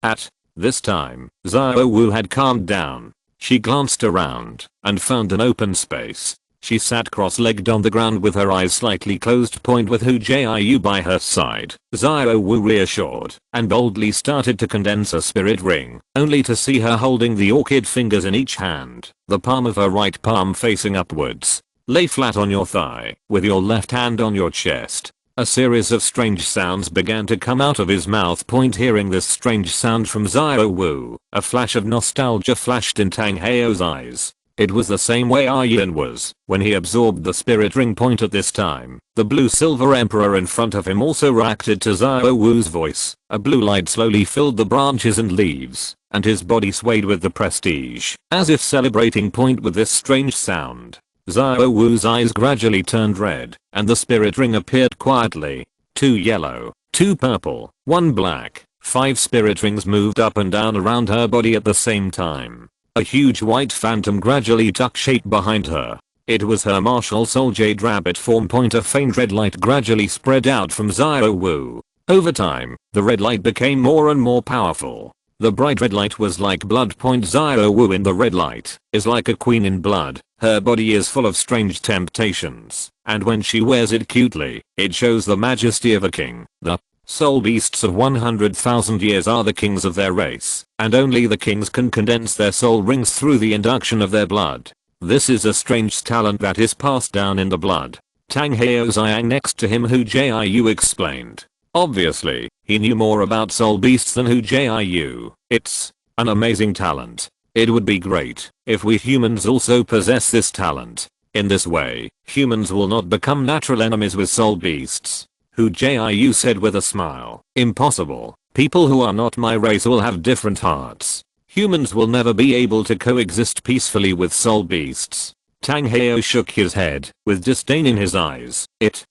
At this time, Xiao Wu had calmed down. She glanced around and found an open space. She sat cross-legged on the ground with her eyes slightly closed. With Hu Jiu by her side, Xiao Wu reassured and boldly started to condense a spirit ring, only to see her holding the orchid fingers in each hand, the palm of her right palm facing upwards. Lay flat on your thigh, with your left hand on your chest. A series of strange sounds began to come out of his mouth. Hearing this strange sound from Xiao Wu, a flash of nostalgia flashed in Tang Heo's eyes. It was the same way Aryan was when he absorbed the spirit ring. At this time, the blue silver emperor in front of him also reacted to Xiao Wu's voice. A blue light slowly filled the branches and leaves, and his body swayed with the prestige, as if celebrating. With this strange sound, Xiao Wu's eyes gradually turned red, and the spirit ring appeared quietly. 2 yellow, 2 purple, 1 black. 5 spirit rings moved up and down around her body at the same time. A huge white phantom gradually took shape behind her. It was her martial soul jade rabbit form. A faint red light gradually spread out from Xiao Wu. Over time, the red light became more and more powerful. The bright red light was like blood. Xiao Wu in the red light is like a queen in blood. Her body is full of strange temptations, and when she wears it cutely, it shows the majesty of a king. The soul beasts of 100,000 years are the kings of their race, and only the kings can condense their soul rings through the induction of their blood. This is a strange talent that is passed down in the blood. Tang Hao Xiang next to him Hu Jiu explained. Obviously, he knew more about soul beasts than Hu Jiu. It's an amazing talent. It would be great if we humans also possess this talent. In this way, humans will not become natural enemies with soul beasts. Hu Jiu said with a smile. Impossible. People who are not my race will have different hearts. Humans will never be able to coexist peacefully with soul beasts. Tang Hao shook his head with disdain in his eyes. It's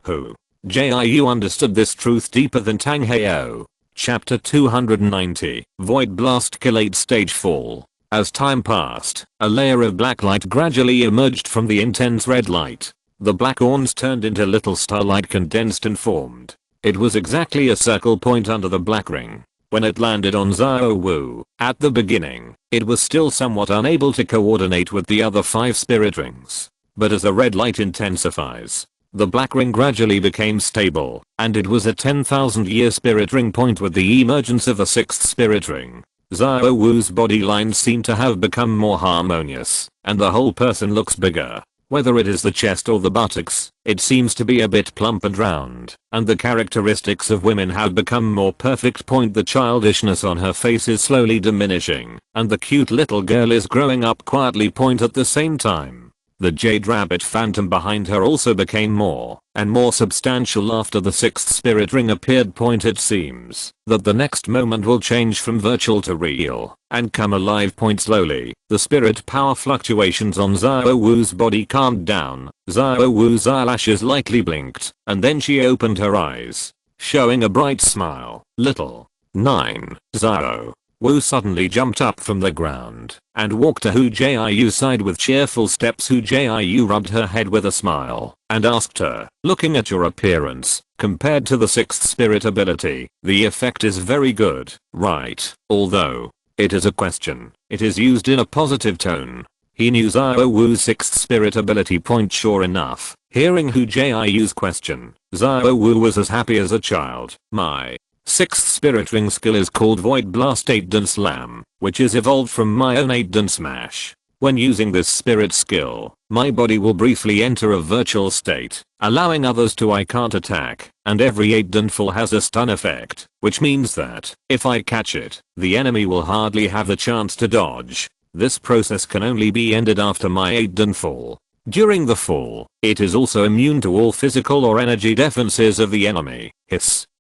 Hu Jiu understood this truth deeper than Tang Hao. Chapter 290. Void Blast Kill 8 Stage Fall. As time passed, a layer of black light gradually emerged from the intense red light. The black horns turned into little starlight, condensed and formed. It was exactly a circle point under the black ring. When it landed on Xiao Wu, at the beginning, it was still somewhat unable to coordinate with the other 5 spirit rings. But as the red light intensifies, the black ring gradually became stable, and it was a 10,000 year spirit ring point with the emergence of a 6th spirit ring. Xiao Wu's body lines seem to have become more harmonious, and the whole person looks bigger. Whether it is the chest or the buttocks, it seems to be a bit plump and round, and the characteristics of women have become more perfect. The childishness on her face is slowly diminishing, and the cute little girl is growing up quietly. At the same time, the jade rabbit phantom behind her also became more and more substantial after the 6th spirit ring appeared. It seems that the next moment will change from virtual to real and come alive. Slowly, the spirit power fluctuations on Xiao Wu's body calmed down. Xiao Wu's eyelashes lightly blinked, and then she opened her eyes, showing a bright smile. Little 9. Xiao Wu suddenly jumped up from the ground and walked to Hu Jiu's side with cheerful steps. Hu Jiu rubbed her head with a smile and asked her, looking at your appearance, compared to the 6th spirit ability, the effect is very good, right? Although, it is a question, it is used in a positive tone. He knew Xiao Wu's 6th spirit ability. Sure enough, hearing Hu Jiu's question, Xiao Wu was as happy as a child. My 6th spirit ring skill is called Void Blast 8 Dan Slam, which is evolved from my own 8 Dan Smash. When using this spirit skill, my body will briefly enter a virtual state, allowing others to I can't attack, and every 8 Dan fall has a stun effect, which means that, if I catch it, the enemy will hardly have the chance to dodge. This process can only be ended after my 8 Dan fall. During the fall, it is also immune to all physical or energy defenses of the enemy.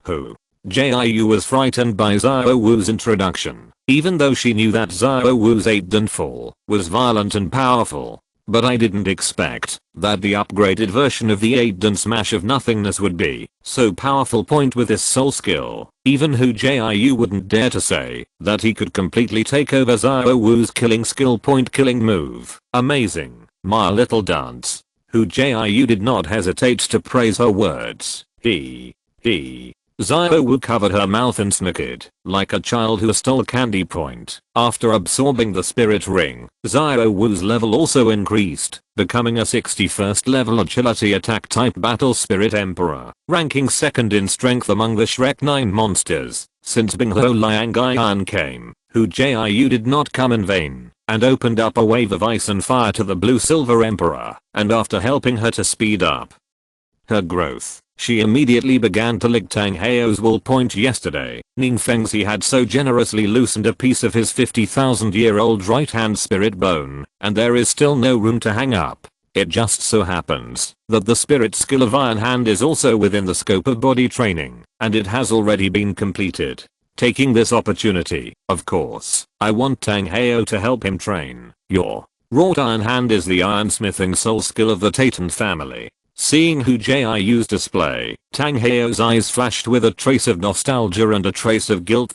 Hu Jiu was frightened by Xiao Wu's introduction, even though she knew that Xiao Wu's 8 Dan fall was violent and powerful. But I didn't expect that the upgraded version of the 8 Dan Smash of Nothingness would be so powerful. With this soul skill, even Hu Jiu wouldn't dare to say that he could completely take over Xiao Wu's killing skill. Killing move. Amazing. My little dance. Hu Jiu did not hesitate to praise her words. Xiao Wu covered her mouth and snickered, like a child who stole candy. After absorbing the spirit ring, Xiao Wu's level also increased, becoming a 61st level agility attack type battle spirit emperor, ranking 2nd in strength among the Shrek 9 monsters. Since Binghuo Liang came, Hu Jiu did not come in vain, and opened up a wave of ice and fire to the blue silver emperor, and after helping her to speed up her growth, she immediately began to lick Tang Hao's wool. Yesterday, Ning Fengzi had so generously loosened a piece of his 50,000-year-old right hand spirit bone, and there is still no room to hang up. It just so happens that the spirit skill of Iron Hand is also within the scope of body training, and it has already been completed. Taking this opportunity, of course, I want Tang Hao to help him train. Your wrought iron hand is the ironsmithing soul skill of the Titan family. Seeing Hu Jiu's display, Tang Heo's eyes flashed with a trace of nostalgia and a trace of guilt.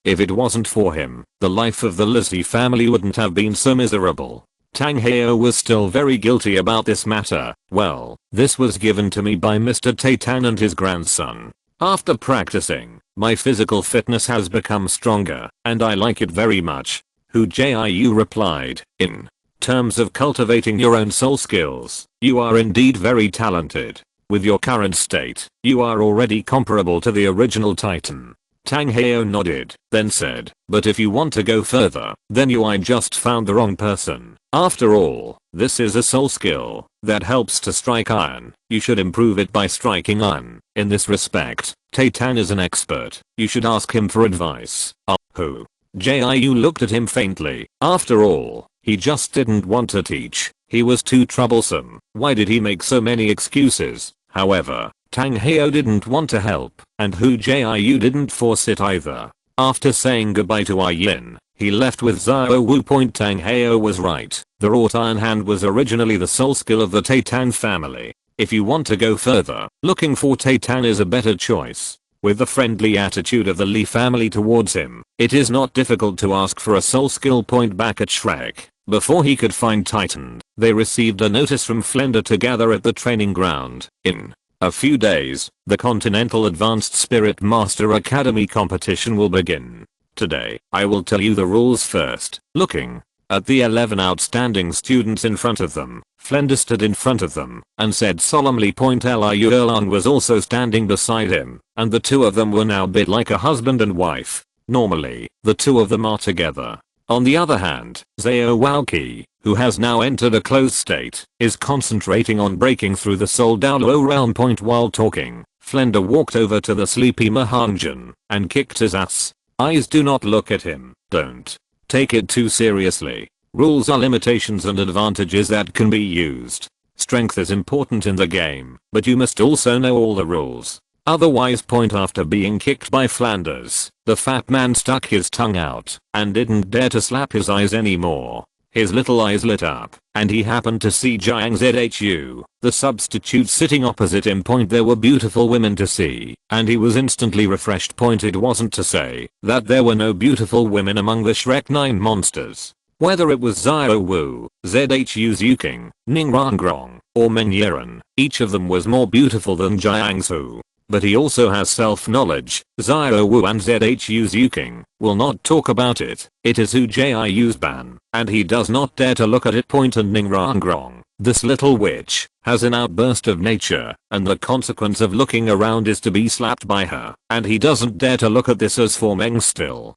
If it wasn't for him, the life of the Lizzie family wouldn't have been so miserable. Tang Heo was still very guilty about this matter. Well, this was given to me by Mr. Taitan and his grandson. After practicing, my physical fitness has become stronger, and I like it very much. Hu Jiu replied, in terms of cultivating your own soul skills, you are indeed very talented. With your current state, you are already comparable to the original Titan. Tang Heo nodded, then said, but if you want to go further, then I just found the wrong person. After all, this is a soul skill that helps to strike iron. You should improve it by striking iron. In this respect, Taitan is an expert. You should ask him for advice. Hu Jiu looked at him faintly. After all, he just didn't want to teach. He was too troublesome. Why did he make so many excuses? However, Tang Heo didn't want to help, and Hu Jiu didn't force it either. After saying goodbye to Yin, he left with Xiao Wu. Tang Heo was right. The wrought iron hand was originally the soul skill of the Taitan family. If you want to go further, looking for Taitan is a better choice. With the friendly attitude of the Li family towards him, it is not difficult to ask for a soul skill point back at Shrek. Before he could find Titan, they received a notice from Flender to gather at the training ground. In a few days, the Continental Advanced Spirit Master Academy competition will begin. Today, I will tell you the rules first. Looking at the 11 outstanding students in front of them, Flender stood in front of them and said solemnly. Liu Erlan was also standing beside him, and the two of them were now bit like a husband and wife. Normally, the two of them are together. On the other hand, Xiao Waoqi, who has now entered a closed state, is concentrating on breaking through the Soul Douluo realm. While talking, Flender walked over to the sleepy Mahanjin and kicked his ass. Eyes do not look at him. Don't take it too seriously. Rules are limitations and advantages that can be used. Strength is important in the game, but you must also know all the rules. Otherwise. After being kicked by Flanders, the fat man stuck his tongue out and didn't dare to slap his eyes anymore. His little eyes lit up, and he happened to see Jiang Zhu, the substitute, sitting opposite him. There were beautiful women to see, and he was instantly refreshed. It wasn't to say that there were no beautiful women among the Shrek 9 monsters. Whether it was Xiao Wu, Zhu's Yuking, Ning Rangrong, or Meng Yiren, each of them was more beautiful than Jiang Zhu. But he also has self-knowledge. Xiao Wu and Zhu's Yuking will not talk about it. It is Hu Jiu's ban, and he does not dare to look at it. And Ning Rangrong, this little witch, has an outburst of nature, and the consequence of looking around is to be slapped by her, and he doesn't dare to look at this. As for Meng, still,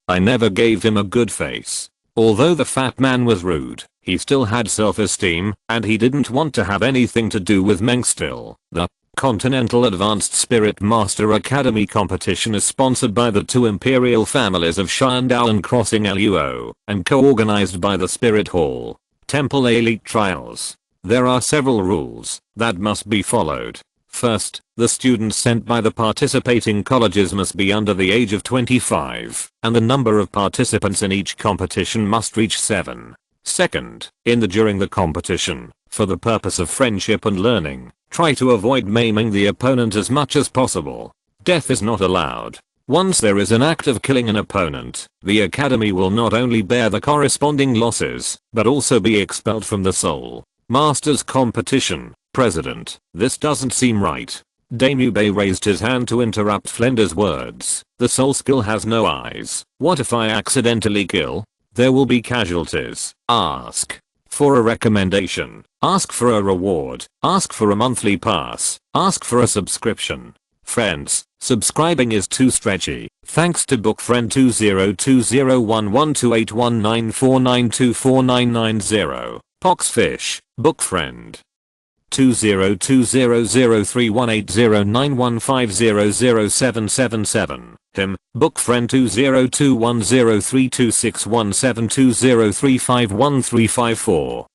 I never gave him a good face. Although the fat man was rude, he still had self-esteem, and he didn't want to have anything to do with Meng. Still, the Continental Advanced Spirit Master Academy competition is sponsored by the two imperial families of Shandao and Crossing Luo, and co-organized by the Spirit Hall Temple Elite Trials. There are several rules that must be followed. First, the students sent by the participating colleges must be under the age of 25, and the number of participants in each competition must reach 7. Second, during the competition, for the purpose of friendship and learning, try to avoid maiming the opponent as much as possible. Death is not allowed. Once there is an act of killing an opponent, the academy will not only bear the corresponding losses, but also be expelled from the Soul Masters competition. President, this doesn't seem right. Damubei raised his hand to interrupt Flender's words. The soul skill has no eyes. What if I accidentally kill? There will be casualties. Ask for a recommendation. Ask for a reward. Ask for a monthly pass. Ask for a subscription. Friends, subscribing is too stretchy. Thanks to bookfriend 20201128194924924990. Poxfish, bookfriend. 2020080915007777. Him, bookfriend 202103261720351354.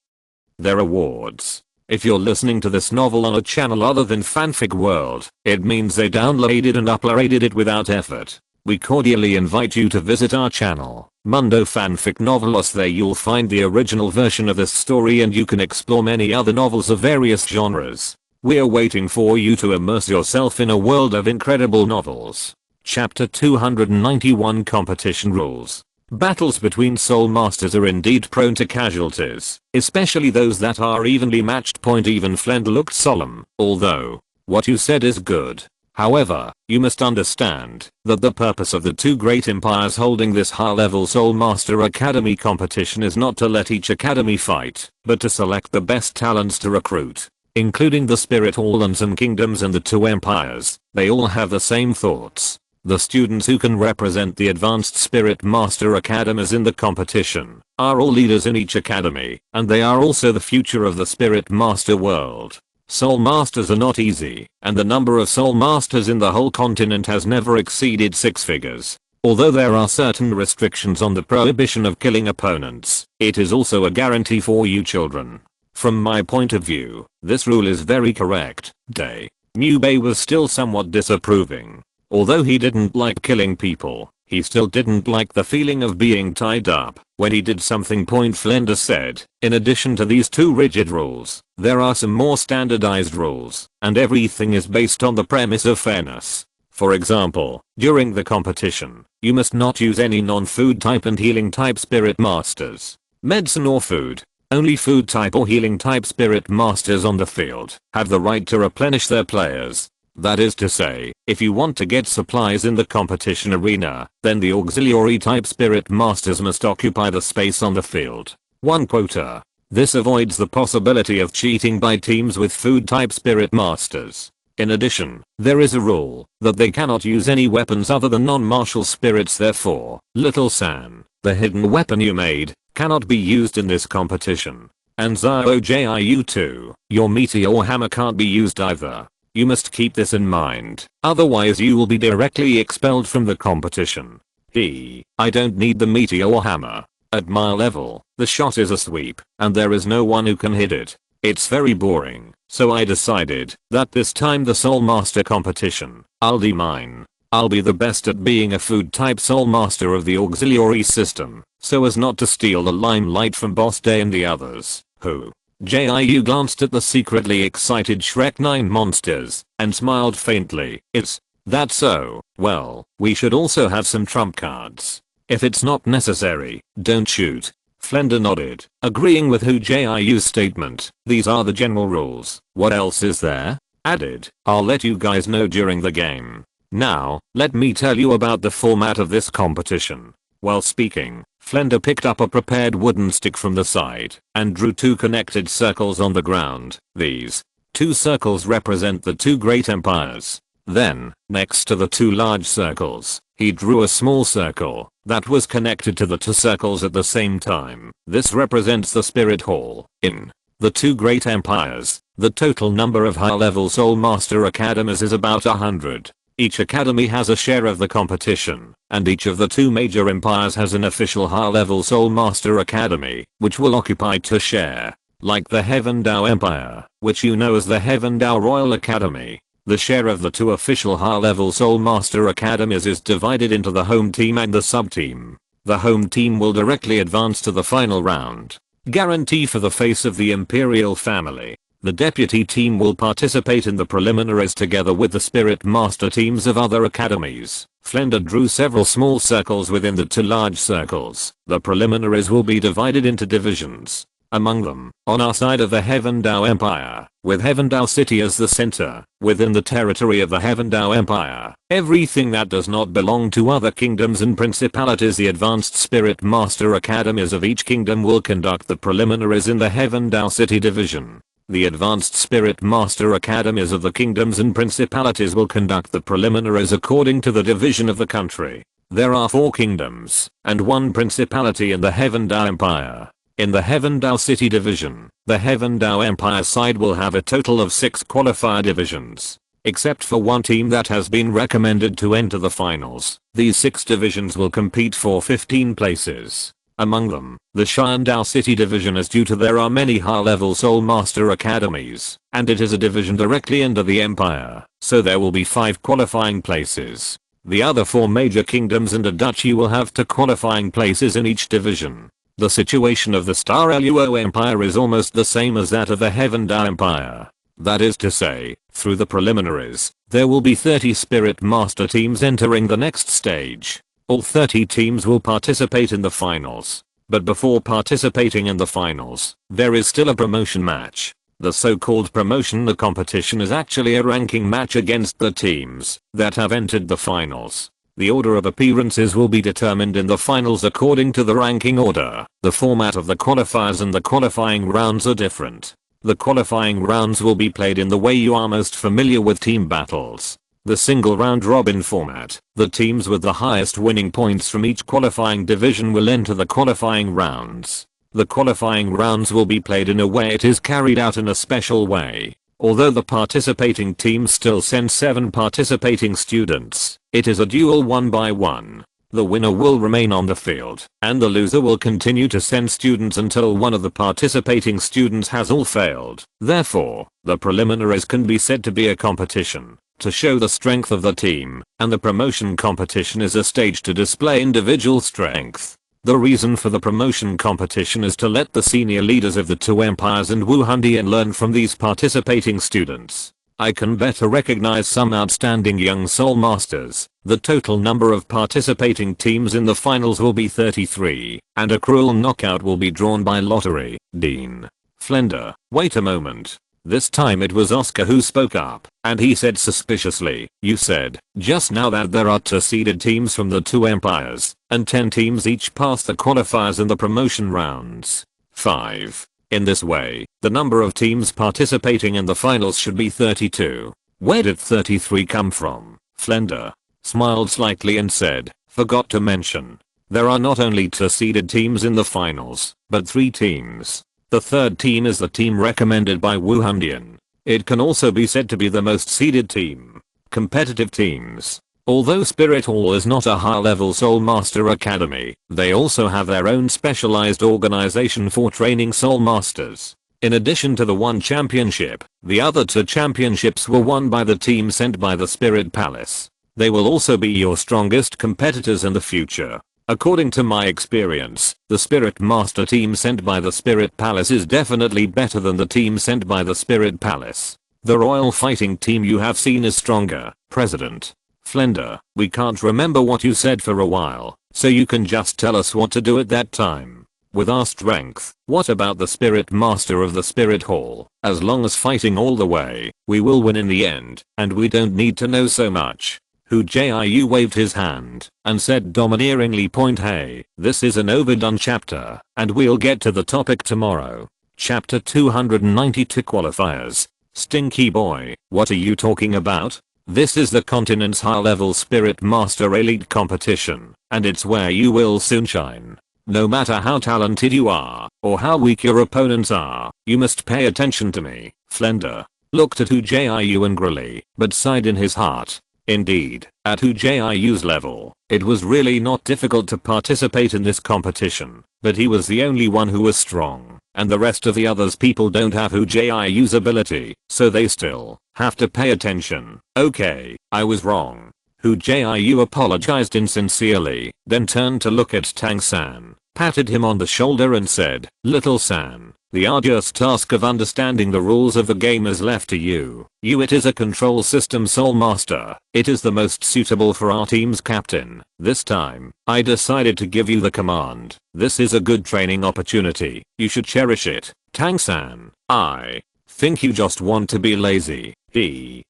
Their awards. If you're listening to this novel on a channel other than Fanfic World, it means they downloaded and uploaded it without effort. We cordially invite you to visit our channel, Mundo Fanfic Novelos. There you'll find the original version of this story, and you can explore many other novels of various genres. We're waiting for you to immerse yourself in a world of incredible novels. Chapter 291 Competition Rules. Battles between soul masters are indeed prone to casualties, especially those that are evenly matched. Even Flend looked solemn, although, what you said is good. However, you must understand that the purpose of the two great empires holding this high-level Soul Master Academy competition is not to let each academy fight, but to select the best talents to recruit. Including the Spirit Islands and Kingdoms and the two empires, they all have the same thoughts. The students who can represent the advanced Spirit Master Academies in the competition are all leaders in each academy, and they are also the future of the Spirit Master world. Soul Masters are not easy, and the number of Soul Masters in the whole continent has never exceeded 6 figures. Although there are certain restrictions on the prohibition of killing opponents, it is also a guarantee for you children. From my point of view, this rule is very correct. Nubei was still somewhat disapproving. Although he didn't like killing people, he still didn't like the feeling of being tied up when he did something. Flender said, in addition to these two rigid rules, there are some more standardized rules, and everything is based on the premise of fairness. For example, during the competition, you must not use any non-food type and healing type spirit masters, medicine or food. Only food type or healing type spirit masters on the field have the right to replenish their players. That is to say, if you want to get supplies in the competition arena, then the auxiliary type spirit masters must occupy the space on the field. 1 quota. This avoids the possibility of cheating by teams with food type spirit masters. In addition, there is a rule that they cannot use any weapons other than non-martial spirits. Therefore, Little San, the hidden weapon you made, cannot be used in this competition. And Xiao Jiu too, your meteor hammer can't be used either. You must keep this in mind, otherwise you will be directly expelled from the competition. I don't need the meteor hammer. At my level, the shot is a sweep, and there is no one who can hit it. It's very boring, so I decided that this time the Soul Master competition, I'll do mine. I'll be the best at being a food type Soul Master of the auxiliary system, so as not to steal the limelight from Boss Day and the others. Hu Jiu glanced at the secretly excited Shrek 9 monsters and smiled faintly. Is that so? Well, we should also have some trump cards. If it's not necessary, don't shoot. Flender nodded, agreeing with Hu Jiu's statement. These are the general rules. What else is there? Added, I'll let you guys know during the game. Now, let me tell you about the format of this competition. While speaking, Flender picked up a prepared wooden stick from the side and drew 2 connected circles on the ground. These 2 circles represent the 2 great empires. Then, next to the 2 large circles, he drew a small circle that was connected to the 2 circles at the same time. This represents the Spirit Hall. In the 2 great empires, the total number of high-level Soul Master Academies is about 100. Each academy has a share of the competition, and each of the 2 major empires has an official high-level Soul Master Academy, which will occupy 2 share. Like the Heaven Dao Empire, which you know as the Heaven Dao Royal Academy, the share of the 2 official high-level Soul Master Academies is divided into the home team and the sub-team. The home team will directly advance to the final round. Guarantee for the face of the Imperial family. The deputy team will participate in the preliminaries together with the Spirit Master teams of other academies. Flender drew several small circles within the 2 large circles. The preliminaries will be divided into divisions. Among them, on our side of the Heaven Dao Empire, with Heaven Dao City as the center, within the territory of the Heaven Dao Empire, everything that does not belong to other kingdoms and principalities, the advanced Spirit Master Academies of each kingdom will conduct the preliminaries in the Heaven Dao City division. The advanced Spirit Master Academies of the kingdoms and principalities will conduct the preliminaries according to the division of the country. There are 4 kingdoms and 1 principality in the Heaven Dao Empire. In the Heaven Dao City division, the Heaven Dao Empire side will have a total of 6 qualifier divisions. Except for 1 team that has been recommended to enter the finals, these 6 divisions will compete for 15 places. Among them, the Dao City division is due to there are many high-level Soul Master Academies, and it is a division directly under the Empire, so there will be 5 qualifying places. The other 4 major kingdoms and a duchy will have 2 qualifying places in each division. The situation of the Star Luo Empire is almost the same as that of the Heaven Dao Empire. That is to say, through the preliminaries, there will be 30 Spirit Master teams entering the next stage. All 30 teams will participate in the finals. But before participating in the finals, there is still a promotion match. The so-called promotion the competition is actually a ranking match against the teams that have entered the finals. The order of appearances will be determined in the finals according to the ranking order. The format of the qualifiers and the qualifying rounds are different. The qualifying rounds will be played in the way you are most familiar with team battles. The single round robin format. The teams with the highest winning points from each qualifying division will enter the qualifying rounds. The qualifying rounds will be played in a way it is carried out in a special way. Although the participating teams still send 7 participating students, it is a duel 1 by 1. The winner will remain on the field, and the loser will continue to send students until one of the participating students has all failed. Therefore, the preliminaries can be said to be a competition to show the strength of the team, and the promotion competition is a stage to display individual strength. The reason for the promotion competition is to let the senior leaders of the two empires and Wu Hundian learn from these participating students. I can better recognize some outstanding young soul masters. The total number of participating teams in the finals will be 33, and a cruel knockout will be drawn by lottery. Dean. Flender, wait a moment. This time it was Oscar who spoke up, and he said suspiciously, "You said just now that there are 2 seeded teams from the two empires, and 10 teams each pass the qualifiers and the promotion rounds. 5. In this way, the number of teams participating in the finals should be 32. Where did 33 come from?" Flender smiled slightly and said, "Forgot to mention. There are not only 2 seeded teams in the finals, but 3 teams. The third team is the team recommended by Wu Hundian. It can also be said to be the most seeded team. Competitive teams. Although Spirit Hall is not a high-level Soul Master Academy, they also have their own specialized organization for training Soul Masters. In addition to the one championship, the other 2 championships were won by the team sent by the Spirit Palace. They will also be your strongest competitors in the future. According to my experience, the Spirit Master team sent by the Spirit Palace is definitely better than the team sent by the Spirit Palace. The royal fighting team you have seen is stronger, President. Flender, we can't remember what you said for a while, so you can just tell us what to do at that time. With our strength, what about the Spirit Master of the Spirit Hall? As long as fighting all the way, we will win in the end, and we don't need to know so much." Hu Jiu waved his hand and said domineeringly, "Hey, this is an overdone chapter, and we'll get to the topic tomorrow." Chapter 292 Qualifiers. Stinky boy, what are you talking about? This is the continent's high-level Spirit Master Elite competition, and it's where you will soon shine. No matter how talented you are, or how weak your opponents are, you must pay attention to me. Flender looked at Hu Jiu angrily, but sighed in his heart. Indeed, at Hu Jiu's level, it was really not difficult to participate in this competition, but he was the only one who was strong, and the rest of the others people don't have Hu Jiu's ability, so they still have to pay attention. Okay, I was wrong. Hu Jiu apologized insincerely, then turned to look at Tang San, patted him on the shoulder and said, "Little San, the arduous task of understanding the rules of the game is left to you. It is a control system Soul Master. It is the most suitable for our team's captain. This time, I decided to give you the command. This is a good training opportunity. You should cherish it." Tang San, I think you just want to be lazy.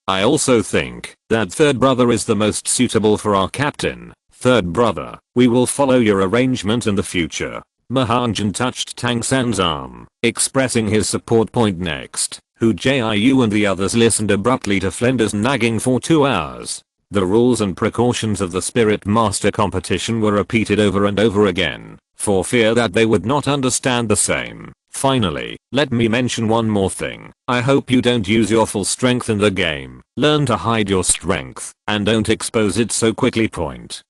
I also think that third brother is the most suitable for our captain. Third brother, we will follow your arrangement in the future. Mahanjan touched Tang San's arm, expressing his support point. Next, Hu Jiu and the others listened abruptly to Flender's nagging for 2 hours. The rules and precautions of the Spirit Master competition were repeated over and over again, for fear that they would not understand the same. Finally, let me mention one more thing. I hope you don't use your full strength in the game. Learn to hide your strength, and don't expose it so quickly.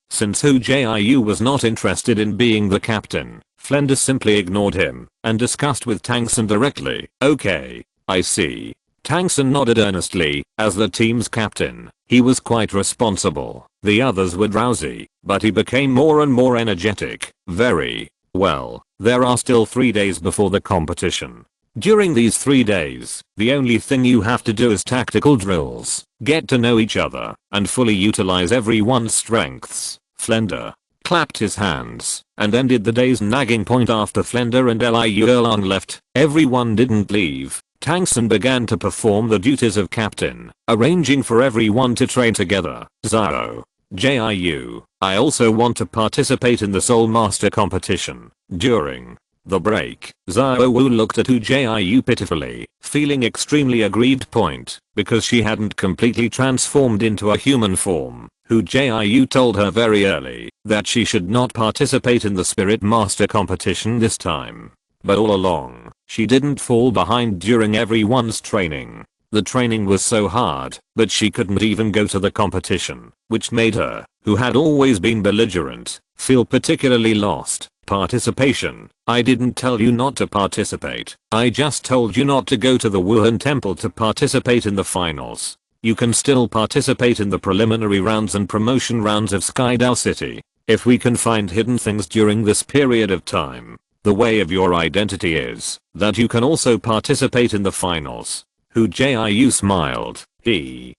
Since Hu Jiu was not interested in being the captain, Flender simply ignored him, and discussed with Tang San directly. Okay, I see. Tang San nodded earnestly. As the team's captain, he was quite responsible. The others were drowsy, but he became more and more energetic. Very well. There are still 3 days before the competition. During these 3 days, the only thing you have to do is tactical drills, get to know each other, and fully utilize everyone's strengths. Flender clapped his hands and ended the day's nagging point. After Flender and Liu Erlang left, everyone didn't leave. Tang San began to perform the duties of captain, arranging for everyone to train together. Xiao, Jiu, I also want to participate in the Soul Master competition. During the break, Xiao Wu looked at Hu Jiu pitifully, feeling extremely aggrieved because she hadn't completely transformed into a human form. Hu Jiu told her very early that she should not participate in the Spirit Master competition this time. But all along, she didn't fall behind during everyone's training. The training was so hard, but she couldn't even go to the competition, which made her, who had always been belligerent, feel particularly lost. Participation. I didn't tell you not to participate. I just told you not to go to the Wuhan temple to participate in the finals. You can still participate in the preliminary rounds and promotion rounds of Skydao City. If we can find hidden things during this period of time, the way of your identity is that you can also participate in the finals. Hu Jiu smiled. Then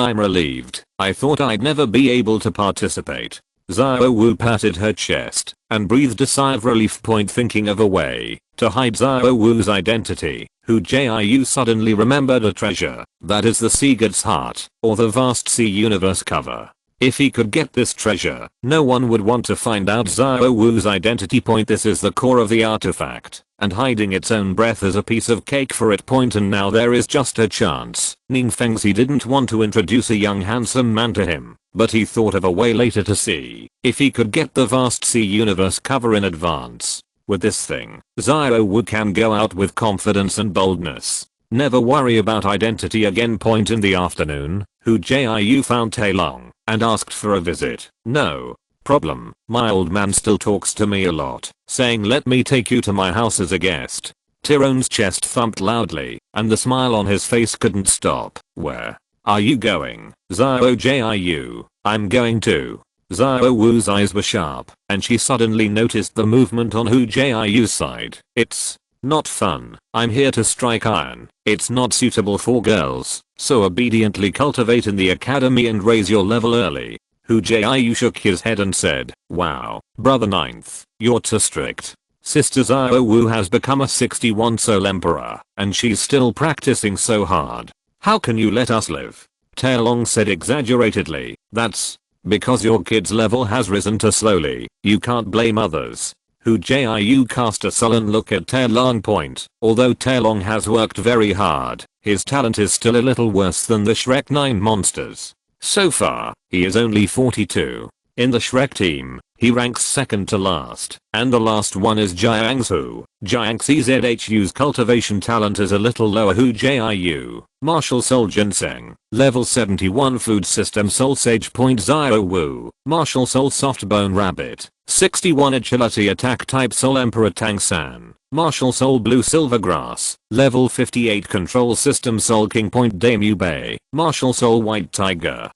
I'm relieved. I thought I'd never be able to participate. Xiao Wu patted her chest and breathed a sigh of relief, thinking of a way to hide Xiao Wu's identity. Hu Jiu suddenly remembered a treasure, that is the Sea God's Heart, or the Vast Sea Universe cover. If he could get this treasure, no one would want to find out Xiao Wu's identity. This is the core of the artifact, and hiding its own breath is a piece of cake for it. And now there is just a chance. Ning Fengzi didn't want to introduce a young handsome man to him, but he thought of a way later to see if he could get the Vast Sea Universe cover in advance. With this thing, Xiao Wu can go out with confidence and boldness. Never worry about identity again. In the afternoon, Hu Jiu found Tailong and asked for a visit. No problem, my old man still talks to me a lot, saying let me take you to my house as a guest. Tyrone's chest thumped loudly, and the smile on his face couldn't stop. Where are you going? Xiao Jiu. I'm going to. Xiao Wu's eyes were sharp, and she suddenly noticed the movement on Hu Jiu's side. It's not fun. I'm here to strike iron. It's not suitable for girls, so obediently cultivate in the academy and raise your level early. Hu Jiu shook his head and said, wow, brother ninth, you're too strict. Sister Xiao Wu has become a 61 soul emperor, and she's still practicing so hard. How can you let us live? Tailong said exaggeratedly, that's because your kid's level has risen too slowly. You can't blame others. Hu Jiu cast a sullen look at Tailong. Although Tailong has worked very hard, his talent is still a little worse than the Shrek 9 monsters. So far, he is only 42. In the Shrek team, he ranks second to last, and the last one is Jiangsu. Jiangxizhu's cultivation talent is a little lower. Hu Jiu, Martial Soul Ginseng, level 71 Food System Soul Sage. Xiao Wu, Martial Soul Soft Bone Rabbit, 61 Agility Attack Type Soul Emperor. Tang San, Martial Soul Blue Silver Grass, level 58 Control System Soul King. Damu Bei, Martial Soul White Tiger,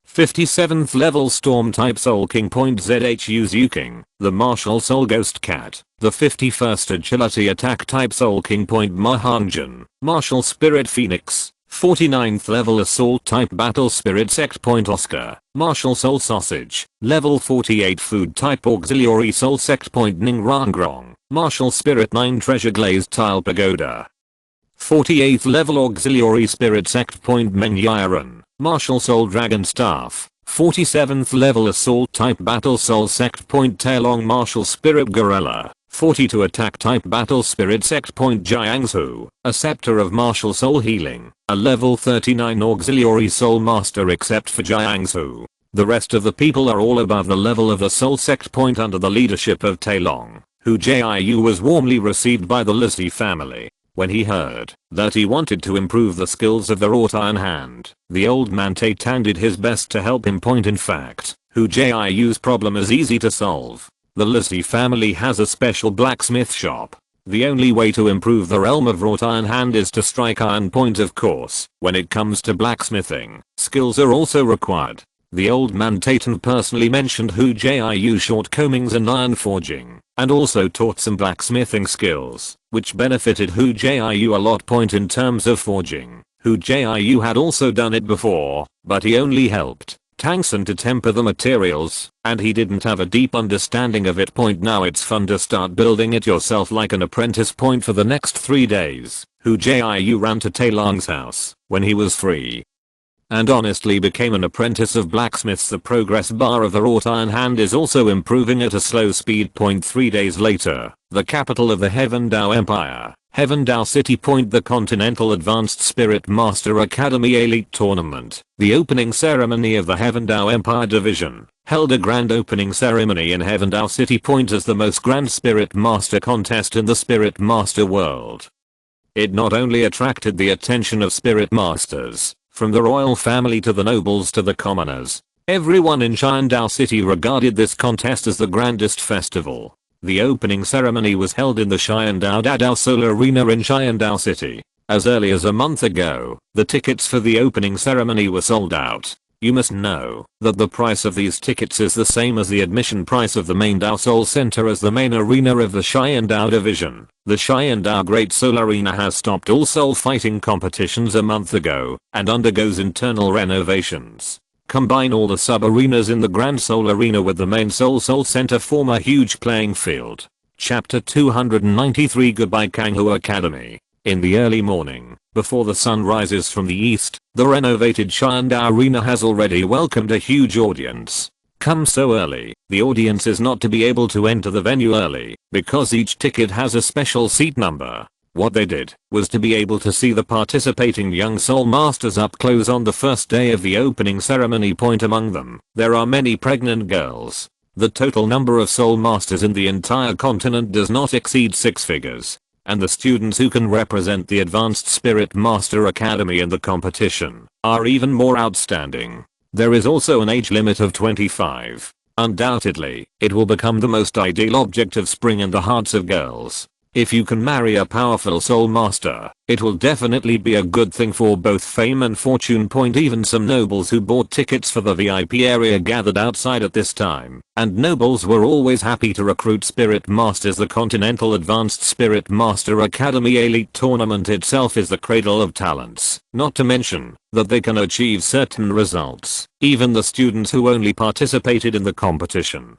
57th level Storm Type Soul King. Zhu Zuking, the Martial Soul Ghost Cat, the 51st Agility Attack Type Soul King. Mahangjin, Martial Spirit Phoenix, 49th level Assault Type Battle Spirit Sect. Oscar, Martial Soul Sausage, level 48 Food Type Auxiliary Soul Sect. Ning Rangrong, Martial Spirit 9 Treasure Glazed Tile Pagoda, 48th level Auxiliary Spirit Sect. Meng Yiren, Martial Soul Dragon Staff, 47th level Assault Type Battle Soul Sect. Tailong Martial Spirit Gorilla, 42 Attack Type Battle Spirit Sect. Jiangsu, a Scepter of Martial Soul Healing, a level 39 Auxiliary Soul Master except for Jiangsu. The rest of the people are all above the level of the Soul Sect. Under the leadership of Tailong, Hu Jiu was warmly received by the Lisi family. When he heard that he wanted to improve the skills of the wrought iron hand, the old man Tang did his best to help him. In fact, Hu Jiu's problem is easy to solve. The Lisi family has a special blacksmith shop. The only way to improve the realm of wrought iron hand is to strike iron. Of course, when it comes to blacksmithing, skills are also required. The old man Tang personally mentioned Hu Jiu's shortcomings in iron forging, and also taught some blacksmithing skills. which benefited Hu Jiu a lot point in terms of forging. Hu Jiu had also done it before, but he only helped Tang San to temper the materials, and he didn't have a deep understanding of it point. Now it's fun to start building it yourself like an apprentice point. For the next 3 days, Hu Jiu ran to Tailong's house when he was free, and honestly became an apprentice of blacksmiths. The progress bar of the wrought iron hand is also improving at a slow speed. 3 days later, the capital of the Heaven Dao Empire, Heaven Dao City. The Continental Advanced Spirit Master Academy Elite Tournament. The opening ceremony of the Heaven Dao Empire Division held a grand opening ceremony in Heaven Dao City. As the most grand Spirit Master contest in the Spirit Master world. It not only attracted the attention of Spirit Masters, from the royal family to the nobles to the commoners, everyone in Dao City regarded this contest as the grandest festival. The opening ceremony was held in the Dao Solar Arena in Dao City. As early as a month ago, the tickets for the opening ceremony were sold out. You must know that the price of these tickets is the same as the admission price of the main Dao Soul Center as the main arena of the Dao division. The Dao Great Soul Arena has stopped all soul fighting competitions a month ago and undergoes internal renovations. Combine all the sub-arenas in the Grand Soul Arena with the main Soul Center form a huge playing field. Chapter 293 Goodbye Kanghu Academy. In the early morning, before the sun rises from the east, the renovated Dao Arena has already welcomed a huge audience. Come so early, the audience is not to be able to enter the venue early, because each ticket has a special seat number. What they did was to be able to see the participating young soul masters up close on the first day of the opening ceremony. Among them, there are many pregnant girls. The total number of soul masters in the entire continent does not exceed 6 figures. And the students who can represent the Advanced Spirit Master Academy in the competition are even more outstanding. There is also an age limit of 25. Undoubtedly, it will become the most ideal object of spring in the hearts of girls. If you can marry a powerful soul master, it will definitely be a good thing for both fame and fortune. Even some nobles who bought tickets for the VIP area gathered outside at this time, and nobles were always happy to recruit spirit masters. The Continental Advanced Spirit Master Academy Elite Tournament itself is the cradle of talents, not to mention that they can achieve certain results. Even the students who only participated in the competition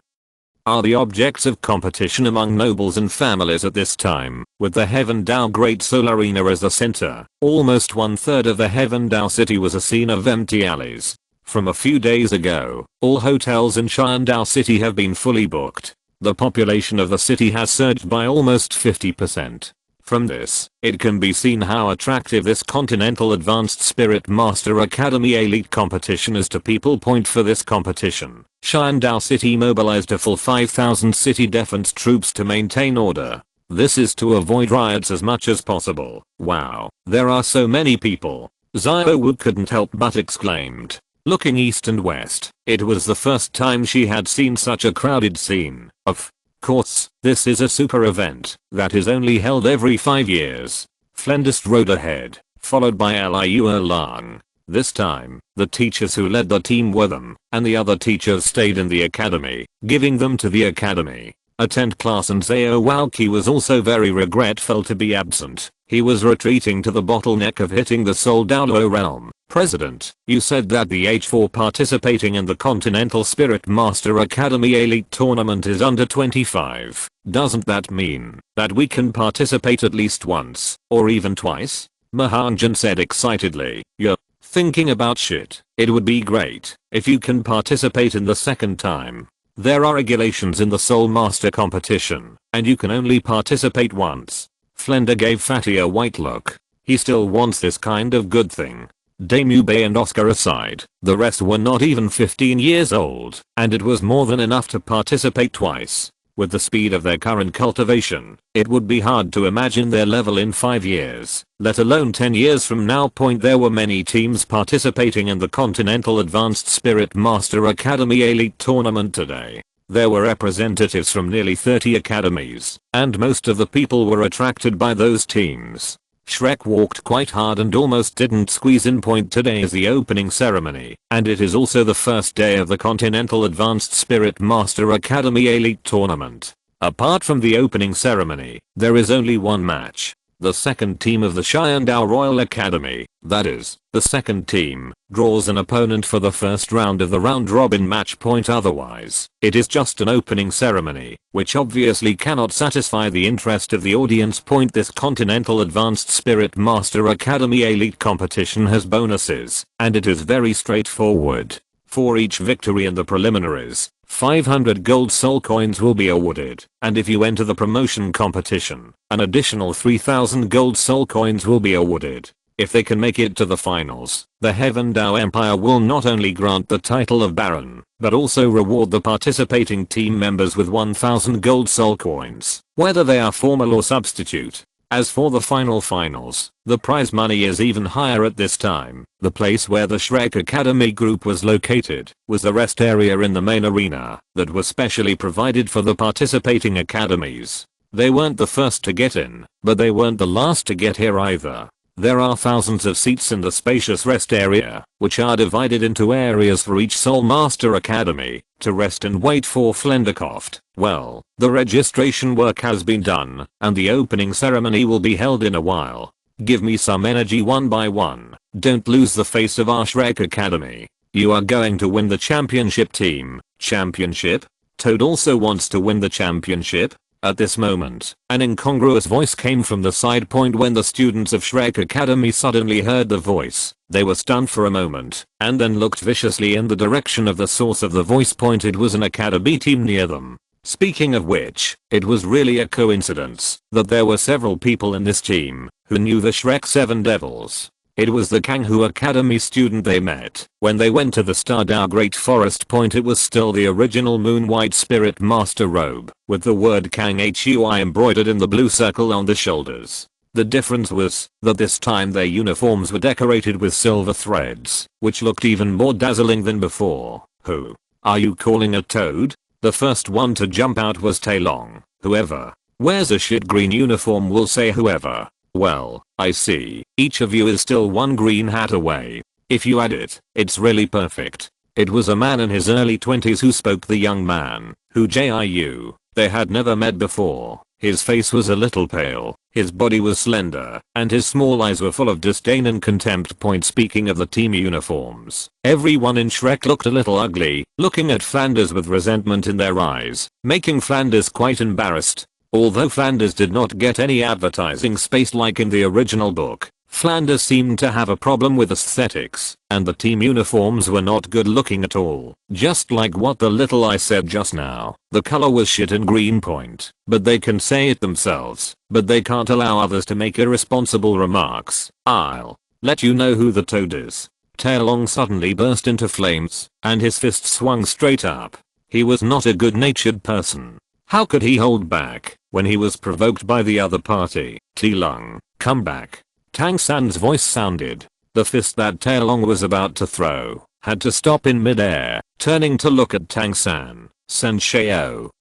are the objects of competition among nobles and families at this time. With the Heaven Dao Great Soul Arena as the center, almost 1/3 of the Heaven Dao City was a scene of empty alleys. From a few days ago, all hotels in Dao City have been fully booked. The population of the city has surged by almost 50%. From this, it can be seen how attractive this Continental Advanced Spirit Master Academy Elite competition is to people. For this competition, Dao City mobilized a full 5,000 city defense troops to maintain order. This is to avoid riots as much as possible. Wow, there are so many people. Xiao Wu couldn't help but exclaimed. Looking east and west, it was the first time she had seen such a crowded scene. Of course, this is a super event that is only held every 5 years. Flendist rode ahead, followed by Liu Erlang. This time, the teachers who led the team were them, and the other teachers stayed in the academy, giving them to the academy. Attend class, and Zhao Waoqi was also very regretful to be absent. He was retreating to the bottleneck of hitting the Soul Douluo realm. President, you said that the age for participating in the Continental Spirit Master Academy Elite Tournament is under 25. Doesn't that mean that we can participate at least once, or even twice? Mahanjan said excitedly. You're thinking about shit. It would be great if you can participate in the second time. There are regulations in the Soul Master competition, and you can only participate once. Flender gave Fatty a white look. He still wants this kind of good thing. Damube and Oscar aside, the rest were not even 15 years old, and it was more than enough to participate twice. With the speed of their current cultivation, it would be hard to imagine their level in 5 years, let alone 10 years from now. There were many teams participating in the Continental Advanced Spirit Master Academy Elite Tournament today. There were representatives from nearly 30 academies, and most of the people were attracted by those teams. Shrek walked quite hard and almost didn't squeeze in. Today is the opening ceremony, and it is also the first day of the Continental Advanced Spirit Master Academy Elite Tournament. Apart from the opening ceremony, there is only one match. The second team of the Xiandao Royal Academy, that is, the second team, draws an opponent for the first round of the round robin match point. Otherwise, it is just an opening ceremony, which obviously cannot satisfy the interest of the audience. This Continental Advanced Spirit Master Academy Elite competition has bonuses, and it is very straightforward. For each victory in the preliminaries, 500 gold soul coins will be awarded, and if you enter the promotion competition, an additional 3000 gold soul coins will be awarded. If they can make it to the finals, the Heaven Dao Empire will not only grant the title of Baron, but also reward the participating team members with 1000 gold soul coins, whether they are formal or substitute. As for the finals, the prize money is even higher at this time. The place where the Shrek Academy group was located was the rest area in the main arena that was specially provided for the participating academies. They weren't the first to get in, but they weren't the last to get here either. There are thousands of seats in the spacious rest area, which are divided into areas for each Soul Master Academy, to rest and wait for Flendercoft. Well, the registration work has been done, and the opening ceremony will be held in a while. Give me some energy one by one. Don't lose the face of our Shrek Academy. You are going to win the championship team. Championship? Toad also wants to win the championship? At this moment, an incongruous voice came from the side point. When the students of Shrek Academy suddenly heard the voice, they were stunned for a moment, and then looked viciously in the direction of the source of the voice point. It was an academy team near them. Speaking of which, it was really a coincidence that there were several people in this team who knew the Shrek 7 Devils. It was the Kanghu Academy student they met when they went to the Stardao Great Forest Point. It was still the original Moon White Spirit Master robe with the word Kang Hui embroidered in the blue circle on the shoulders. The difference was that this time their uniforms were decorated with silver threads, which looked even more dazzling than before. Who are you calling a toad? The first one to jump out was Taelong. Whoever wears a shit green uniform will say whoever. Well, I see. Each of you is still one green hat away. If you add it, it's really perfect. It was a man in his early 20s who spoke. The young man, Hu Jiu. They had never met before. His face was a little pale, his body was slender, and his small eyes were full of disdain and contempt. Speaking of the team uniforms, everyone in Shrek looked a little ugly, looking at Flanders with resentment in their eyes, making Flanders quite embarrassed. Although Flanders did not get any advertising space like in the original book, Flanders seemed to have a problem with aesthetics, and the team uniforms were not good looking at all. Just like what the little I said just now, the color was shit in green point, but they can say it themselves, but they can't allow others to make irresponsible remarks. I'll let you know who the toad is. Taelong suddenly burst into flames, and his fist swung straight up. He was not a good-natured person. How could he hold back when he was provoked by the other party? Taelong, come back. Tang San's voice sounded. The fist that Taelong was about to throw had to stop in midair. Turning to look at Tang San, Sansheo,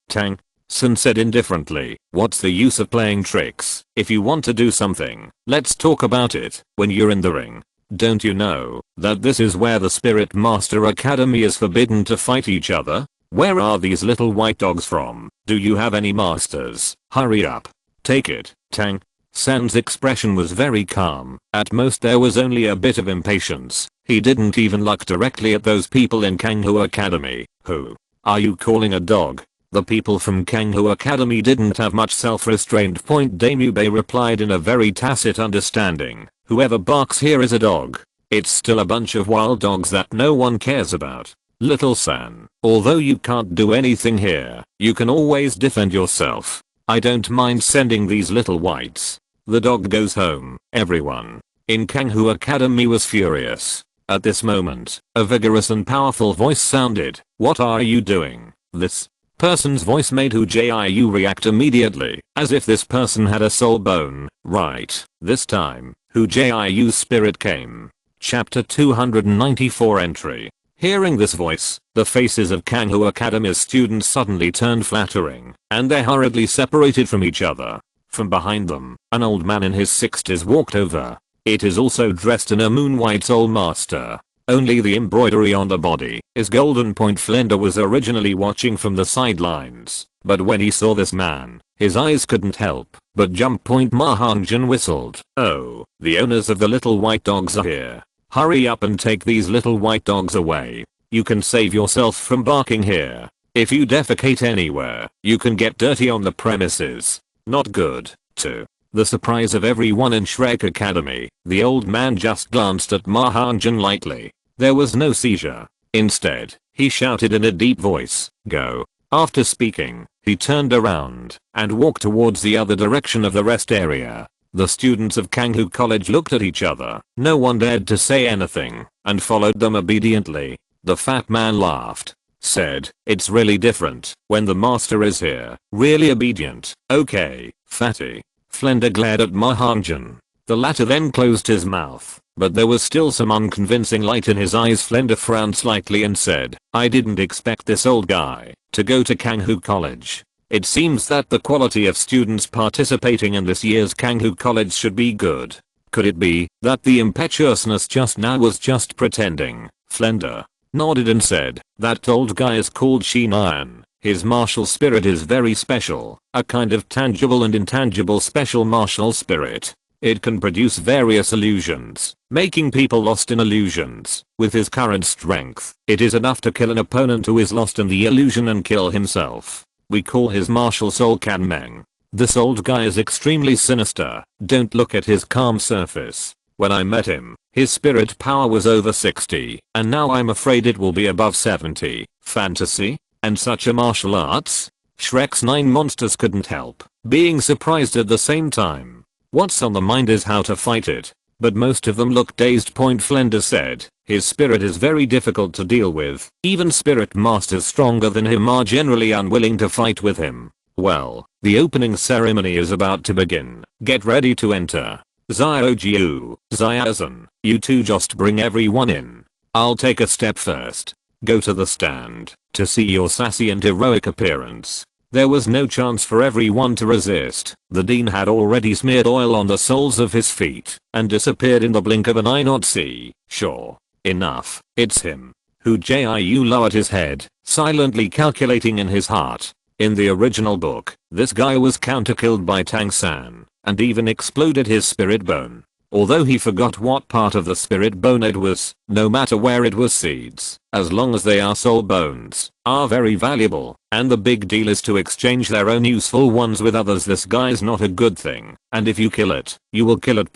Tang San said indifferently, what's the use of playing tricks? If you want to do something, let's talk about it when you're in the ring. Don't you know that this is where the Spirit Master Academy is forbidden to fight each other? Where are these little white dogs from? Do you have any masters? Hurry up. Take it. Tang San's expression was very calm. At most there was only a bit of impatience. He didn't even look directly at those people in Kanghu Academy. Who are you calling a dog? The people from Kanghu Academy didn't have much self-restraint. Damubei replied in a very tacit understanding. Whoever barks here is a dog. It's still a bunch of wild dogs that no one cares about. Little San, although you can't do anything here, you can always defend yourself. I don't mind sending these little whites. The dog goes home. Everyone in Kanghu Academy was furious. At this moment, a vigorous and powerful voice sounded. What are you doing? This person's voice made Hu Jiu react immediately, as if this person had a soul bone. Right, this time, Hu Jiu's spirit came. Chapter 294 Entry. Hearing this voice, the faces of Kanghu Academy's students suddenly turned flattering, and they hurriedly separated from each other. From behind them, an old man in his 60s walked over. It is also dressed in a moon white soul master. Only the embroidery on the body is golden. Flender was originally watching from the sidelines, but when he saw this man, his eyes couldn't help but jump. Mahanjan whistled. Oh, the owners of the little white dogs are here. Hurry up and take these little white dogs away. You can save yourself from barking here. If you defecate anywhere, you can get dirty on the premises. Not good. To the surprise of everyone in Shrek Academy, the old man just glanced at Mahanjan lightly. There was no seizure. Instead, he shouted in a deep voice, "Go." After speaking, he turned around and walked towards the other direction of the rest area. The students of Hu College looked at each other. No one dared to say anything and followed them obediently. The fat man laughed. Said, "It's really different when the master is here. Really obedient. Okay, fatty." Flender glared at Mahanjan. The latter then closed his mouth, but there was still some unconvincing light in his eyes. Flender frowned slightly and said, "I didn't expect this old guy to go to Hu College. It seems that the quality of students participating in this year's Hu College should be good. Could it be that the impetuousness just now was just pretending?" Flender nodded and said, "That old guy is called Shinan. His martial spirit is very special, a kind of tangible and intangible special martial spirit. It can produce various illusions, making people lost in illusions. With his current strength, it is enough to kill an opponent who is lost in the illusion and kill himself. We call his martial soul Kanmeng. This old guy is extremely sinister. Don't look at his calm surface. When I met him, his spirit power was over 60, and now I'm afraid it will be above 70. Fantasy? And such a martial arts?" Shrek's 9 monsters couldn't help being surprised at the same time. What's on the mind is how to fight it, but most of them look dazed. Flender said, "His spirit is very difficult to deal with. Even spirit masters stronger than him are generally unwilling to fight with him." Well, the opening ceremony is about to begin. Get ready to enter. Hu Jiu, Zan, you two just bring everyone in. I'll take a step first. Go to the stand to see your sassy and heroic appearance. There was no chance for everyone to resist. The dean had already smeared oil on the soles of his feet and disappeared in the blink of an eye. Not see. Sure enough, it's him. Hu Jiu lowered his head, silently calculating in his heart. In the original book, this guy was counter-killed by Tang San and even exploded his spirit bone. Although he forgot what part of the spirit bone it was, no matter where it was, seeds, as long as they are soul bones, are very valuable, and the big deal is to exchange their own useful ones with others. This guy's not a good thing, and if you kill it, you will kill it.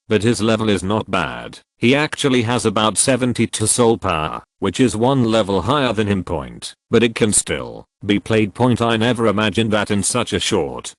But his level is not bad. He actually has about 72 soul power, which is 1 level higher than him. But it can still be played. I never imagined that in such a short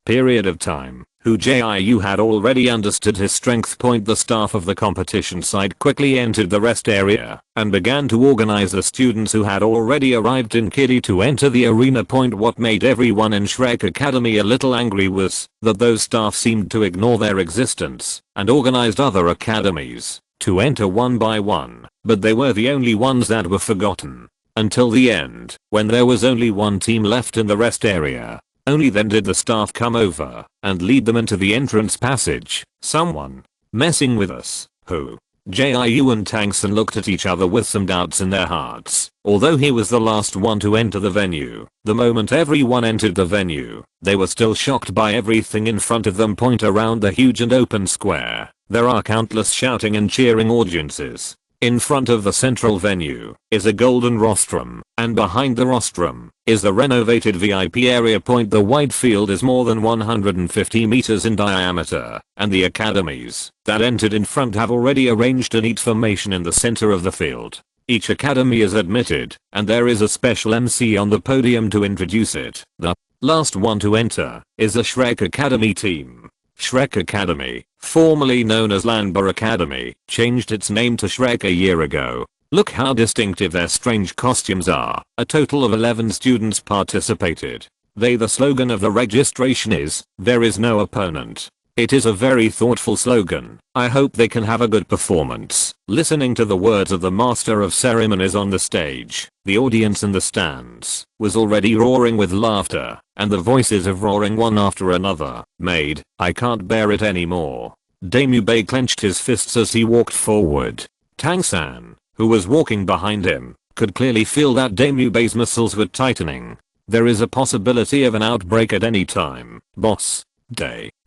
period of time. Hu Jiu had already understood his strength. The staff of the competition side quickly entered the rest area and began to organize the students who had already arrived in Kiddy to enter the arena. What made everyone in Shrek Academy a little angry was that those staff seemed to ignore their existence and organized other academies to enter one by one, but they were the only ones that were forgotten. Until the end, when there was only one team left in the rest area. Only then did the staff come over and lead them into the entrance passage. Someone messing with us. Hu Jiu and Tang San looked at each other with some doubts in their hearts. Although he was the last one to enter the venue, the moment everyone entered the venue, they were still shocked by everything in front of them. Around the huge and open square, there are countless shouting and cheering audiences. In front of the central venue is a golden rostrum, and behind the rostrum is the renovated VIP area. The wide field is more than 150 meters in diameter, and the academies that entered in front have already arranged a neat formation in the center of the field. Each academy is admitted, and there is a special MC on the podium to introduce it. The last one to enter is the Shrek Academy team. Shrek Academy, formerly known as Lanba Academy, changed its name to Shrek a year ago. Look how distinctive their strange costumes are. A total of 11 students participated. The slogan of the registration is, "There is no opponent." It is a very thoughtful slogan. I hope they can have a good performance. Listening to the words of the master of ceremonies on the stage, the audience in the stands was already roaring with laughter, and the voices of roaring one after another made, "I can't bear it anymore." Damubei clenched his fists as he walked forward. Tang San, who was walking behind him, could clearly feel that Damu Bei's muscles were tightening. There is a possibility of an outbreak at any time, boss.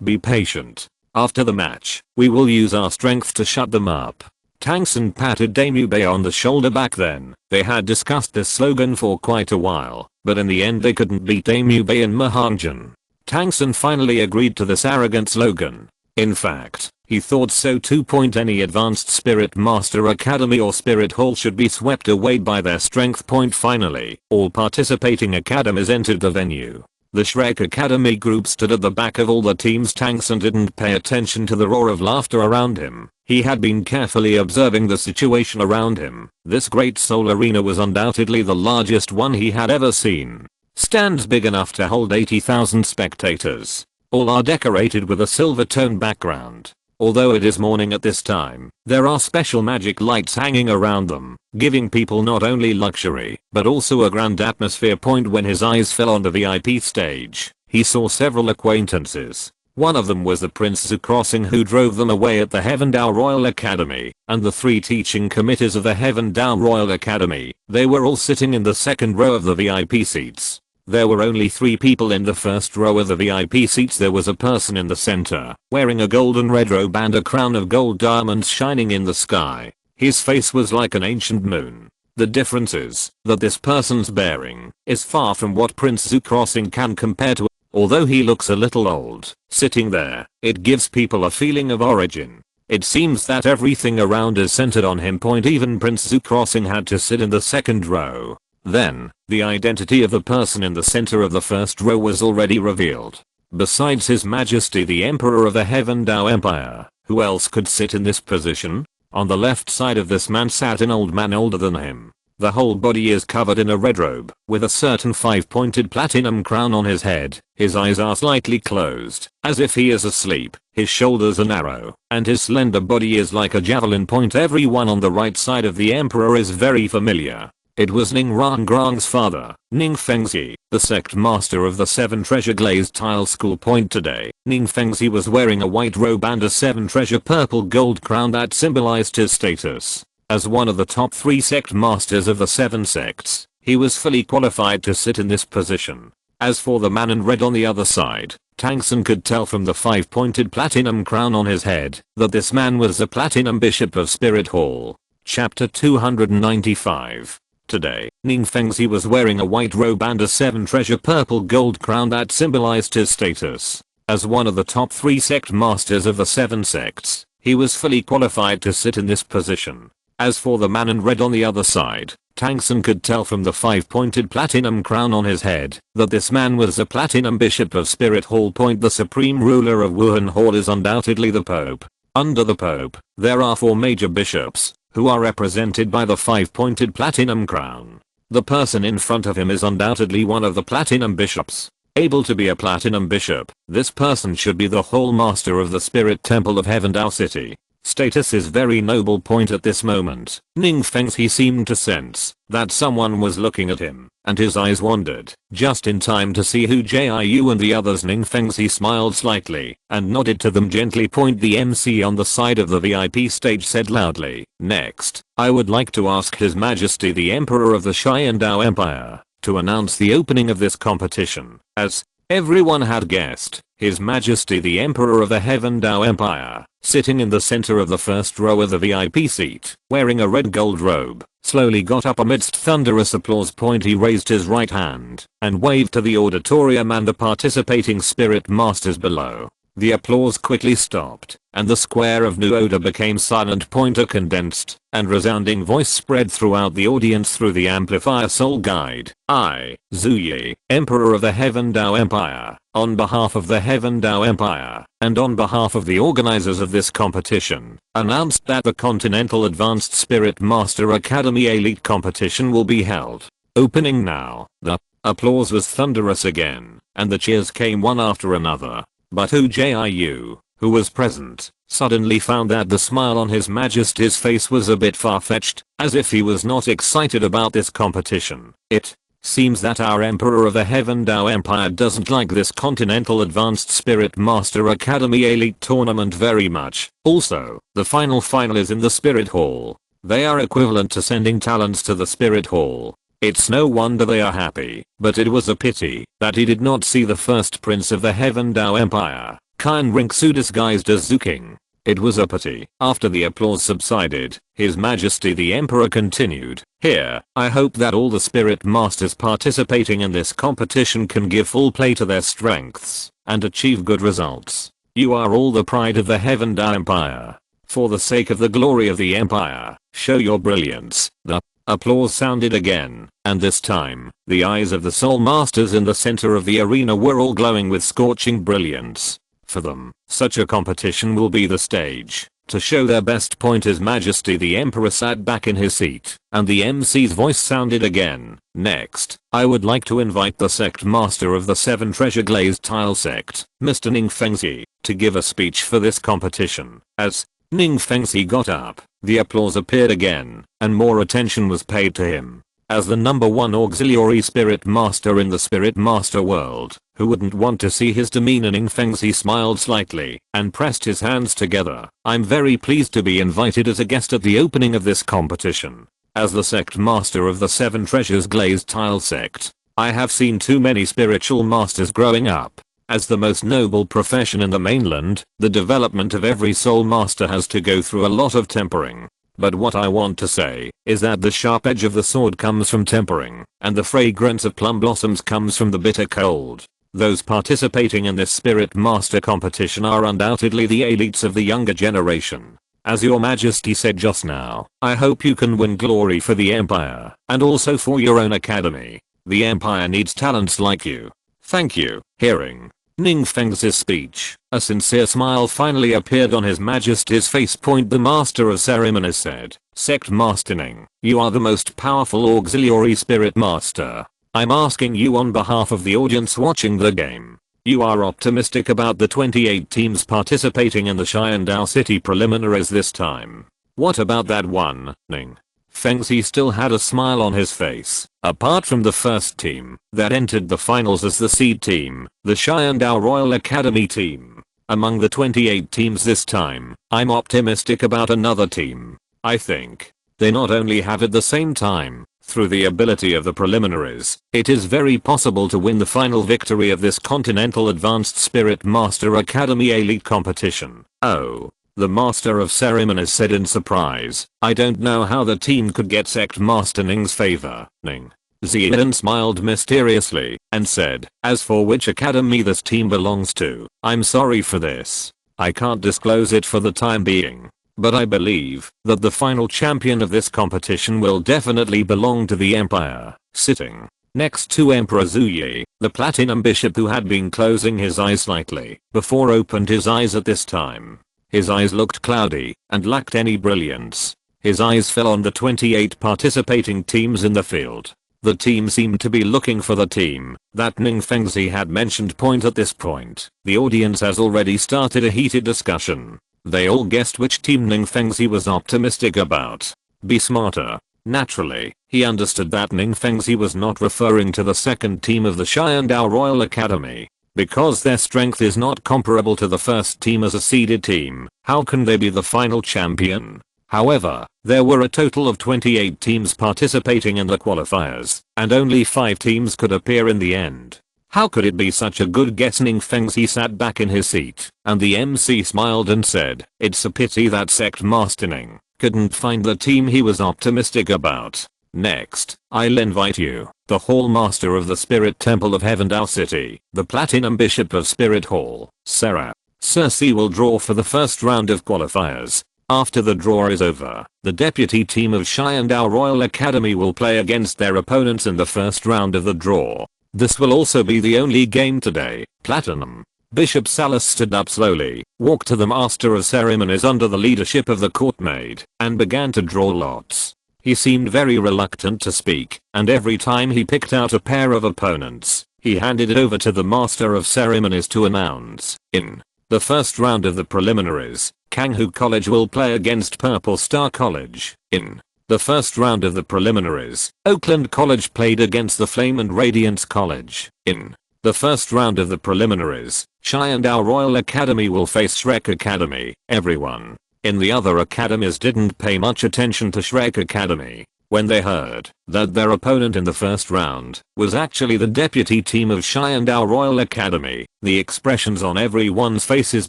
Be patient. After the match, we will use our strength to shut them up. Tang San patted Damu Bei on the shoulder. Back then, they had discussed this slogan for quite a while, but in the end they couldn't beat Damu Bei and Mahanjan. Tang San finally agreed to this arrogant slogan. In fact, he thought so too. Any advanced Spirit Master Academy or Spirit Hall should be swept away by their strength. Finally, all participating academies entered the venue. The Shrek Academy group stood at the back of all the teams. Tang San didn't pay attention to the roar of laughter around him. He had been carefully observing the situation around him. This great soul arena was undoubtedly the largest one he had ever seen. Stands big enough to hold 80,000 spectators. All are decorated with a silver tone background. Although it is morning at this time, there are special magic lights hanging around them, giving people not only luxury, but also a grand atmosphere. When his eyes fell on the VIP stage, he saw several acquaintances. One of them was the Prince Zhu Crossing, who drove them away at the Heaven Dao Royal Academy, and the 3 teaching committees of the Heaven Dao Royal Academy. They were all sitting in the second row of the VIP seats. There were only 3 people in the first row of the VIP seats. There was a person in the center, wearing a golden red robe and a crown of gold diamonds shining in the sky. His face was like an ancient moon. The difference is that this person's bearing is far from what Prince Zhu Crossing can compare to. Although he looks a little old, sitting there, it gives people a feeling of origin. It seems that everything around is centered on him. Even Prince Zhu Crossing had to sit in the second row. Then, the identity of the person in the center of the first row was already revealed. Besides His Majesty the Emperor of the Heaven Dao Empire, who else could sit in this position? On the left side of this man sat an old man older than him. The whole body is covered in a red robe, with a certain 5-pointed platinum crown on his head. His eyes are slightly closed, as if he is asleep. His shoulders are narrow, and his slender body is like a javelin point. Everyone on the right side of the emperor is very familiar. It was Ning Rangrang's father, Ning Fengzi, the sect master of the 7 treasure glazed tile school. Today, Ning Fengzi was wearing a white robe and a 7 treasure purple gold crown that symbolized his status. As one of the top 3 sect masters of the 7 sects, he was fully qualified to sit in this position. As for the man in red on the other side, Tang San could tell from the 5-pointed platinum crown on his head that this man was the Platinum Bishop of Spirit Hall. Chapter 295. Today, Ning Fengzi was wearing a white robe and a 7 treasure purple gold crown that symbolized his status. As one of the top 3 sect masters of the 7 sects, he was fully qualified to sit in this position. As for the man in red on the other side, Tang San could tell from the 5-pointed platinum crown on his head that this man was the Platinum Bishop of Spirit Hall. The supreme ruler of Wuhan Hall is undoubtedly the Pope. Under the Pope, there are 4 major bishops, who are represented by the 5-pointed platinum crown. The person in front of him is undoubtedly one of the platinum bishops. Able to be a platinum bishop, this person should be the Hall Master of the Spirit Temple of Heaven Dao City. Status is very noble. At this moment, Ning Fengzi seemed to sense that someone was looking at him, and his eyes wandered, just in time to see Hu Jiu and the others. Ning Fengzi smiled slightly, and nodded to them gently. The MC on the side of the VIP stage said loudly, "Next, I would like to ask His Majesty the Emperor of the Cheyenne Dao Empire to announce the opening of this competition." As everyone had guessed, His Majesty the Emperor of the Heaven Dao Empire, sitting in the center of the first row of the VIP seat, wearing a red gold robe, slowly got up amidst thunderous applause. He raised his right hand and waved to the auditorium and the participating spirit masters below. The applause quickly stopped, and the square of new order became silent. A condensed and resounding voice spread throughout the audience through the amplifier. Soul Guide, I, Zhu Yi, Emperor of the Heaven Dao Empire, on behalf of the Heaven Dao Empire, and on behalf of the organizers of this competition, announced that the Continental Advanced Spirit Master Academy Elite Competition will be held. Opening now. The applause was thunderous again, and the cheers came one after another. But Hu Jiu, who was present, suddenly found that the smile on His Majesty's face was a bit far-fetched, as if he was not excited about this competition. It seems that our Emperor of the Heaven Dao Empire doesn't like this Continental Advanced Spirit Master Academy Elite Tournament very much. Also, the final is in the Spirit Hall. They are equivalent to sending talents to the spirit hall. It's no wonder they are happy, but it was a pity that he did not see the first prince of the Heaven Dao Empire, Qin Ringsu disguised as Zhu King. It was a pity. After the applause subsided, His Majesty the Emperor continued, "Here, I hope that all the spirit masters participating in this competition can give full play to their strengths and achieve good results. You are all the pride of the Heaven Dao Empire. For the sake of the glory of the Empire, show your brilliance." The applause sounded again, and this time, the eyes of the Soul Masters in the center of the arena were all glowing with scorching brilliance. For them, such a competition will be the stage. To show their best point, His Majesty the Emperor sat back in his seat, and the MC's voice sounded again. "Next, I would like to invite the sect master of the 7 treasure glazed tile sect, Mr. Ning Fengzi, to give a speech for this competition." As Ning Fengzi got up, the applause appeared again, and more attention was paid to him. As the #1 auxiliary spirit master in the spirit master world, who wouldn't want to see his demeanor? Ning Fengzi smiled slightly and pressed his hands together. "I'm very pleased to be invited as a guest at the opening of this competition. As the sect master of the 7 treasures glazed tile sect, I have seen too many spiritual masters growing up. As the most noble profession in the mainland, the development of every soul master has to go through a lot of tempering. But what I want to say is that the sharp edge of the sword comes from tempering, and the fragrance of plum blossoms comes from the bitter cold. Those participating in this spirit master competition are undoubtedly the elites of the younger generation. As Your Majesty said just now, I hope you can win glory for the Empire, and also for your own academy. The Empire needs talents like you. Thank you." Hearing Ning Fengzi's speech, a sincere smile finally appeared on His Majesty's face. The Master of Ceremonies said, "Sect Master Ning, you are the most powerful auxiliary spirit master. I'm asking you on behalf of the audience watching the game. You are optimistic about the 28 teams participating in the Xiandao City preliminaries this time. What about that one, Ning?" Fengzi still had a smile on his face. "Apart from the first team that entered the finals as the seed team, the Xiandao Royal Academy team, among the 28 teams this time, I'm optimistic about another team. I think they not only have at the same time, through the ability of the preliminaries, it is very possible to win the final victory of this Continental Advanced Spirit Master Academy Elite competition." "Oh." The Master of Ceremonies said in surprise, "I don't know how the team could get Sect Master Ning's favor, Ning." Ziyan smiled mysteriously and said, "As for which academy this team belongs to, I'm sorry for this. I can't disclose it for the time being. But I believe that the final champion of this competition will definitely belong to the Empire." Sitting next to Emperor Zhu Yi, the Platinum Bishop, who had been closing his eyes slightly before opened his eyes at this time. His eyes looked cloudy and lacked any brilliance. His eyes fell on the 28 participating teams in the field. The team seemed to be looking for the team that Ning Fengzi had mentioned. At this point, the audience has already started a heated discussion. They all guessed which team Ning Fengzi was optimistic about. Be smarter. Naturally, he understood that Ning Fengzi was not referring to the second team of the Xiandao Royal Academy. Because their strength is not comparable to the first team as a seeded team, how can they be the final champion? However, there were a total of 28 teams participating in the qualifiers, and only 5 teams could appear in the end. How could it be such a good guess? Ning Fengzi sat back in his seat, and the MC smiled and said, "It's a pity that Sect Master Ning couldn't find the team he was optimistic about. Next, I'll invite you, the Hall Master of the Spirit Temple of Heavendao City, the Platinum Bishop of Spirit Hall, Sarah. Cersei will draw for the first round of qualifiers. After the draw is over, the deputy team of Xiandao Royal Academy will play against their opponents in the first round of the draw. This will also be the only game today." Platinum Bishop Salas stood up slowly, walked to the Master of Ceremonies under the leadership of the courtmaid, and began to draw lots. He seemed very reluctant to speak, and every time he picked out a pair of opponents, he handed it over to the Master of Ceremonies to announce. In the first round of the preliminaries, Kanghu College will play against Purple Star College. In the first round of the preliminaries, Oakland College played against the Flame and Radiance College. In the first round of the preliminaries, Xiandao Royal Academy will face Shrek Academy. Everyone in the other academies didn't pay much attention to Shrek Academy. When they heard that their opponent in the first round was actually the deputy team of Xiandao Royal Academy, the expressions on everyone's faces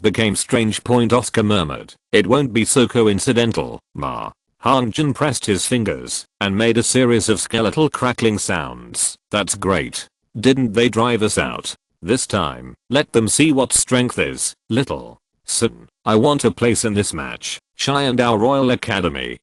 became strange. Oscar murmured, "It won't be so coincidental, Ma." Hangjin pressed his fingers and made a series of skeletal crackling sounds. "That's great. Didn't they drive us out? This time, let them see what strength is, little Sun. I want a place in this match. Xiandao Royal Academy.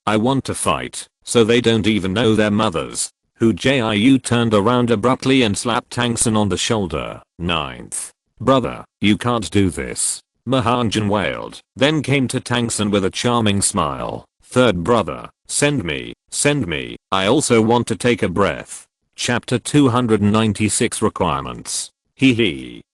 I want to fight, so they don't even know their mothers." Hu Jiu turned around abruptly and slapped Tang San on the shoulder. "Ninth. Brother, you can't do this." Mahanjan wailed, then came to Tang San with a charming smile. "Third brother, send me, I also want to take a breath." Chapter 296 Requirements.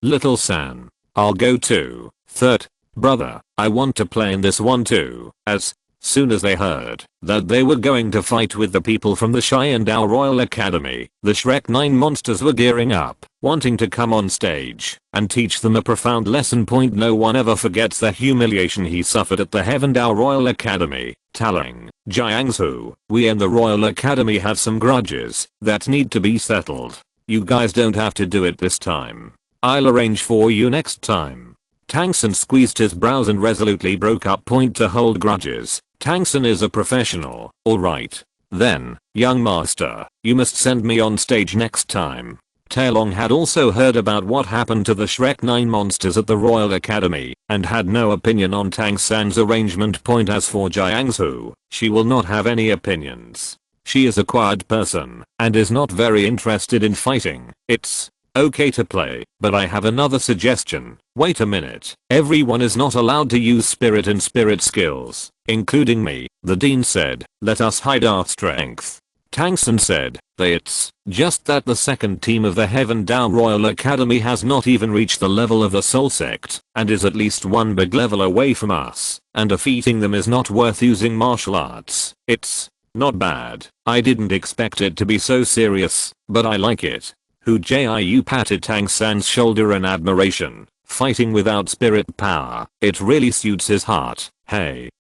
Little San. I'll go too. Third brother, I want to play in this one too. As soon as they heard that they were going to fight with the people from the Xiandao Royal Academy, the Shrek 9 monsters were gearing up, wanting to come on stage and teach them a profound lesson. No one ever forgets the humiliation he suffered at the Heavendao Royal Academy, telling Jiangsu, "We and the Royal Academy have some grudges that need to be settled. You guys don't have to do it this time. I'll arrange for you next time." Tang San squeezed his brows and resolutely broke up. To hold grudges. Tang San is a professional. "Alright. Then, young master, you must send me on stage next time." Taelong had also heard about what happened to the Shrek 9 monsters at the Royal Academy and had no opinion on Tang San's arrangement. As for Jiangsu, she will not have any opinions. She is a quiet person and is not very interested in fighting. It's okay to play, but I have another suggestion. Wait a minute. Everyone is not allowed to use spirit and spirit skills, including me, the dean said. Let us hide our strength. Tang San said, it's just that the second team of the Heavendao Royal Academy has not even reached the level of the Soul Sect and is at least one big level away from us, and defeating them is not worth using martial arts. It's not bad. I didn't expect it to be so serious, but I like it. Hu Jiu patted Tang San's shoulder in admiration. Fighting without spirit power, it really suits his heart. Hey.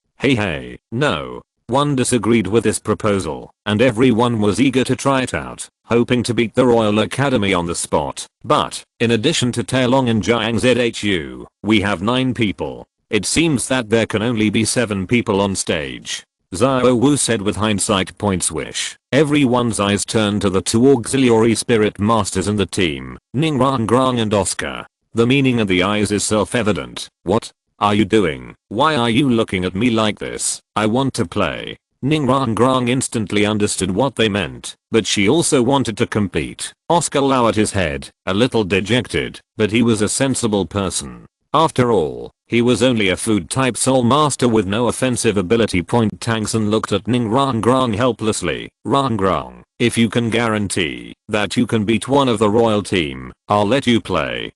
No one disagreed with this proposal, and everyone was eager to try it out, hoping to beat the Royal Academy on the spot. But, in addition to Taelong and Jiang Zhu, we have 9 people. It seems that there can only be 7 people on stage. Xiao Wu said with hindsight. Swish. Everyone's eyes turned to the 2 auxiliary spirit masters in the team, Ning Rangrang and Oscar. The meaning of the eyes is self-evident. What are you doing? Why are you looking at me like this? I want to play. Ning Rangrang instantly understood what they meant, but she also wanted to compete. Oscar lowered his head, a little dejected, but he was a sensible person. After all, he was only a food-type soul master with no offensive ability. Tang San looked at Ning Rangrang helplessly. Rangrang, if you can guarantee that you can beat one of the royal team, I'll let you play.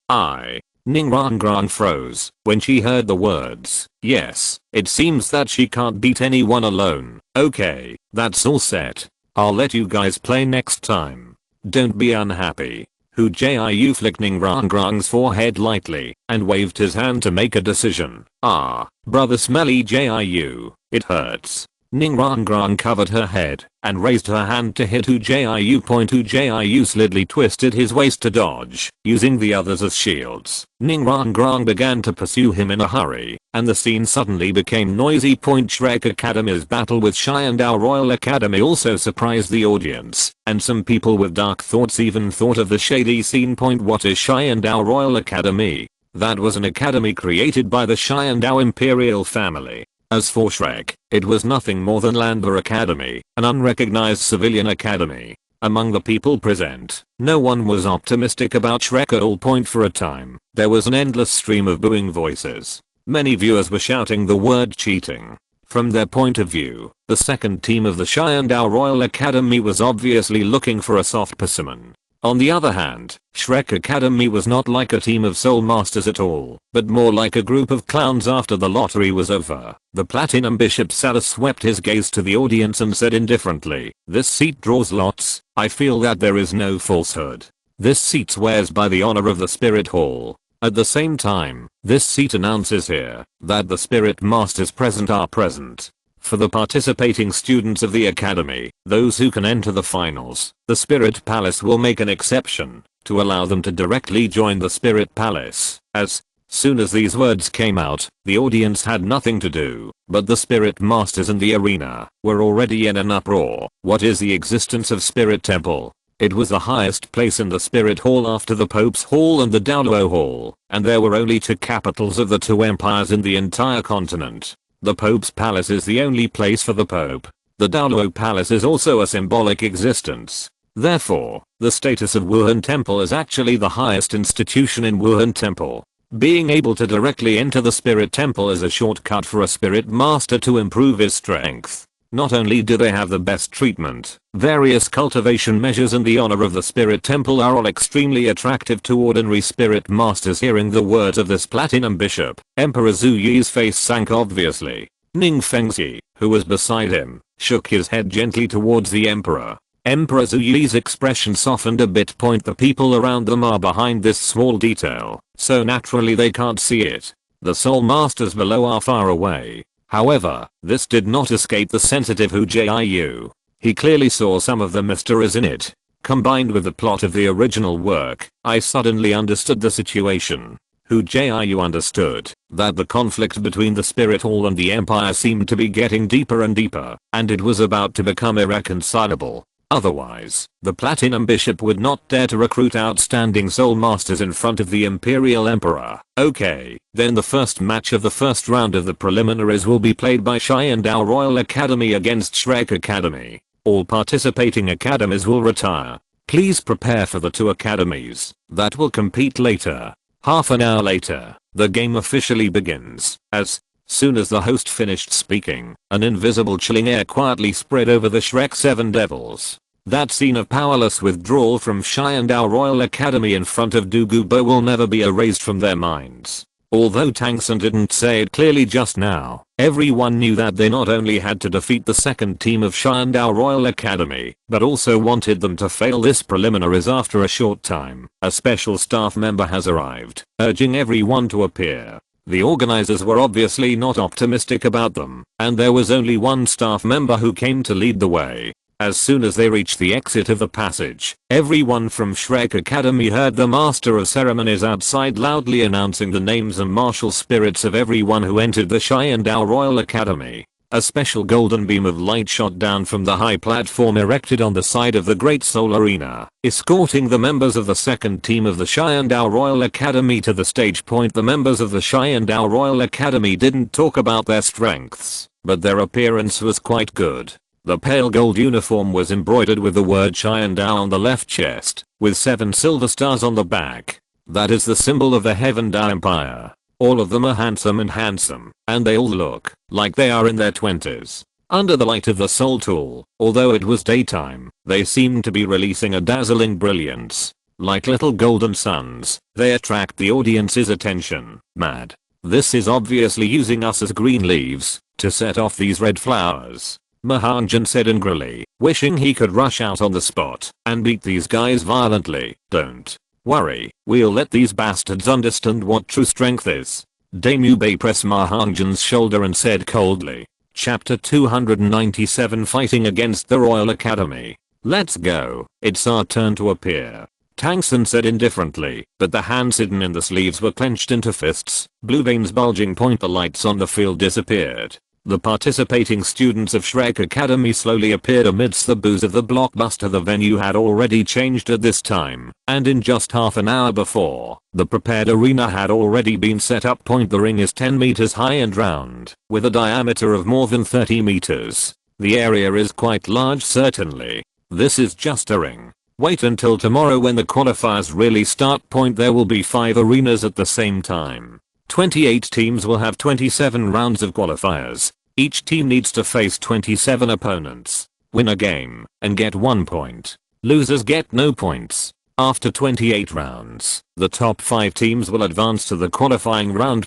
Ning Rangrang froze when she heard the words. Yes, it seems that she can't beat anyone alone. Okay, that's all set. I'll let you guys play next time. Don't be unhappy. Hu Jiu flicked Ning Rangrang's forehead lightly and waved his hand to make a decision. Brother Smelly Jiu, it hurts. Ning Rangrang covered her head and raised her hand to hit Hu Jiu. Hu Jiu slidly twisted his waist to dodge, using the others as shields. Ning Rangrang began to pursue him in a hurry, and the scene suddenly became noisy. Shrek Academy's battle with Xiandao Royal Academy also surprised the audience, and some people with dark thoughts even thought of the shady scene. What is Xiandao Royal Academy? That was an academy created by the Xiandao imperial family. As for Shrek, it was nothing more than Landor Academy, an unrecognized civilian academy. Among the people present, no one was optimistic about Shrek at all. For a time, there was an endless stream of booing voices. Many viewers were shouting the word cheating. From their point of view, the second team of the Xiandao Royal Academy was obviously looking for a soft persimmon. On the other hand, Shrek Academy was not like a team of soul masters at all, but more like a group of clowns after the lottery was over. The Platinum Bishop Salas swept his gaze to the audience and said indifferently, "This seat draws lots. I feel that there is no falsehood. This seat swears by the honor of the Spirit Hall." At the same time, this seat announces here that the Spirit Masters present are present. For the participating students of the academy, those who can enter the finals, the Spirit Palace will make an exception to allow them to directly join the Spirit Palace. As soon as these words came out, the audience had nothing to do, but the Spirit Masters in the arena were already in an uproar. What is the existence of Spirit Temple? It was the highest place in the Spirit Hall after the Pope's Hall and the Douluo Hall, and there were only two capitals of the two empires in the entire continent. The Pope's Palace is the only place for the Pope. The Douluo Palace is also a symbolic existence. Therefore, the status of Wuhan Temple is actually the highest institution in Wuhan Temple. Being able to directly enter the Spirit Temple is a shortcut for a Spirit Master to improve his strength. Not only do they have the best treatment, various cultivation measures and the honor of the Spirit Temple are all extremely attractive to ordinary Spirit Masters. Hearing the words of this Platinum Bishop, Emperor Zhu Yi's face sank obviously. Ning Fengxi, who was beside him, shook his head gently towards the Emperor. Emperor Zhu Yi's expression softened a bit. The people around them are behind this small detail, so naturally they can't see it. The Soul Masters below are far away. However, this did not escape the sensitive Hu Jiu. He clearly saw some of the mysteries in it. Combined with the plot of the original work, I suddenly understood the situation. Hu Jiu understood that the conflict between the Spirit Hall and the Empire seemed to be getting deeper and deeper, and it was about to become irreconcilable. Otherwise, the Platinum Bishop would not dare to recruit outstanding Soul Masters in front of the Imperial Emperor. Okay, then the first match of the first round of the preliminaries will be played by Xiandao Royal Academy against Shrek Academy. All participating academies will retire. Please prepare for the two academies that will compete later. Half an hour later, the game officially begins. As soon as the host finished speaking, an invisible chilling air quietly spread over the Shrek 7 Devils. That scene of powerless withdrawal from Xiandao Royal Academy in front of Douluo will never be erased from their minds. Although Tang San didn't say it clearly just now, everyone knew that they not only had to defeat the second team of Xiandao Royal Academy, but also wanted them to fail this preliminaries. After a short time, a special staff member has arrived, urging everyone to appear. The organizers were obviously not optimistic about them, and there was only one staff member who came to lead the way. As soon as they reached the exit of the passage, everyone from Shrek Academy heard the Master of Ceremonies outside loudly announcing the names and martial spirits of everyone who entered the Xiandao Royal Academy. A special golden beam of light shot down from the high platform erected on the side of the Great Soul Arena, escorting the members of the second team of the Xiandao Royal Academy to the stage point. The members of the Xiandao Royal Academy didn't talk about their strengths, but their appearance was quite good. The pale gold uniform was embroidered with the word Xiandao on the left chest, with 7 silver stars on the back. That is the symbol of the Heaven Dao Empire. All of them are handsome, and they all look like they are in their 20s. Under the light of the Soul Tool, although it was daytime, they seemed to be releasing a dazzling brilliance. Like little golden suns, they attract the audience's attention. Mad. This is obviously using us as green leaves to set off these red flowers, Mahanjan said angrily, wishing he could rush out on the spot and beat these guys violently. Don't worry, we'll let these bastards understand what true strength is. Damu Bei pressed Mahanjan's shoulder and said coldly. Chapter 297 Fighting Against the Royal Academy. Let's go, it's our turn to appear. Tang San said indifferently, but the hands hidden in the sleeves were clenched into fists. Blue veins bulging. The lights on the field disappeared. The participating students of Shrek Academy slowly appeared amidst the booze of the blockbuster. The venue had already changed at this time, and in just half an hour before, the prepared arena had already been set up. The ring is 10 meters high and round, with a diameter of more than 30 meters. The area is quite large certainly. This is just a ring. Wait until tomorrow when the qualifiers really start. There will be 5 arenas at the same time. 28 teams will have 27 rounds of qualifiers. Each team needs to face 27 opponents, win a game, and get 1 point. Losers get no points. After 28 rounds, the top 5 teams will advance to the qualifying round,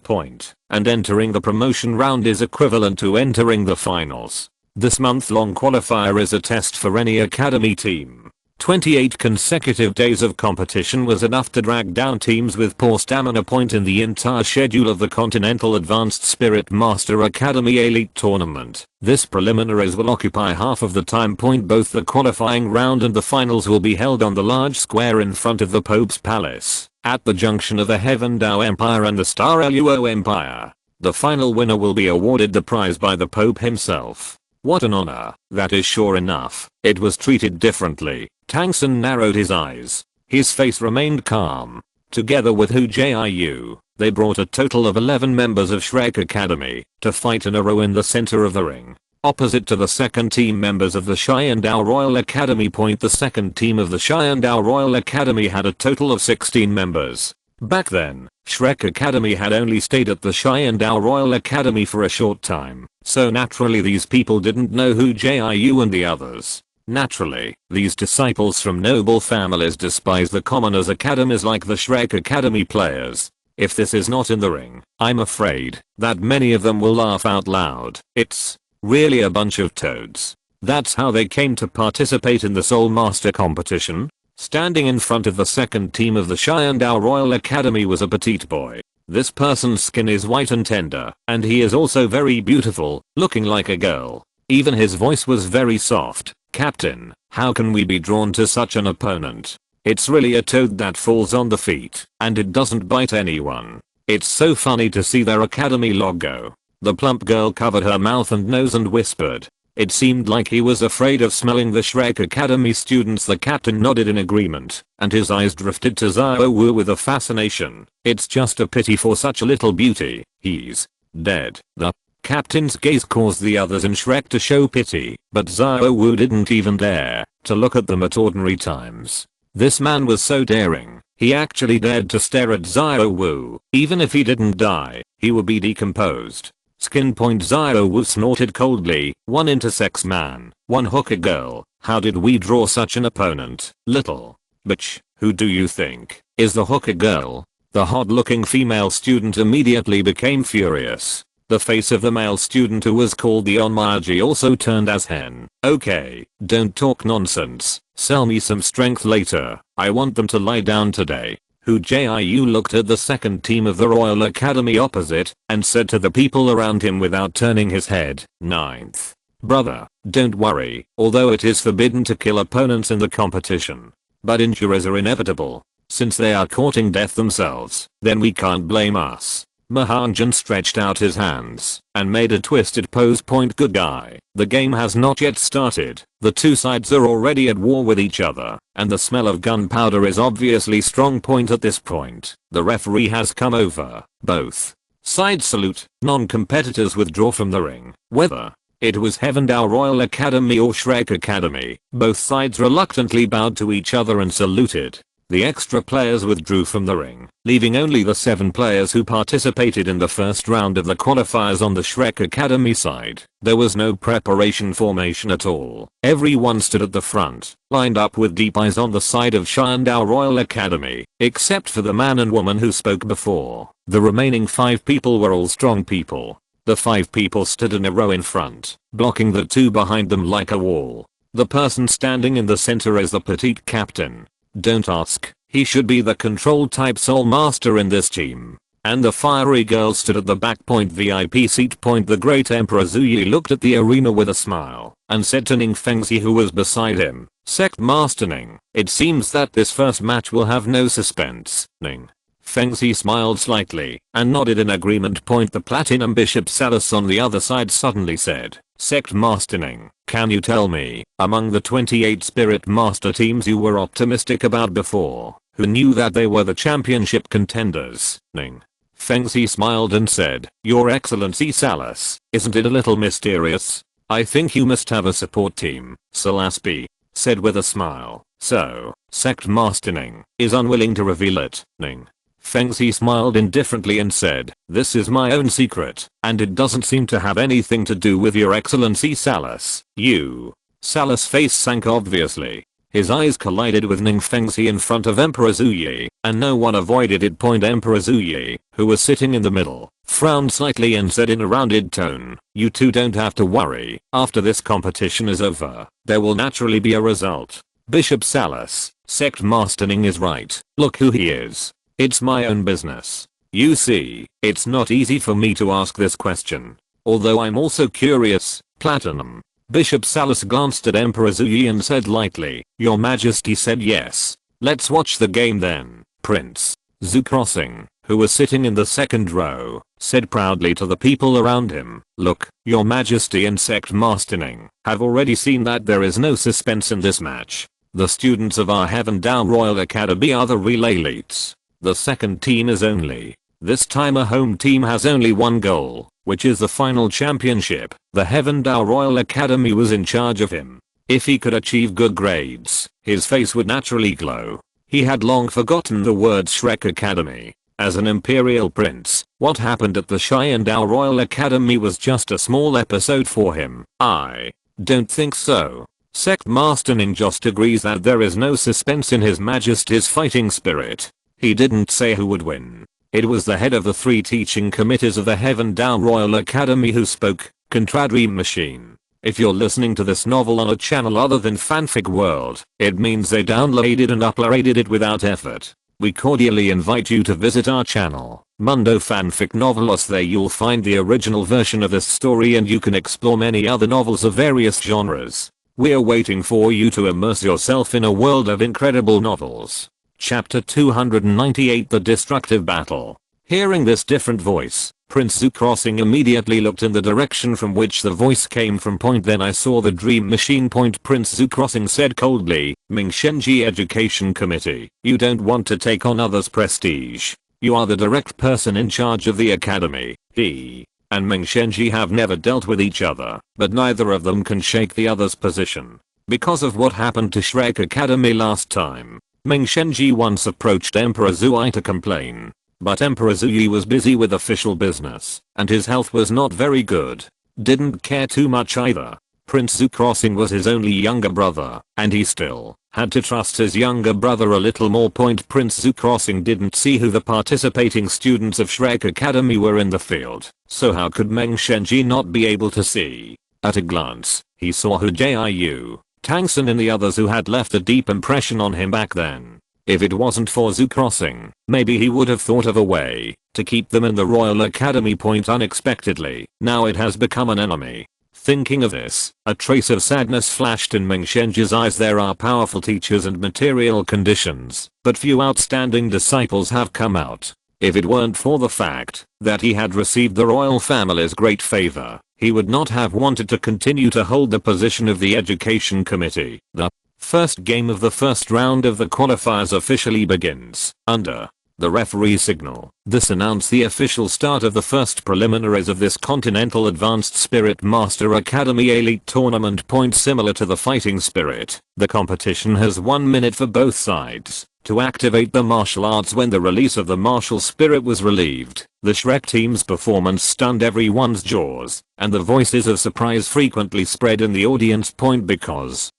and entering the promotion round is equivalent to entering the finals. This month-long qualifier is a test for any academy team. 28 consecutive days of competition was enough to drag down teams with poor stamina point in the entire schedule of the Continental Advanced Spirit Master Academy Elite Tournament. This preliminaries will occupy half of the time point. Both the qualifying round and the finals will be held on the large square in front of the Pope's Palace, at the junction of the Heaven Dao Empire and the Star Luo Empire. The final winner will be awarded the prize by the Pope himself. What an honor. That is sure enough. It was treated differently. Tang San narrowed his eyes. His face remained calm. Together with Hu Jiu, they brought a total of 11 members of Shrek Academy to fight in a row in the center of the ring. Opposite to the second team members of the Xiandao Royal Academy point, the second team of the Xiandao Royal Academy had a total of 16 members. Back then, Shrek Academy had only stayed at the Xiandao Royal Academy for a short time, so naturally these people didn't know Hu Jiu and the others. Naturally, these disciples from noble families despise the commoners' academies like the Shrek Academy players. If this is not in the ring, I'm afraid that many of them will laugh out loud. It's really a bunch of toads. That's how they came to participate in the Soul Master competition. Standing in front of the second team of the Xiandao Royal Academy was a petite boy. This person's skin is white and tender, and he is also very beautiful, looking like a girl. Even his voice was very soft. Captain, how can we be drawn to such an opponent? It's really a toad that falls on the feet, and it doesn't bite anyone. It's so funny to see their academy logo. The plump girl covered her mouth and nose and whispered. It seemed like he was afraid of smelling the Shrek Academy students. The captain nodded in agreement, and his eyes drifted to Xiao Wu with a fascination. It's just a pity for such a little beauty. He's dead. The captain's gaze caused the others in Shrek to show pity, but Xiao Wu didn't even dare to look at them at ordinary times. This man was so daring. He actually dared to stare at Xiao Wu. Even if he didn't die, he would be decomposed. Skin point. Xiao Wu snorted coldly. One intersex man, one hooker girl. How did we draw such an opponent? Little bitch, who do you think is the hooker girl? The hot-looking female student immediately became furious. The face of the male student who was called the Onmaji also turned as hen. Okay, don't talk nonsense. Sell me some strength later. I want them to lie down today. Hu Jiu looked at the second team of the Royal Academy opposite and said to the people around him without turning his head, "Ninth. Brother, don't worry, although it is forbidden to kill opponents in the competition. But injuries are inevitable. Since they are courting death themselves, then we can't blame us." Mahanjan stretched out his hands and made a twisted pose. Point. Good guy. The game has not yet started. The two sides are already at war with each other, and the smell of gunpowder is obviously strong. Point. At this point, the referee has come over. Both sides salute. Non-competitors withdraw from the ring. Whether it was Heavendale Royal Academy or Shrek Academy, both sides reluctantly bowed to each other and saluted. The extra players withdrew from the ring, leaving only the 7 players who participated in the first round of the qualifiers on the Shrek Academy side. There was no preparation formation at all. Everyone stood at the front, lined up with deep eyes on the side of Xiandao Royal Academy, except for the man and woman who spoke before. The remaining 5 people were all strong people. The 5 people stood in a row in front, blocking the 2 behind them like a wall. The person standing in the center is the petite captain. Don't ask, he should be the control type soul master in this team. And the fiery girl stood at the back. Point. VIP seat. Point. The great Emperor Zuyi looked at the arena with a smile and said to Ning Fengzi who was beside him, "Sect Master Ning, it seems that this first match will have no suspense." Ning Fengzi smiled slightly and nodded in agreement. Point. The Platinum Bishop Salas on the other side suddenly said, "Sect Master Ning, can you tell me, among the 28 Spirit Master teams you were optimistic about before, who knew that they were the championship contenders?" Ning Fengzi smiled and said, "Your Excellency Salas, isn't it a little mysterious? I think you must have a support team." Salaspi said with a smile. "So, Sect Master Ning is unwilling to reveal it." Ning Fengzi smiled indifferently and said, "This is my own secret, and it doesn't seem to have anything to do with your Excellency Salas." You. Salas' face sank obviously. His eyes collided with Ning Fengzi in front of Emperor Zuyi, and no one avoided it. Point. Emperor Zuyi, who was sitting in the middle, frowned slightly and said in a rounded tone, "You two don't have to worry. After this competition is over, there will naturally be a result. Bishop Salus, sect masterning is right. Look who he is. It's my own business. You see, it's not easy for me to ask this question. Although I'm also curious, Platinum. Bishop Salus glanced at Emperor Hu Jiu and said lightly, Your Majesty said yes. Let's watch the game then. Prince Zhu Crossing, who was sitting in the second row, said proudly to the people around him, Look, Your Majesty and Sect Masterning have already seen that there is no suspense in this match. The students of our Heaven Dao Royal Academy are the real elites. The second team is only. This time a home team has only one goal, which is the final championship. The Heaven Dao Royal Academy was in charge of him. If he could achieve good grades, his face would naturally glow. He had long forgotten the word Shrek Academy. As an imperial prince, what happened at the Cheyenne Dao Royal Academy was just a small episode for him. I don't think so. Sect Master Ning just agrees that there is no suspense in His Majesty's fighting spirit. He didn't say who would win. It was the head of the 3 teaching committees of the Heaven Dao Royal Academy who spoke. Contradream Machine. If you're listening to this novel on a channel other than Fanfic World, it means they downloaded and uploaded it without effort. We cordially invite you to visit our channel, Mundo Fanfic Novelos. There you'll find the original version of this story and you can explore many other novels of various genres. We're waiting for you to immerse yourself in a world of incredible novels. Chapter 298 The Destructive Battle. Hearing this different voice, Prince Zhu Crossing immediately looked in the direction from which the voice came from. Then I saw the dream machine. Prince Zhu Crossing said coldly, Mingshenji Education Committee, you don't want to take on others' prestige. You are the direct person in charge of the academy. He and Mingshenji have never dealt with each other, but neither of them can shake the other's position. Because of what happened to Shrek Academy last time, Mingshenji once approached Emperor Zhu to complain. But Emperor Hu Jiu was busy with official business, and his health was not very good. Didn't care too much either. Prince Zhu Crossing was his only younger brother, and he still had to trust his younger brother a little more. Prince Zhu Crossing didn't see who the participating students of Shrek Academy were in the field, so how could Meng Shenji not be able to see? At a glance, he saw Hu Jiu, Tang San and the others who had left a deep impression on him back then. If it wasn't for Zhu Crossing, maybe he would have thought of a way to keep them in the Royal Academy. Unexpectedly, now it has become an enemy. Thinking of this, a trace of sadness flashed in Meng Shenji's eyes. There are powerful teachers and material conditions, but few outstanding disciples have come out. If it weren't for the fact that he had received the royal family's great favor, he would not have wanted to continue to hold the position of the education committee. The first game of the first round of the qualifiers officially begins. Under the referee signal, this announced the official start of the first preliminaries of this Continental Advanced Spirit Master Academy Elite Tournament. Similar to the fighting spirit, the competition has 1 minute for both sides to activate the martial arts. When the release of the martial spirit was relieved, the Shrek team's performance stunned everyone's jaws, and the voices of surprise frequently spread in the audience. Because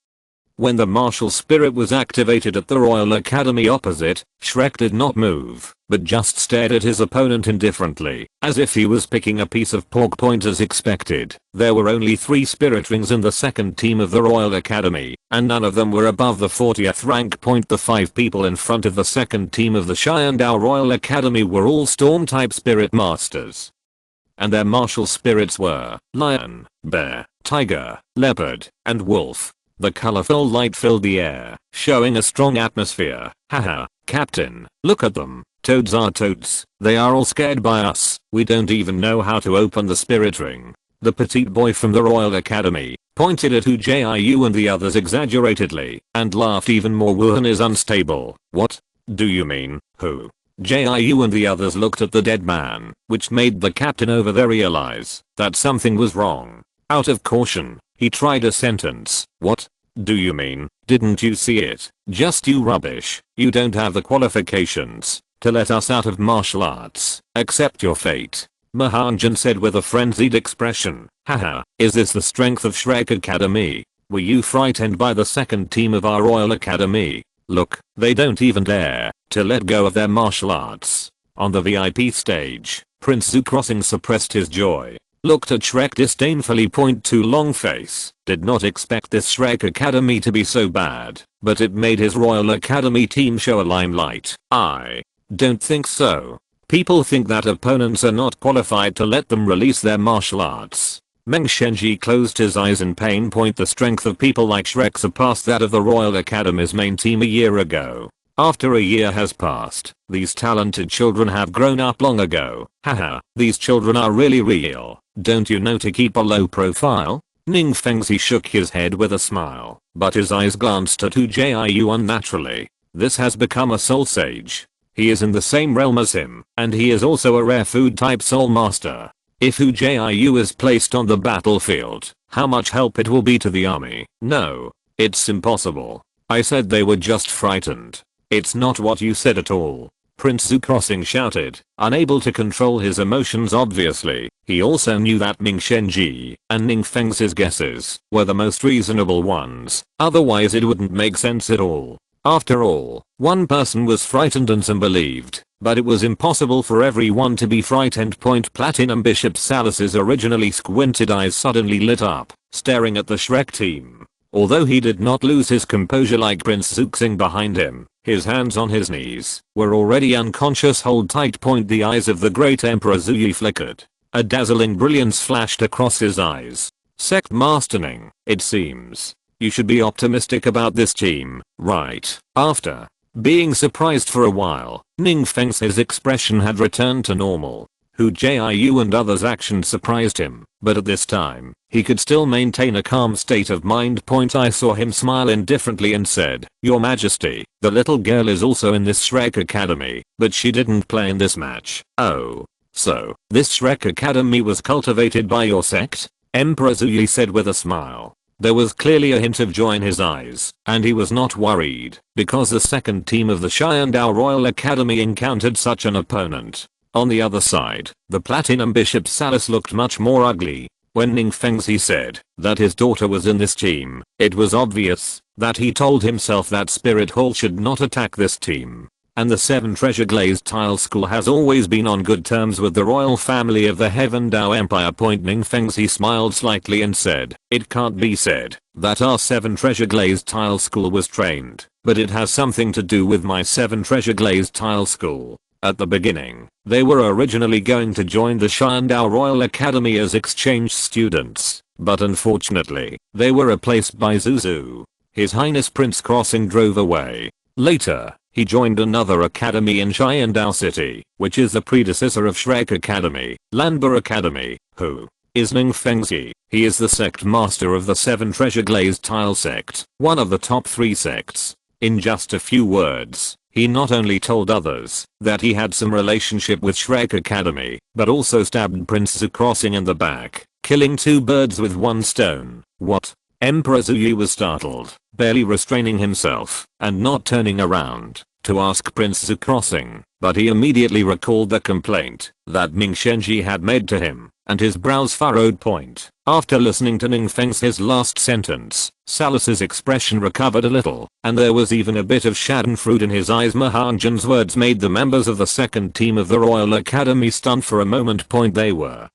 when the martial spirit was activated at the Royal Academy opposite, Shrek did not move, but just stared at his opponent indifferently, as if he was picking a piece of pork. As expected, there were only 3 spirit rings in the second team of the Royal Academy, and none of them were above the 40th rank. The 5 people in front of the second team of the Cheyenne Dao Royal Academy were all storm-type spirit masters. And their martial spirits were lion, bear, tiger, leopard, and wolf. The colorful light filled the air, showing a strong atmosphere. Haha, Captain, look at them. Toads are toads. They are all scared by us. We don't even know how to open the spirit ring. The petite boy from the Royal Academy pointed at Hu Jiu and the others exaggeratedly, and laughed even more. Wuhan is unstable. What do you mean, Hu Jiu and the others looked at the dead man, which made the captain over there realize that something was wrong. Out of caution, he tried a sentence. What do you mean? Didn't you see it? Just you rubbish. You don't have the qualifications to let us out of martial arts. Accept your fate. Mahanjan said with a frenzied expression. Haha, is this the strength of Shrek Academy? Were you frightened by the second team of our Royal Academy? Look, they don't even dare to let go of their martial arts. On the VIP stage, Prince Zhu Crossing suppressed his joy. looked at Shrek disdainfully. Point to long face. Did not expect this Shrek Academy to be so bad, but it made his Royal Academy team show a limelight. I don't think so. People think that opponents are not qualified to let them release their martial arts. Meng Shenji closed his eyes in pain. Point the strength of people like Shrek surpassed that of the Royal Academy's main team a year ago. After a year has passed, these talented children have grown up long ago. Haha, these children are really real. Don't you know to keep a low profile? Ning Fengzi shook his head with a smile, but his eyes glanced at Hu Jiu unnaturally. This has become a soul sage. He is in the same realm as him, and he is also a rare food type soul master. If Hu Jiu is placed on the battlefield, how much help it will be to the army. No, it's impossible. I said they were just frightened. It's not what you said at all. Prince Zhu Crossing shouted, unable to control his emotions. Obviously, he also knew that Ming Shenji and Ning Feng's guesses were the most reasonable ones, otherwise it wouldn't make sense at all. After all, one person was frightened and some believed, but it was impossible for everyone to be frightened. Point Platinum Bishop Salus's originally squinted eyes suddenly lit up, staring at the Shrek team. Although he did not lose his composure like Prince Zuxing behind him, his hands on his knees were already unconscious. Hold tight. Point the eyes of the great Emperor Zuyi flickered. A dazzling brilliance flashed across his eyes. Sect Master Ning, it seems you should be optimistic about this team, right? After being surprised for a while, Ning Feng's expression had returned to normal. Hu Jiu and others' actions surprised him, but at this time, he could still maintain a calm state of mind. Point I saw him smile indifferently and said, Your Majesty, the little girl is also in this Shrek Academy, but she didn't play in this match. Oh. So, this Shrek Academy was cultivated by your sect? Emperor Zuyi said with a smile. There was clearly a hint of joy in his eyes, and he was not worried, because the second team of the Xiandao Royal Academy encountered such an opponent. On the other side, the Platinum Bishop Salus looked much more ugly. When Ning Fengzi said that his daughter was in this team, it was obvious that he told himself that Spirit Hall should not attack this team. And the Seven Treasure Glazed Tile School has always been on good terms with the royal family of the Heaven Dao Empire. Ning Fengzi smiled slightly and said, It can't be said that our Seven Treasure Glazed Tile School was trained, but it has something to do with my Seven Treasure Glazed Tile School. At the beginning, they were originally going to join the Xiandao Royal Academy as exchange students, but unfortunately, they were replaced by Zuzu. His Highness Prince Crossing drove away. Later, he joined another academy in Xiandao City, which is the predecessor of Shrek Academy, Lanba Academy. Who is Ning Fengzi? He is the sect master of the Seven Treasure Glazed Tile sect, one of the top 3 sects. In just a few words, he not only told others that he had some relationship with Shrek Academy, but also stabbed Prince Zhu Crossing in the back, killing 2 birds with 1 stone. What? Emperor Zuyi was startled, barely restraining himself, and not turning around to ask Prince Zhu Crossing, but he immediately recalled the complaint that Ming Shenji had made to him, and his brows furrowed. Point. After listening to Ning Feng's last sentence, Salus's expression recovered a little, and there was even a bit of schadenfreude in his eyes. Mahanjan's words made the members of the second team of the Royal Academy stunned for a moment. Point. They were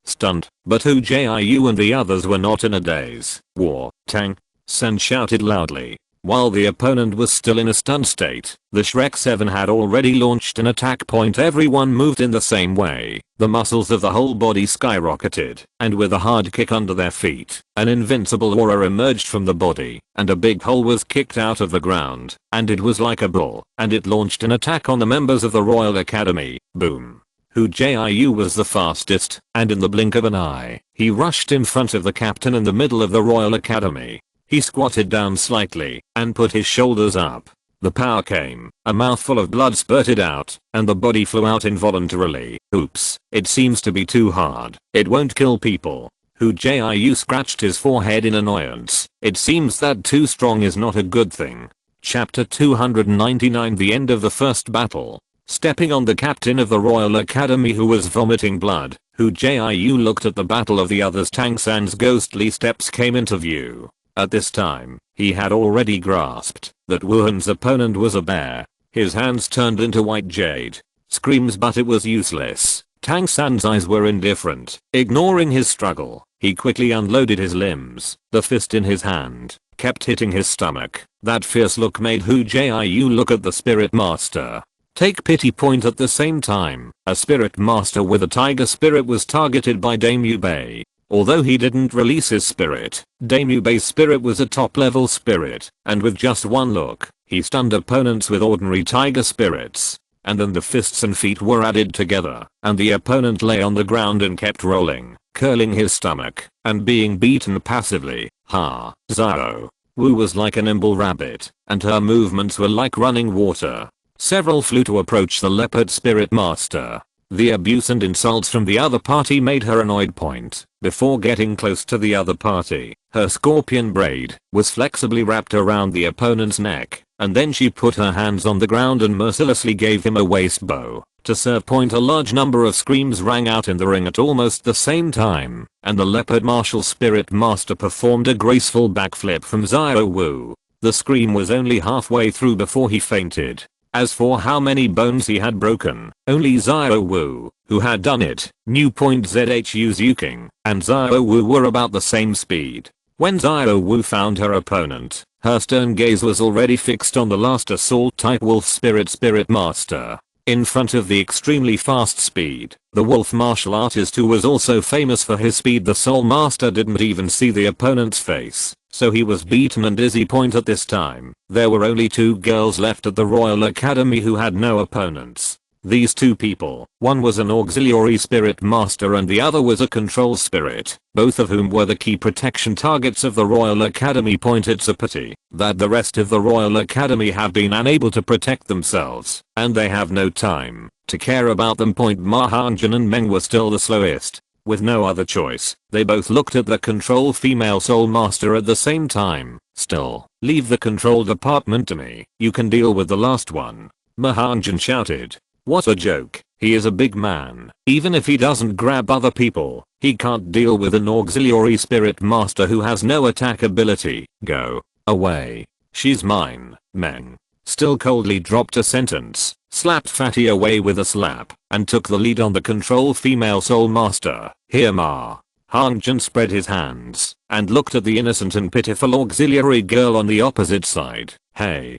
stunned, but Hu Jiu and the others were not in a daze. War. Tang San shouted loudly. While the opponent was still in a stunned state, the Shrek 7 had already launched an attack. Point. Everyone moved in the same way. The muscles of the whole body skyrocketed, and with a hard kick under their feet, an invincible aura emerged from the body, and a big hole was kicked out of the ground, and it was like a bull, and it launched an attack on the members of the Royal Academy. Boom. Hu Jiu was the fastest, and in the blink of an eye, he rushed in front of the captain in the middle of the Royal Academy. He squatted down slightly, and put his shoulders up. The power came, a mouthful of blood spurted out, and the body flew out involuntarily. Oops, it seems to be too hard. It won't kill people. Hu Jiu scratched his forehead in annoyance. It seems that too strong is not a good thing. Chapter 299. The end of the first battle. Stepping on the captain of the Royal Academy who was vomiting blood, Hu Jiu looked at the battle of the others. Tang San's ghostly steps came into view. At this time, he had already grasped that Wuhan's opponent was a bear. His hands turned into white jade. Screams, but it was useless. Tang San's eyes were indifferent. Ignoring his struggle, he quickly unloaded his limbs. The fist in his hand kept hitting his stomach. That fierce look made Hu Jiu look at the spirit master. Take pity point at the same time. A spirit master with a tiger spirit was targeted by Damu Bei. Although he didn't release his spirit, Damu Bei's spirit was a top level spirit, and with just one look, he stunned opponents with ordinary tiger spirits. And then the fists and feet were added together, and the opponent lay on the ground and kept rolling, curling his stomach, and being beaten passively. Xiao Wu was like a nimble rabbit, and her movements were like running water. Several flew to approach the leopard spirit master. The abuse and insults from the other party made her annoyed. Before getting close to the other party, her scorpion braid was flexibly wrapped around the opponent's neck, and then she put her hands on the ground and mercilessly gave him a waist bow. To serve. A large number of screams rang out in the ring at almost the same time, and the leopard martial spirit master performed a graceful backflip from Xiao Wu. The scream was only halfway through before he fainted. As for how many bones he had broken, only Xiao Wu, who had done it, knew. Zhu Zuking and Xiao Wu were about the same speed. When Xiao Wu found her opponent, her stern gaze was already fixed on the last assault type wolf spirit master. In front of the extremely fast speed, the wolf martial artist who was also famous for his speed, the soul master didn't even see the opponent's face, so he was beaten and dizzy. At this time, there were only 2 girls left at the Royal Academy who had no opponents. These 2 people, one was an auxiliary spirit master and the other was a control spirit, both of whom were the key protection targets of the Royal Academy. It's a pity that the rest of the Royal Academy have been unable to protect themselves, and they have no time to care about them. Ma Hanjin and Meng were still the slowest. With no other choice, they both looked at the control female soul master at the same time. Still, leave the control department to me, you can deal with the last one. Mahanjan shouted. What a joke, he is a big man. Even if he doesn't grab other people, he can't deal with an auxiliary spirit master who has no attack ability. Go away. She's mine. Meng still coldly dropped a sentence, slapped Fatty away with a slap, and took the lead on the control female soul master. Here Ma Hanjin spread his hands and looked at the innocent and pitiful auxiliary girl on the opposite side. Hey.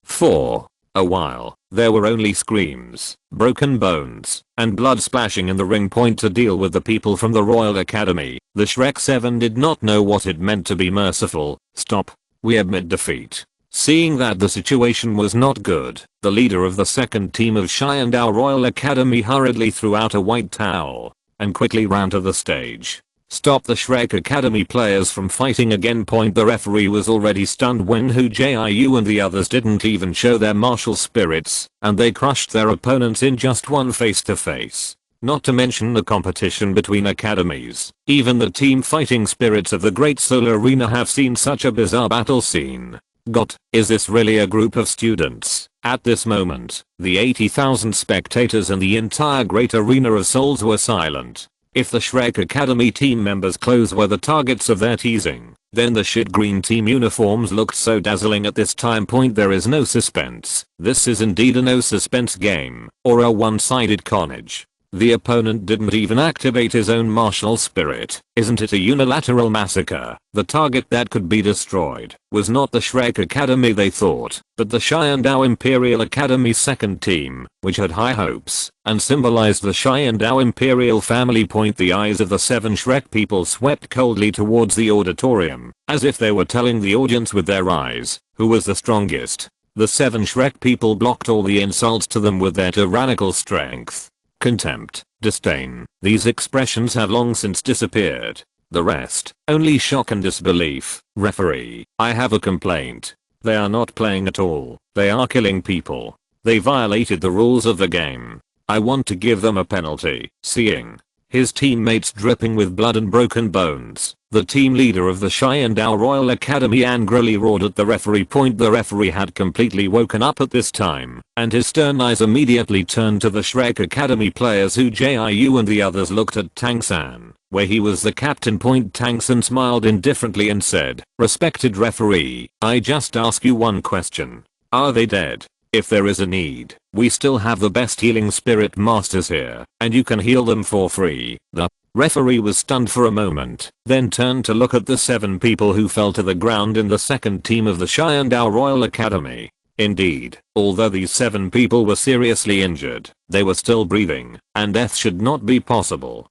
For a while, there were only screams, broken bones, and blood splashing in the ring. To deal with the people from the Royal Academy, the Shrek 7 did not know what it meant to be merciful. Stop. We admit defeat. Seeing that the situation was not good, the leader of the second team of Xiandao Royal Academy hurriedly threw out a white towel and quickly ran to the stage. Stop the Shrek Academy players from fighting again. The referee was already stunned when Hu Jiu and the others didn't even show their martial spirits, and they crushed their opponents in just one face-to-face. Not to mention the competition between academies. Even the team fighting spirits of the Great Soul Arena have seen such a bizarre battle scene. Is this really a group of students? At this moment, the 80,000 spectators in the entire Great Arena of Souls were silent. If the Shrek Academy team members' clothes were the targets of their teasing, then the shit green team uniforms looked so dazzling at this time. There is no suspense. This is indeed a no suspense game, or a one-sided carnage. The opponent didn't even activate his own martial spirit. Isn't it a unilateral massacre? The target that could be destroyed was not the Shrek Academy they thought, but the Xiandao Imperial Academy's second team, which had high hopes and symbolized the Xiandao Imperial family. The eyes of the 7 Shrek people swept coldly towards the auditorium, as if they were telling the audience with their eyes who was the strongest. The 7 Shrek people blocked all the insults to them with their tyrannical strength. Contempt, disdain, these expressions have long since disappeared. The rest, only shock and disbelief. Referee, I have a complaint. They are not playing at all. They are killing people. They violated the rules of the game. I want to give them a penalty. Seeing his teammates dripping with blood and broken bones, the team leader of the Xiandao Royal Academy angrily roared at the referee. The referee had completely woken up at this time, and his stern eyes immediately turned to the Shrek Academy players. Hu Jiu and the others looked at Tang San, where he was the captain. Tang San smiled indifferently and said, respected referee, I just ask you one question. Are they dead? If there is a need, we still have the best healing spirit masters here, and you can heal them for free. The referee was stunned for a moment, then turned to look at the 7 people who fell to the ground in the second team of the Xiandao Royal Academy. Indeed, although these 7 people were seriously injured, they were still breathing, and death should not be possible.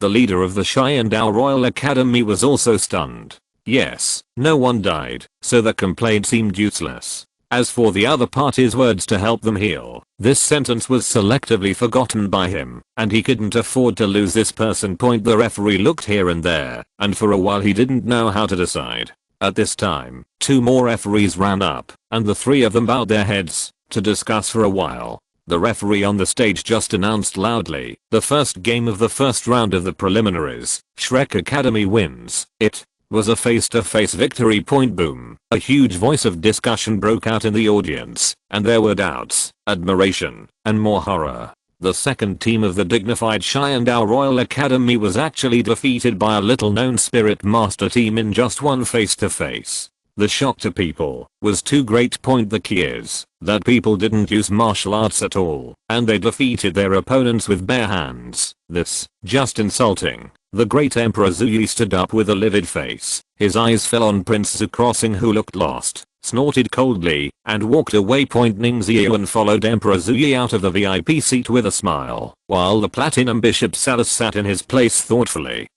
The leader of the Xiandao Royal Academy was also stunned. Yes, no one died, so the complaint seemed useless. As for the other party's words to help them heal, this sentence was selectively forgotten by him, and he couldn't afford to lose this person. The referee looked here and there, and for a while he didn't know how to decide. At this time, 2 more referees ran up, and the 3 of them bowed their heads, to discuss for a while. The referee on the stage just announced loudly, the first game of the first round of the preliminaries, Shrek Academy wins. It was a face-to-face victory. Boom. A huge voice of discussion broke out in the audience, and there were doubts, admiration, and more horror. The second team of the dignified Xiandao Royal Academy was actually defeated by a little-known spirit master team in just one face-to-face. The shock to people was too great. The key is that people didn't use martial arts at all, and they defeated their opponents with bare hands. This, just insulting. The great Emperor Zhuyi stood up with a livid face. His eyes fell on Prince Zhu Crossing, who looked lost, snorted coldly, and walked away. Ning Ziyuan followed Emperor Zhuyi out of the VIP seat with a smile, while the Platinum Bishop Salus sat in his place thoughtfully,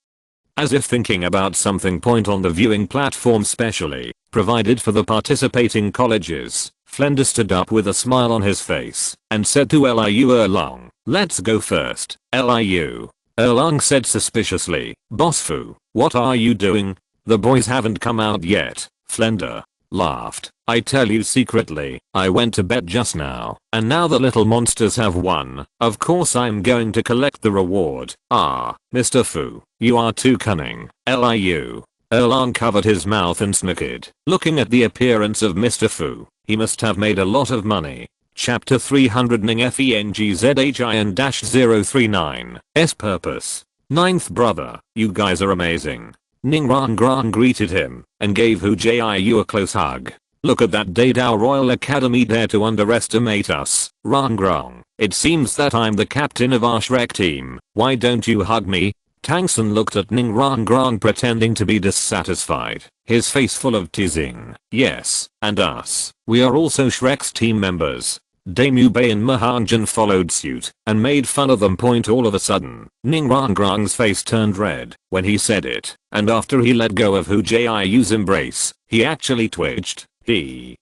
as if thinking about something. On the viewing platform specially provided for the participating colleges, Flender stood up with a smile on his face and said to Liu Erlong, "Let's go first." Liu Erlong said suspiciously, "Boss Fu, what are you doing? The boys haven't come out yet." Flender laughed. "I tell you secretly, I went to bed just now, and now the little monsters have won. Of course I'm going to collect the reward." "Ah, Mr. Fu, you are too cunning." Liu Erlong covered his mouth and snickered, looking at the appearance of Mr. Fu. He must have made a lot of money. Chapter 300 Ning FENGZHIN-039 S Purpose. Ninth brother, you guys are amazing. Ning Rangrang greeted him and gave Hu Jiu a close hug. "Look at that Dadao Royal Academy dare to underestimate us. Rangrang, it seems that I'm the captain of our Shrek team. Why don't you hug me?" Tang San looked at Ning Rangrang pretending to be dissatisfied, his face full of teasing. "Yes, and us. We are also Shrek's team members." Damu Bei and Mahanjan followed suit and made fun of them. All of a sudden, Ning Rangrang's face turned red when he said it, and after he let go of Hu Jiu's embrace, he actually twitched.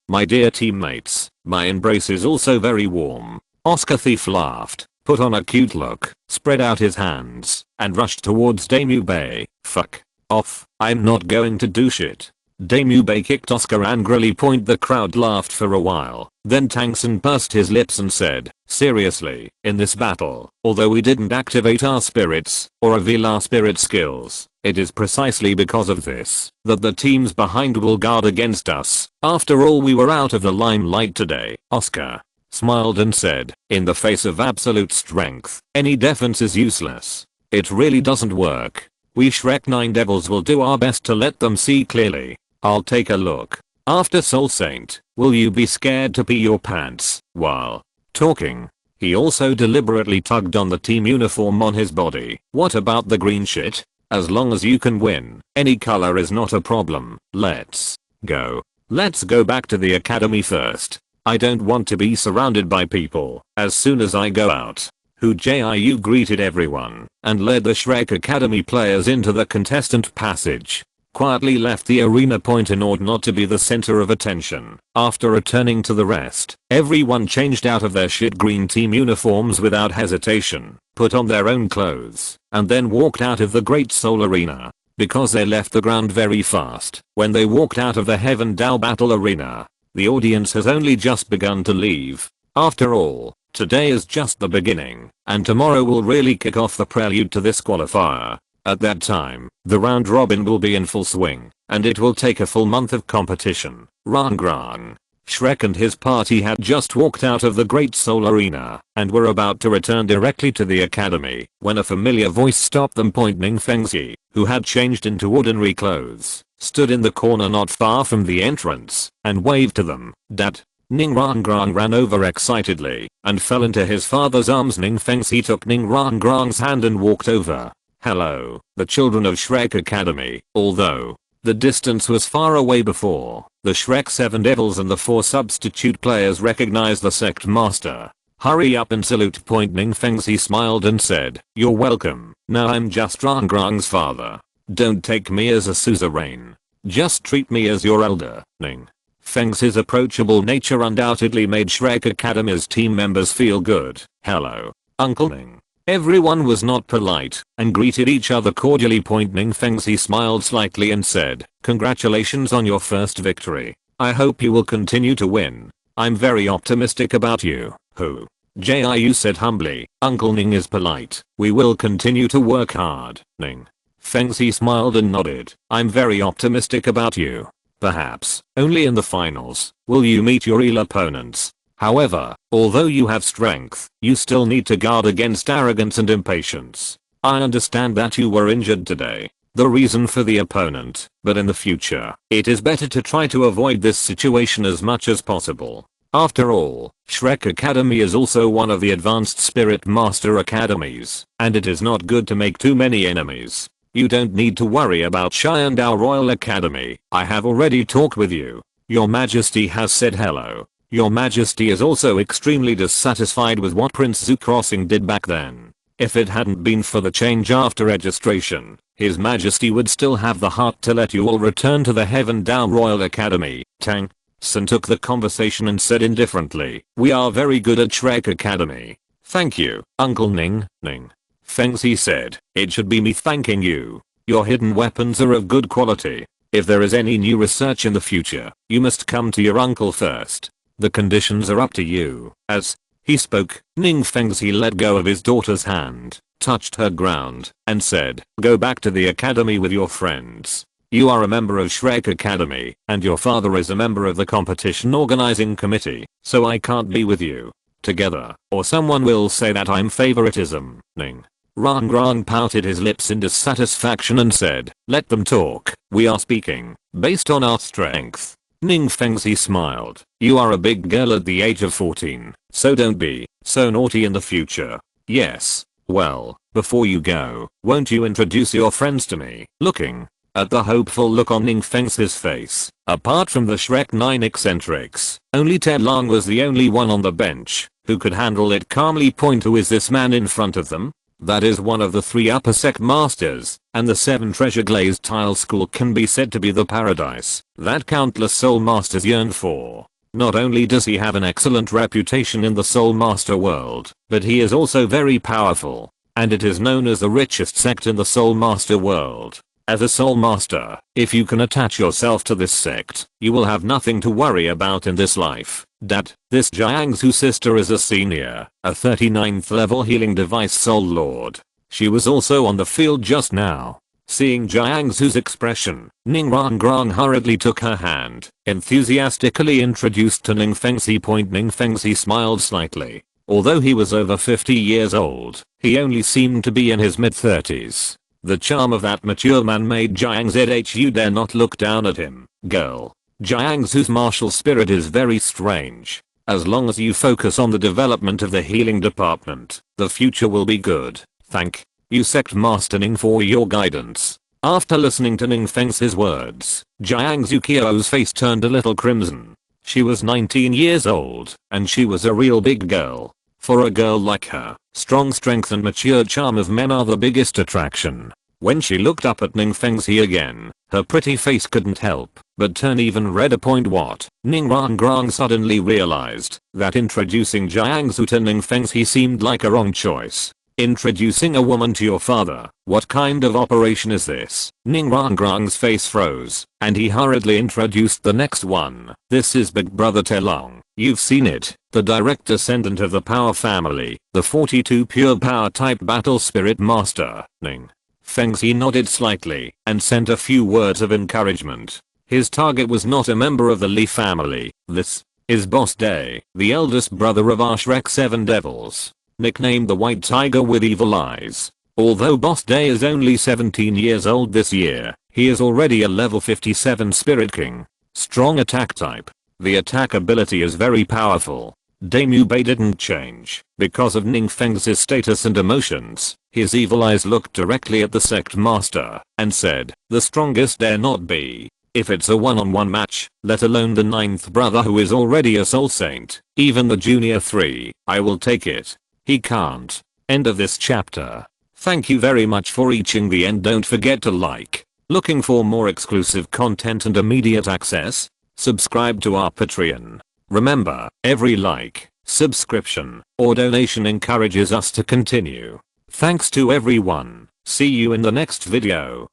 My dear teammates, my embrace is also very warm." Oscar Thief laughed, put on a cute look, spread out his hands, and rushed towards Damu Bei. "Fuck off, I'm not going to do shit." Damu Bei kicked Oscar angrily. The crowd laughed for a while, then Tang San pursed his lips and said, "Seriously, in this battle, although we didn't activate our spirits, or reveal our spirit skills, it is precisely because of this that the teams behind will guard against us. After all, we were out of the limelight today." Oscar smiled and said, "In the face of absolute strength, any defense is useless. It really doesn't work. We Shrek 9 Devils will do our best to let them see clearly. I'll take a look. After Soul Saint, will you be scared to pee your pants?" While talking, he also deliberately tugged on the team uniform on his body. "What about the green shit? As long as you can win, any color is not a problem. Let's go. Let's go back to the academy first. I don't want to be surrounded by people as soon as I go out." Hu Jiu greeted everyone and led the Shrek Academy players into the contestant passage. Quietly left the arena in order not to be the center of attention. After returning to the rest, everyone changed out of their shit green team uniforms without hesitation, put on their own clothes, and then walked out of the Great Soul Arena. Because they left the ground very fast, when they walked out of the Heaven Dao Battle Arena, the audience has only just begun to leave. After all, today is just the beginning, and tomorrow will really kick off the prelude to this qualifier. At that time, the round robin will be in full swing, and it will take a full month of competition. Rangrang, Shrek and his party had just walked out of the Great Soul Arena and were about to return directly to the academy when a familiar voice stopped them. Ning Fengzi, who had changed into ordinary clothes, stood in the corner not far from the entrance and waved to them. "Dad, Ning Rangrang ran over excitedly and fell into his father's arms. Ning Fengxi took Ning Rangrang's hand and walked over. Hello, the children of Shrek Academy. Although the distance was far away before the Shrek 7 Devils and the 4 substitute players recognized the sect master. Hurry up and salute. Ning Fengxi smiled and said, "You're welcome. Now I'm just Rangrang's father. Don't take me as a suzerain. Just treat me as your elder." Ning Fengxi's approachable nature undoubtedly made Shrek Academy's team members feel good. "Hello, Uncle Ning." Everyone was not polite and greeted each other cordially. Ning Fengxi smiled slightly and said, "Congratulations on your first victory. I hope you will continue to win. I'm very optimistic about you." Hu Jiu said humbly, "Uncle Ning is polite. We will continue to work hard." Ning Fengxi smiled and nodded. "I'm very optimistic about you. Perhaps only in the finals will you meet your real opponents. However, although you have strength, you still need to guard against arrogance and impatience. I understand that you were injured today, the reason for the opponent, but in the future, it is better to try to avoid this situation as much as possible. After all, Shrek Academy is also one of the advanced Spirit Master Academies, and it is not good to make too many enemies. You don't need to worry about Xiandao Royal Academy. I have already talked with you. Your Majesty has said hello. Your Majesty is also extremely dissatisfied with what Prince Zhu Crossing did back then. If it hadn't been for the change after registration, His Majesty would still have the heart to let you all return to the Heaven Dao Royal Academy." Tang San took the conversation and said indifferently, "We are very good at Shrek Academy. Thank you, Uncle Ning." Ning Fengxi said, "It should be me thanking you. Your hidden weapons are of good quality. If there is any new research in the future, you must come to your uncle first. The conditions are up to you." As he spoke, Ning Fengxi let go of his daughter's hand, touched her ground, and said, "Go back to the academy with your friends. You are a member of Shrek Academy, and your father is a member of the competition organizing committee, so I can't be with you together, or someone will say that I'm favoritism." Ning Rangrang pouted his lips in dissatisfaction and said, "Let them talk. We are speaking based on our strength." Ning Fengxi smiled. "You are a big girl at the age of 14, so don't be so naughty in the future." "Yes. Well, before you go, won't you introduce your friends to me?" Looking at the hopeful look on Ning Fengxi's face, apart from the Shrek 9 eccentrics, only Ted Lang was the only one on the bench who could handle it calmly. "Who is this man in front of them?" That is one of the 3 upper sect masters, and the 7 treasure glazed tile school can be said to be the paradise that countless soul masters yearn for. Not only does he have an excellent reputation in the soul master world, but he is also very powerful, and it is known as the richest sect in the soul master world. As a soul master, if you can attach yourself to this sect, you will have nothing to worry about in this life. This Jiangsu sister is a senior, a 39th level healing device soul lord. She was also on the field just now. Seeing Jiangsu's expression, Ning Rangrang hurriedly took her hand, enthusiastically introduced to Ning Fengxi. Ning Fengxi smiled slightly. Although he was over 50 years old, he only seemed to be in his mid-30s. The charm of that mature man made Jiang Zhu dare not look down at him. "Girl, Jiangsu's martial spirit is very strange. As long as you focus on the development of the healing department, the future will be good. Thank you Sect Master Ning for your guidance." After listening to Ning Fengxi's words, Jiangsu Qiao's face turned a little crimson. She was 19 years old, and she was a real big girl. For a girl like her, strong strength and mature charm of men are the biggest attraction. When she looked up at Ning Fengxi again, her pretty face couldn't help but turn even redder. What? Ning Rangrang suddenly realized that introducing Jiangsu to Ning Fengxi seemed like a wrong choice. Introducing a woman to your father, what kind of operation is this? Ning Rangrang's face froze, and he hurriedly introduced the next one. "This is Big Brother Telong. You've seen it, the direct descendant of the Power family, the 42 pure power type battle spirit master." Ning Fengxi nodded slightly and sent a few words of encouragement. His target was not a member of the Li family. This is Boss Day, the eldest brother of our Shrek 7 Devils, nicknamed the White Tiger with Evil Eyes. Although Boss Day is only 17 years old this year, he is already a level 57 Spirit King. Strong attack type. The attack ability is very powerful. Damu Bei didn't change because of Ningfeng's status and emotions. His evil eyes looked directly at the sect master and said, "The strongest dare not be. If it's a one-on-one match, let alone the ninth brother who is already a soul saint, even the junior 3, I will take it. He can't." End of this chapter. Thank you very much for reaching the end. Don't forget to like. Looking for more exclusive content and immediate access? Subscribe to our Patreon. Remember, every like, subscription, or donation encourages us to continue. Thanks to everyone. See you in the next video.